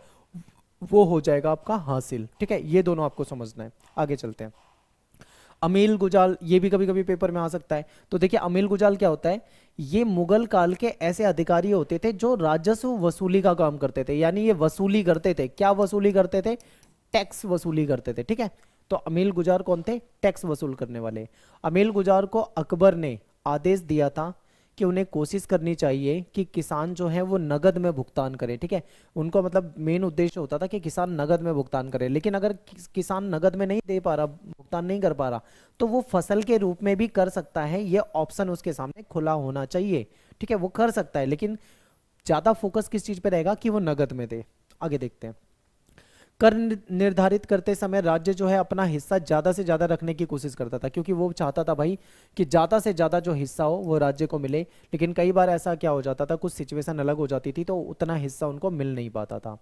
वो हो जाएगा आपका हासिल, ठीक है। ये दोनों आपको समझना है। आगे चलते हैं। अमील गुजाल, ये भी कभी कभी पेपर में आ सकता है। तो देखिए अमील गुजाल क्या होता है, ये मुगल काल के ऐसे अधिकारी होते थे जो राजस्व वसूली का काम करते थे, यानी ये वसूली करते थे। क्या वसूली करते थे? टैक्स वसूली करते थे, ठीक है। तो अमील गुजार कौन थे? टैक्स वसूल करने वाले। अमील गुजार को अकबर ने आदेश दिया था कि उन्हें कोशिश करनी चाहिए कि किसान जो है वो नगद में भुगतान करे, ठीक है। उनको मतलब मेन उद्देश्य होता था कि किसान नगद में भुगतान करे, लेकिन अगर किसान नगद में नहीं दे पा रहा, भुगतान नहीं कर पा रहा, तो वो फसल के रूप में भी कर सकता है। ये ऑप्शन उसके सामने खुला होना चाहिए, ठीक है, वो कर सकता है, लेकिन ज्यादा फोकस किस चीज पे रहेगा कि वो नगद में दे। आगे देखते हैं। कर निर्धारित करते समय राज्य जो है अपना हिस्सा ज्यादा से ज्यादा रखने की कोशिश करता था, क्योंकि वो चाहता था भाई कि ज्यादा से ज्यादा जो हिस्सा हो वो राज्य को मिले। लेकिन कई बार ऐसा क्या हो जाता था, कुछ सिचुएशन अलग हो जाती थी, तो उतना हिस्सा उनको मिल नहीं पाता था।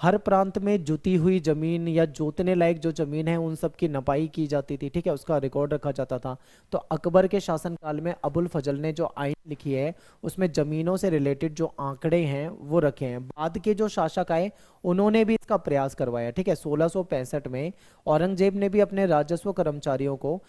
हर प्रांत में जुती हुई जमीन या जोतने लायक जो जमीन है उन सब की नपाई की जाती थी, ठीक है, उसका रिकॉर्ड रखा जाता था। तो अकबर के शासनकाल में अबुल फजल ने जो आइन लिखी है उसमें जमीनों से रिलेटेड जो आंकड़े हैं वो रखे हैं। बाद के जो शासक आए उन्होंने भी इसका प्रयास करवाया, ठीक है। 1665 में औरंगजेब ने भी अपने राजस्व कर्मचारियों को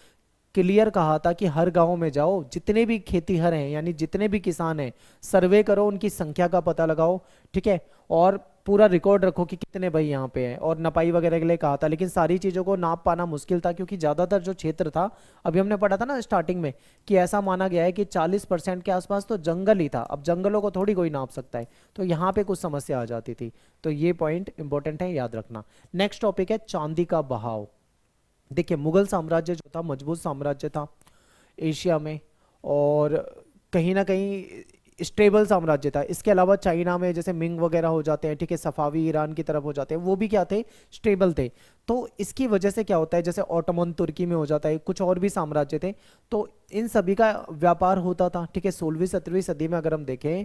क्लियर कहा था कि हर गांव में जाओ, जितने भी खेतीहर हैं यानी जितने भी किसान हैं, सर्वे करो, उनकी संख्या का पता लगाओ, ठीक है, और पूरा रिकॉर्ड रखो कि कितने भाई यहाँ पे हैं। और नपाई वगैरह के लिए कहा था, लेकिन सारी चीज़ों को नाप पाना मुश्किल था, क्योंकि ज़्यादातर जो क्षेत्र था, अभी हमने पढ़ा था ना स्टार्टिंग में, कि ऐसा माना गया है कि 40% के आसपास तो जंगल ही था। अब जंगलों को थोड़ी कोई नाप सकता है, तो यहाँ पे कुछ समस्या आ जाती थी। तो ये पॉइंट इंपॉर्टेंट है, याद रखना। नेक्स्ट टॉपिक है चांदी का बहाव। देखिए, मुगल साम्राज्य जो था मजबूत साम्राज्य था एशिया में, और कहीं ना कहीं स्टेबल साम्राज्य था। इसके अलावा चाइना में जैसे मिंग वगैरह हो जाते हैं, ठीक है, सफावी ईरान की तरफ हो जाते हैं, वो भी क्या थे, स्टेबल थे। तो इसकी वजह से क्या होता है, जैसे ऑटोमन तुर्की में हो जाता है, कुछ और भी साम्राज्य थे, तो इन सभी का व्यापार होता था, ठीक है। 16वीं 17वीं सदी में अगर हम देखें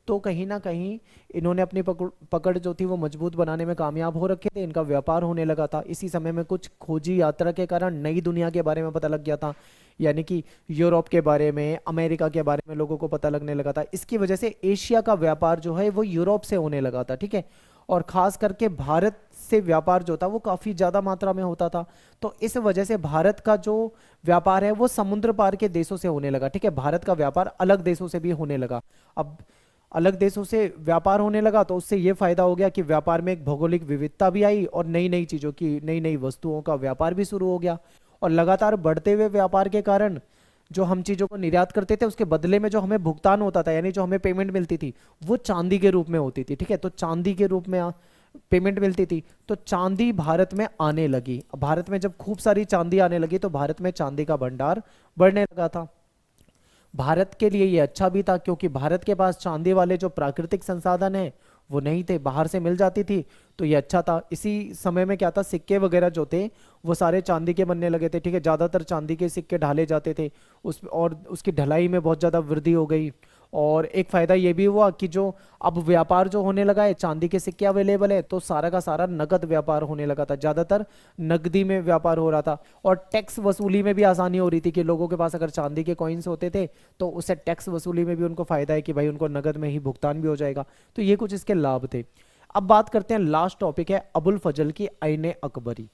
तो कहीं ना कहीं इन्होंने अपनी पकड़ जो थी वो मजबूत बनाने में कामयाब हो रखे थे, इनका व्यापार होने लगा था। इसी समय में कुछ खोजी यात्रा के कारण नई दुनिया के बारे में पता लग गया था, यानी कि यूरोप के बारे में, अमेरिका के बारे में लोगों को पता लगने लगा था। इसकी वजह से एशिया का व्यापार जो है वो यूरोप से होने लगा था, ठीक है। और खास करके भारत से व्यापार जो था वो काफी ज्यादा मात्रा में होता था। तो इस वजह से भारत का जो व्यापार है वो समुद्र पार के देशों से होने लगा, ठीक है। भारत का व्यापार अलग देशों से भी होने लगा। अब अलग देशों से व्यापार होने लगा तो उससे ये फायदा हो गया कि व्यापार में एक भौगोलिक विविधता भी आई, और नई नई चीजों की, नई नई वस्तुओं का व्यापार भी शुरू हो गया। और लगातार बढ़ते हुए व्यापार के कारण जो हम चीजों को निर्यात करते थे उसके बदले में जो हमें भुगतान होता था, यानी जो हमें पेमेंट मिलती थी, वो चांदी के रूप में होती थी, ठीक है। तो चांदी के रूप में पेमेंट मिलती थी, तो चांदी भारत में आने लगी। भारत में जब खूब सारी चांदी आने लगी तो भारत में चांदी का भंडार बढ़ने लगा था। भारत के लिए ये अच्छा भी था, क्योंकि भारत के पास चांदी वाले जो प्राकृतिक संसाधन हैं वो नहीं थे, बाहर से मिल जाती थी, तो ये अच्छा था। इसी समय में क्या था, सिक्के वगैरह जो थे वो सारे चांदी के बनने लगे थे, ठीक है। ज्यादातर चांदी के सिक्के ढाले जाते थे उस, और उसकी ढलाई में बहुत ज्यादा वृद्धि हो गई। और एक फायदा ये भी हुआ कि जो अब व्यापार जो होने लगा है, चांदी के सिक्के अवेलेबल है, तो सारा का सारा नगद व्यापार होने लगा था, ज्यादातर नकदी में व्यापार हो रहा था। और टैक्स वसूली में भी आसानी हो रही थी कि लोगों के पास अगर चांदी के कॉइन्स होते थे तो उससे टैक्स वसूली में भी उनको फायदा है कि भाई उनको नगद में ही भुगतान भी हो जाएगा। तो ये कुछ इसके लाभ थे। अब बात करते हैं, लास्ट टॉपिक है अबुल फजल की आईने अकबरी।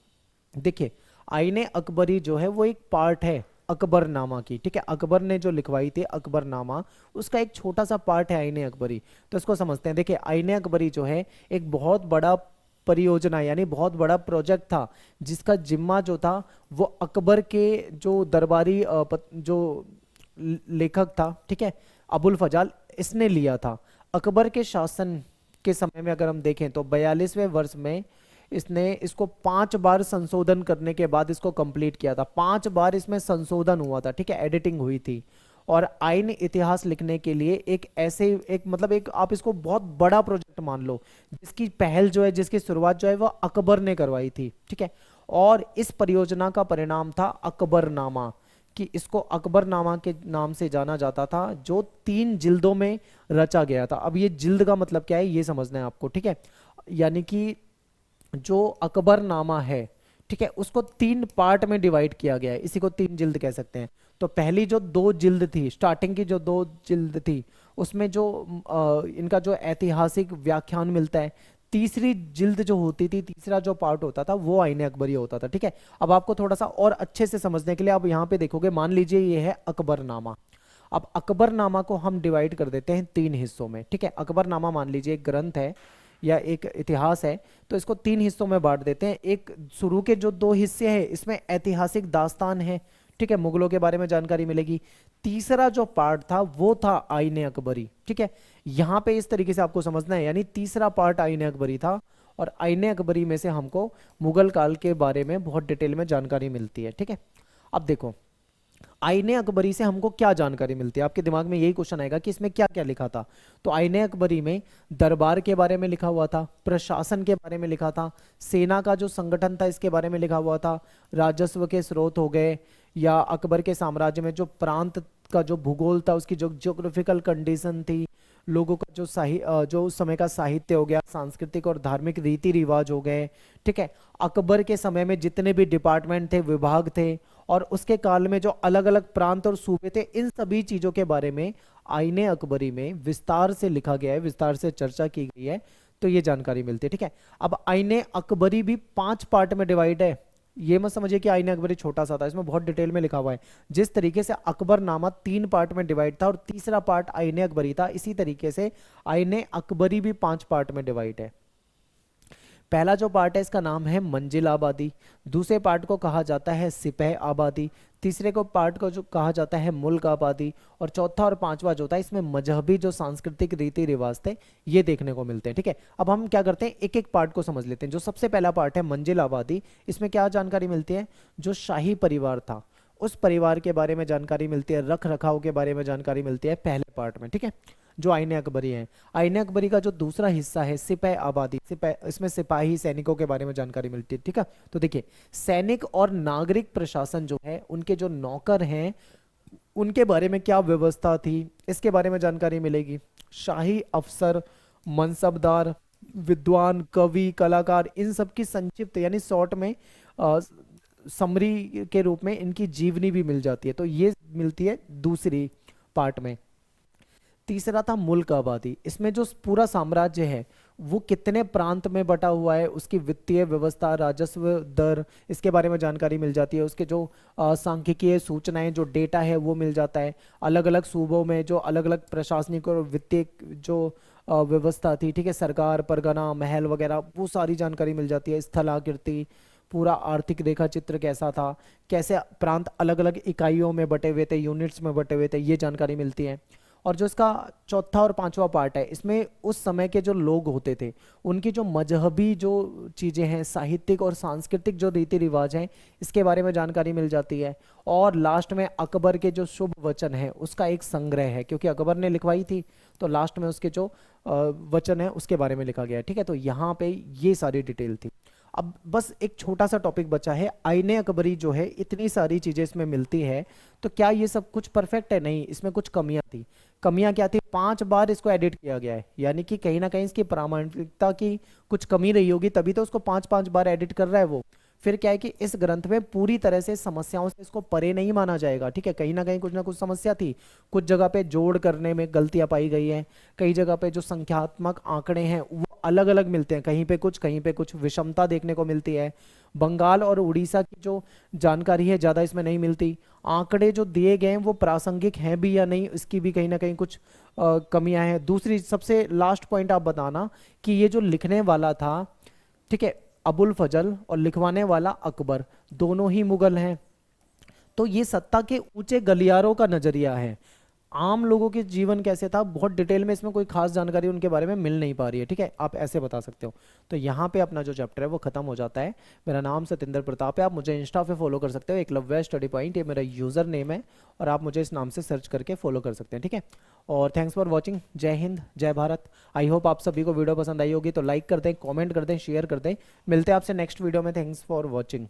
देखिए, आईने अकबरी जो है वो एक पार्ट है अकबरनामा की, ठीक है। अकबर ने जो लिखवाई थी अकबरनामा, उसका एक छोटा सा पार्ट है आईने अकबरी। तो इसको समझते हैं। देखिए, आईने अकबरी जो है एक बहुत बड़ा परियोजना यानी बहुत बड़ा प्रोजेक्ट था, जिसका जिम्मा जो था वो अकबर के जो दरबारी जो लेखक था, ठीक है, अबुल फजल, इसने लिया था। अकबर के शासन के समय में अगर हम देखें तो 42वें वर्ष में इसने इसको 5 बार संशोधन करने के बाद इसको कंप्लीट किया था। 5 बार इसमें संशोधन हुआ था, ठीक है, एडिटिंग हुई थी। और आइन इतिहास लिखने के लिए एक ऐसे एक मतलब एक आप इसको बहुत बड़ा प्रोजेक्ट मान लो, जिसकी पहल जो है, जिसकी शुरुआत जो है वो अकबर ने करवाई थी, ठीक है। और इस परियोजना का परिणाम था अकबरनामा, कि इसको अकबरनामा के नाम से जाना जाता था, जो 3 जिल्दों में रचा गया था। अब ये जिल्द का मतलब क्या है ये समझना है आपको, ठीक है। यानी कि जो अकबरनामा है, ठीक है, उसको 3 पार्ट में डिवाइड किया गया है, इसी को 3 जिल्द कह सकते हैं। तो पहली जो 2 जिल्द थी, स्टार्टिंग की जो 2 जिल्द थी, उसमें जो इनका जो ऐतिहासिक व्याख्यान मिलता है। तीसरी जिल्द जो होती थी, तीसरा जो पार्ट होता था वो आईने अकबरी होता था, ठीक है। अब आपको थोड़ा सा और अच्छे से समझने के लिए आप यहाँ पे देखोगे, मान लीजिए ये है अकबरनामा। अब अकबरनामा को हम डिवाइड कर देते हैं 3 हिस्सों में, ठीक है। अकबरनामा मान लीजिए एक ग्रंथ है या एक इतिहास है, तो इसको 3 हिस्सों में बांट देते हैं। एक शुरू के जो 2 हिस्से हैं इसमें ऐतिहासिक दास्तान है, ठीक है, मुगलों के बारे में जानकारी मिलेगी। तीसरा जो पार्ट था वो था आईने अकबरी, ठीक है। यहाँ पे इस तरीके से आपको समझना है, यानी तीसरा पार्ट आईने अकबरी था, और आईने अकबरी में से हमको मुगल काल के बारे में बहुत डिटेल में जानकारी मिलती है, ठीक है। अब देखो आईने अकबरी से हमको क्या जानकारी मिलती है, आपके दिमाग में यही क्वेश्चन आएगा कि इसमें क्या क्या लिखा था। तो आईने अकबरी में दरबार के बारे में लिखा हुआ था, प्रशासन के बारे में लिखा था, सेना का जो संगठन था इसके बारे में लिखा हुआ था, राजस्व के स्रोत हो गए, या अकबर के साम्राज्य में जो प्रांत का जो भूगोल था, उसकी जो ज्योग्राफिकल कंडीशन थी, लोगों का जो जो उस समय का साहित्य हो गया, सांस्कृतिक और धार्मिक रीति रिवाज हो गए, ठीक है। अकबर के समय में जितने भी डिपार्टमेंट थे, विभाग थे, और उसके काल में जो अलग अलग प्रांत और सूबे थे, इन सभी चीजों के बारे में आईने अकबरी में विस्तार से लिखा गया है, विस्तार से चर्चा की गई है, तो ये जानकारी मिलती है, ठीक है। अब आईने अकबरी भी 5 पार्ट में डिवाइड है, ये मत समझिए कि आईने अकबरी छोटा सा था, इसमें बहुत डिटेल में लिखा हुआ है। जिस तरीके से अकबरनामा 3 पार्ट में डिवाइड था और तीसरा पार्ट आईने अकबरी था, इसी तरीके से आईने अकबरी भी 5 पार्ट में डिवाइड है। पहला जो पार्ट है इसका नाम है मंजिल आबादी, दूसरे पार्ट को कहा जाता है सिपह आबादी, तीसरे को पार्ट को जो कहा जाता है मुल्क आबादी, और चौथा और पांचवा जो होता है इसमें मजहबी जो सांस्कृतिक रीति रिवाज थे ये देखने को मिलते हैं, ठीक है। अब हम क्या करते हैं, एक एक पार्ट को समझ लेते हैं। जो सबसे पहला पार्ट है मंजिल आबादी, इसमें क्या जानकारी मिलती है, जो शाही परिवार था उस परिवार के बारे में जानकारी मिलती है, रख रखाव के बारे में जानकारी मिलती है पहले पार्ट में, ठीक है, जो आईने अकबरी है। आईने अकबरी का जो दूसरा हिस्सा है सिपह आबादी, इसमें सिपाही सैनिकों के बारे में जानकारी मिलती है, ठीक है। तो देखिए सैनिक और नागरिक प्रशासन जो है, उनके जो नौकर हैं उनके बारे में क्या व्यवस्था थी, इसके बारे में जानकारी मिलेगी। शाही अफसर, मनसबदार, विद्वान, कवि, कलाकार, इन सब की संक्षिप्त यानी शॉर्ट में समरी के रूप में इनकी जीवनी भी मिल जाती है, तो ये मिलती है दूसरी पार्ट में। तीसरा था मुल्क आबादी, इसमें जो पूरा साम्राज्य है वो कितने प्रांत में बटा हुआ है, उसकी वित्तीय व्यवस्था, राजस्व दर, इसके बारे में जानकारी मिल जाती है। उसके जो सांख्यिकीय सूचनाएं, जो डेटा है वो मिल जाता है। अलग अलग सूबों में जो अलग अलग प्रशासनिक और वित्तीय जो व्यवस्था थी, ठीक है, सरकार, परगना, महल वगैरह, वो सारी जानकारी मिल जाती है। स्थलाकृति, पूरा आर्थिक रेखा चित्र कैसा था, कैसे प्रांत अलग अलग इकाइयों में बटे हुए थे, यूनिट्स में बटे हुए थे, ये जानकारी मिलती है। और जो इसका चौथा और पांचवा पार्ट है, इसमें उस समय के जो लोग होते थे उनकी जो मजहबी जो चीज़ें हैं, साहित्यिक और सांस्कृतिक जो रीति रिवाज हैं, इसके बारे में जानकारी मिल जाती है। और लास्ट में अकबर के जो शुभ वचन है उसका एक संग्रह है, क्योंकि अकबर ने लिखवाई थी, तो लास्ट में उसके जो वचन है उसके बारे में लिखा गया है, ठीक है। तो यहाँ पे ये सारी डिटेल थी। अब बस एक छोटा सा टॉपिक बचा है, आईने अकबरी जो है, इतनी सारी चीजें इसमें मिलती है, तो क्या ये सब कुछ परफेक्ट है? नहीं, इसमें कुछ कमियां थी। कमियां क्या थी? 5 बार इसको एडिट किया गया है, यानी कि कहीं ना कहीं इसकी प्रामाणिकता की कुछ कमी रही होगी, तभी तो उसको 5-5 बार एडिट कर रहा है वो। फिर क्या है कि इस ग्रंथ में पूरी तरह से समस्याओं से इसको परे नहीं माना जाएगा, ठीक है। कहीं ना कुछ समस्या थी, कुछ जगह पे जोड़ करने में गलतियां पाई गई हैं, कई जगह पे जो संख्यात्मक आंकड़े हैं वो अलग अलग मिलते हैं, कहीं पे कुछ विषमता देखने को मिलती है। बंगाल और उड़ीसा की जो जानकारी है ज़्यादा इसमें नहीं मिलती। आंकड़े जो दिए गए हैं वो प्रासंगिक हैं भी या नहीं, इसकी भी कहीं ना कहीं कुछ कमियां हैं। दूसरी सबसे लास्ट पॉइंट आप बताना कि ये जो लिखने वाला था, ठीक है, अबुल फजल, और लिखवाने वाला अकबर, दोनों ही मुगल हैं। तो ये सत्ता के ऊंचे गलियारों का नजरिया है। आम लोगों के जीवन कैसे था, बहुत डिटेल में इसमें कोई खास जानकारी उनके बारे में मिल नहीं पा रही है, ठीक है, आप ऐसे बता सकते हो। तो यहाँ पे अपना जो चैप्टर है वो खत्म हो जाता है। मेरा नाम सतिंदर प्रताप है, आप मुझे इंस्टा पे फॉलो कर सकते हो, एकलव्य स्टडी पॉइंट, ये मेरा यूजर नेम है, और आप मुझे इस नाम से सर्च करके फॉलो कर सकते हैं, ठीक है। और थैंक्स फॉर वॉचिंग। जय हिंद, जय भारत। आई होप आप सभी को वीडियो पसंद आई होगी, तो लाइक कर दें, कॉमेंट कर दें, शेयर कर दें। मिलते हैं आपसे नेक्स्ट वीडियो में। Thanks for watching.